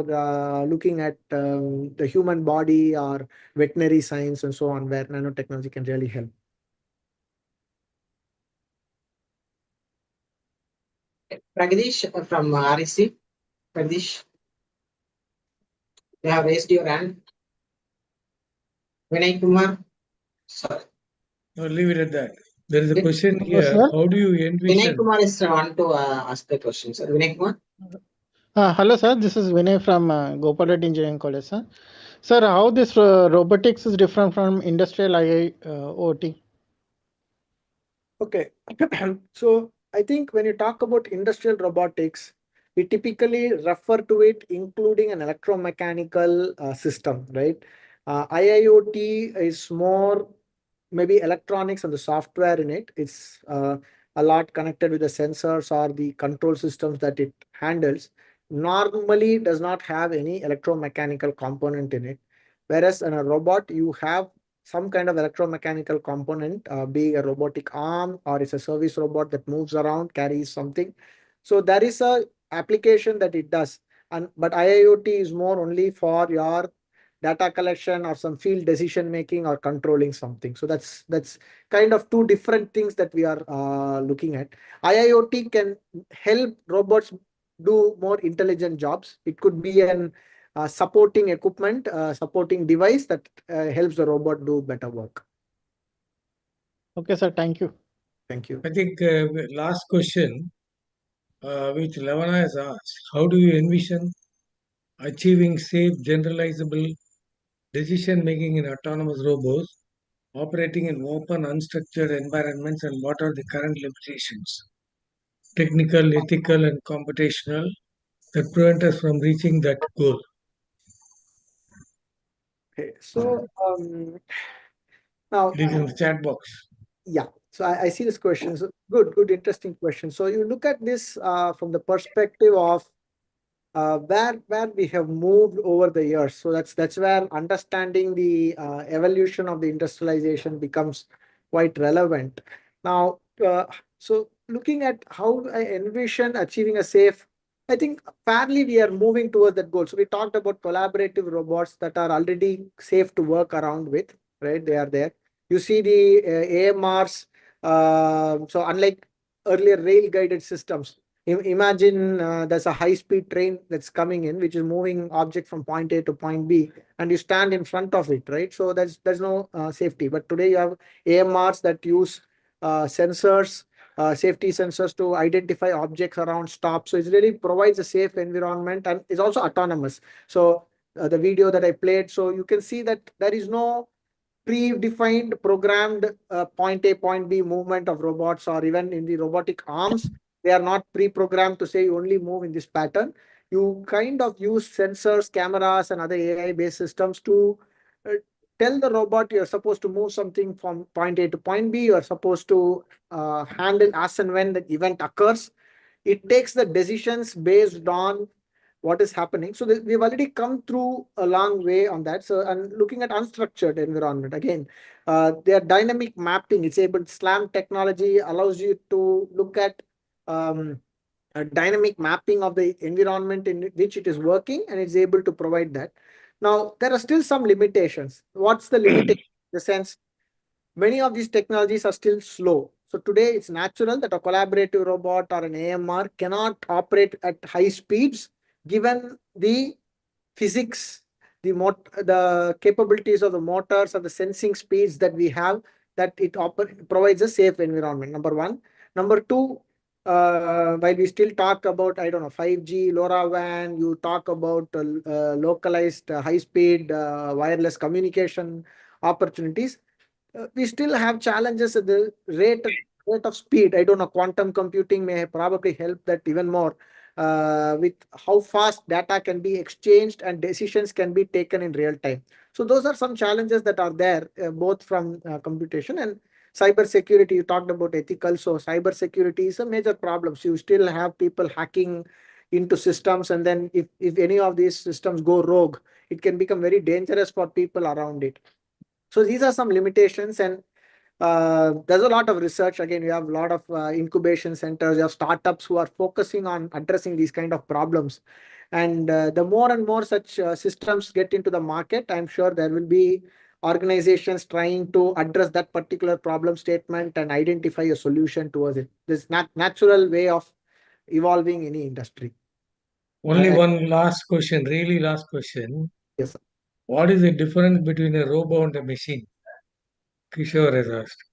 looking at the human body or veterinary science and so on, where nanotechnology can really help. Pragdish from REC. Pragdish, you have raised your hand. Vinay Kumar. Sorry. No, leave it at that. There is a question Hello, here. sir. How do you Vinay envision? Kumar is want to ask the question, sir. Vinay Kumar. Hello, sir. This is Vinay from Gopalat Engineering College, sir. Sir, how this robotics is different from industrial IIoT? Okay, so I think when you talk about industrial robotics, we typically refer to it including an electromechanical system, right? IIoT is more maybe electronics and the software in it. It's a lot connected with the sensors or the control systems that it handles. Normally does not have any electromechanical component in it. Whereas in a robot, you have some kind of electromechanical component, be a robotic arm or it's a service robot that moves around, carries something. So there is a application that it does. But IIoT is more only for your data collection or some field decision making or controlling something. So that's kind of two different things that we are looking at. IIoT can help robots do more intelligent jobs. It could be an supporting equipment, supporting device that helps the robot do better work. Okay, sir. Thank you. Thank you. I think last question, which Lavana has asked, how do you envision achieving safe, generalizable decision making in autonomous robots operating in open, unstructured environments, and what are the current limitations, technical, ethical, and computational, that prevent us from reaching that goal? Okay, so now It is in the chat box. yeah, so I see this question. So good, interesting question. So you look at this from the perspective of where we have moved over the years. So that's where understanding the evolution of the industrialization becomes quite relevant. Now, so looking at how I envision achieving a safe, I think fairly we are moving towards that goal. So we talked about collaborative robots that are already safe to work around with, right? They are there. You see the AMRs. So unlike earlier rail guided systems, imagine there's a high-speed train that's coming in, which is moving object from point A to point B, and you stand in front of it, right? So there's no safety. But today you have AMRs that use sensors, safety sensors to identify objects around stop. So it really provides a safe environment and is also autonomous. So the video that I played, so you can see that there is no predefined programmed point A, point B movement of robots, or even in the robotic arms, they are not pre-programmed to say you only move in this pattern. You kind of use sensors, cameras, and other AI-based systems to tell the robot you're supposed to move something from point A to point B. You're supposed to handle as and when the event occurs. It takes the decisions based on what is happening. So we've already come through a long way on that. So, and looking at unstructured environment again, their dynamic mapping, it's able SLAM technology allows you to look at a dynamic mapping of the environment in which it is working, and it's able to provide that. Now, there are still some limitations. What's the limitation? In the sense, many of these technologies are still slow. So today it's natural that a collaborative robot or an AMR cannot operate at high speeds given the physics, the capabilities of the motors or the sensing speeds that we have, that it provides a safe environment, number one. Number two, while we still talk about, I don't know, 5G, LoRaWAN, you talk about localized high-speed wireless communication opportunities, we still have challenges at the rate of speed. I don't know, quantum computing may probably help that even more with how fast data can be exchanged and decisions can be taken in real time. So those are some challenges that are there, both from computation and cyber security. You talked about ethical. So cyber security is a major problem. So you still have people hacking into systems, and then if any of these systems go rogue, it can become very dangerous for people around it. So these are some limitations, and there's a lot of research. Again, you have a lot of incubation centers, you have startups who are focusing on addressing these kind of problems. And the more and more such systems get into the market, I'm sure there will be organizations trying to address that particular problem statement and identify a solution towards it. This natural way of evolving any industry. Only one last question, really last question. Yes, sir. What is the difference between a robot and a machine? Kishore has asked.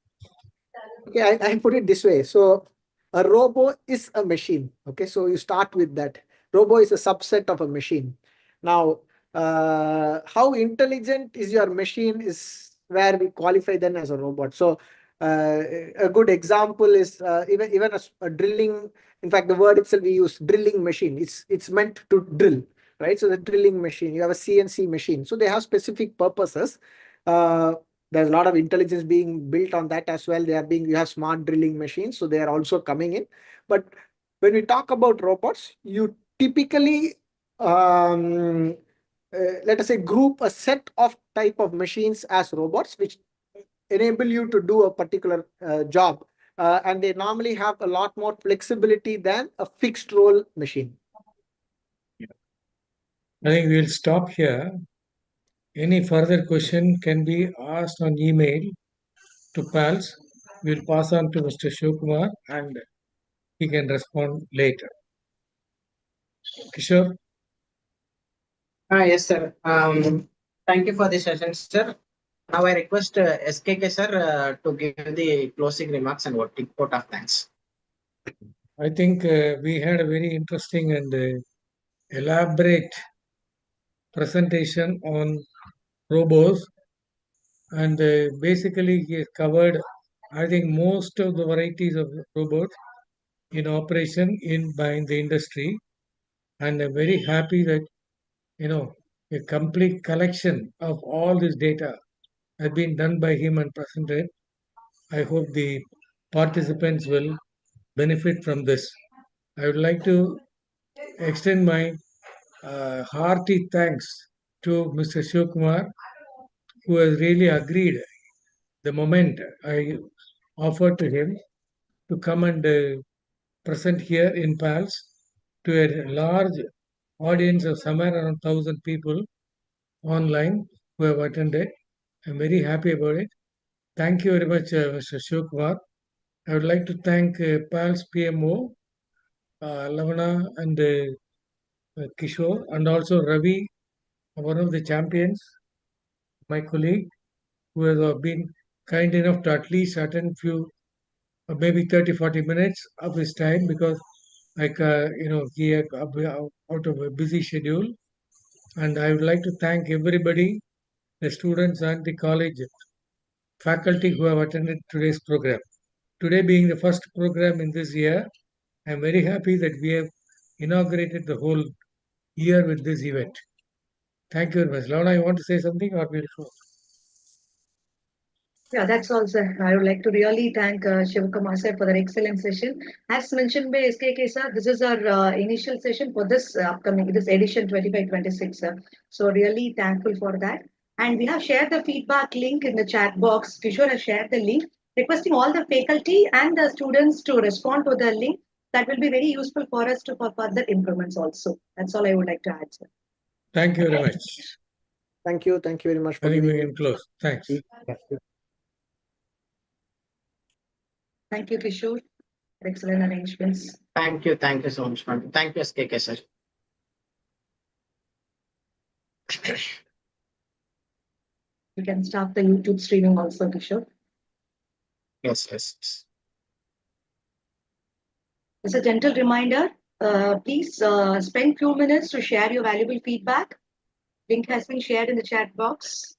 Okay, I put it this way. So a robo is a machine. Okay, so you start with that. Robo is a subset of a machine. Now, how intelligent is your machine is where we qualify then as a robot. So a good example is even a drilling. In fact, the word itself we use, drilling machine. It's meant to drill, right? So the drilling machine, you have a CNC machine. So they have specific purposes. There's a lot of intelligence being built on that as well. You have smart drilling machines, so they are also coming in. But when we talk about robots, you typically let us say group a set of type of machines as robots, which enable you to do a particular job. And they normally have a lot more flexibility than a fixed role machine. I think we'll stop here. Any further question can be asked on email to PALS. We'll pass on to Mr. Shivkumar and he can respond later. Kishore? Yes, sir. Thank you for the session, sir. Now I request SKK, sir, to give the closing remarks and vote of thanks. I think we had a very interesting and elaborate presentation on robots, and basically he has covered, I think, most of the varieties of robots in operation by the industry. And I'm very happy that a complete collection of all this data has been done by him and presented. I hope the participants will benefit from this. I would like to extend my hearty thanks to Mr. Shivkumar, who has really agreed the moment I offered to him to come and present here in PALS to a large audience of somewhere around 1,000 people online who have attended. I'm very happy about it. Thank you very much, Mr. Shivkumar. I would like to thank PALS PMO, Lavana and Kishore, and also Ravi, one of the champions, my colleague, who has been kind enough to at least attend few, maybe 30, 40 minutes of his time because he had out of a busy schedule. And I would like to thank everybody, the students and the college faculty who have attended today's program. Today being the first program in this year, I'm very happy that we have inaugurated the whole year with this event. Thank you very much. Launa, you want to say something or will close? Yeah, that's all, sir. I would like to really thank Shivkumar sir for that excellent session. As mentioned by SKK sir, this is our initial session for this this edition 25-26, sir. So really thankful for that. And we have shared the feedback link in the chat box. Kishore has shared the link, requesting all the faculty and the students to respond to the link. That will be very useful for us for further improvements also. That's all I would like to add, sir. Thank you very much. Thank you. Thank you very much for I think we giving can close. Thanks. Thank you, Kishore. Excellent arrangements. Thank you so much, madam. Thank you, SKK, sir. You can start the YouTube streaming also, Kishore. Yes. As a gentle reminder, please spend few minutes to share your valuable feedback. Link has been shared in the chat box.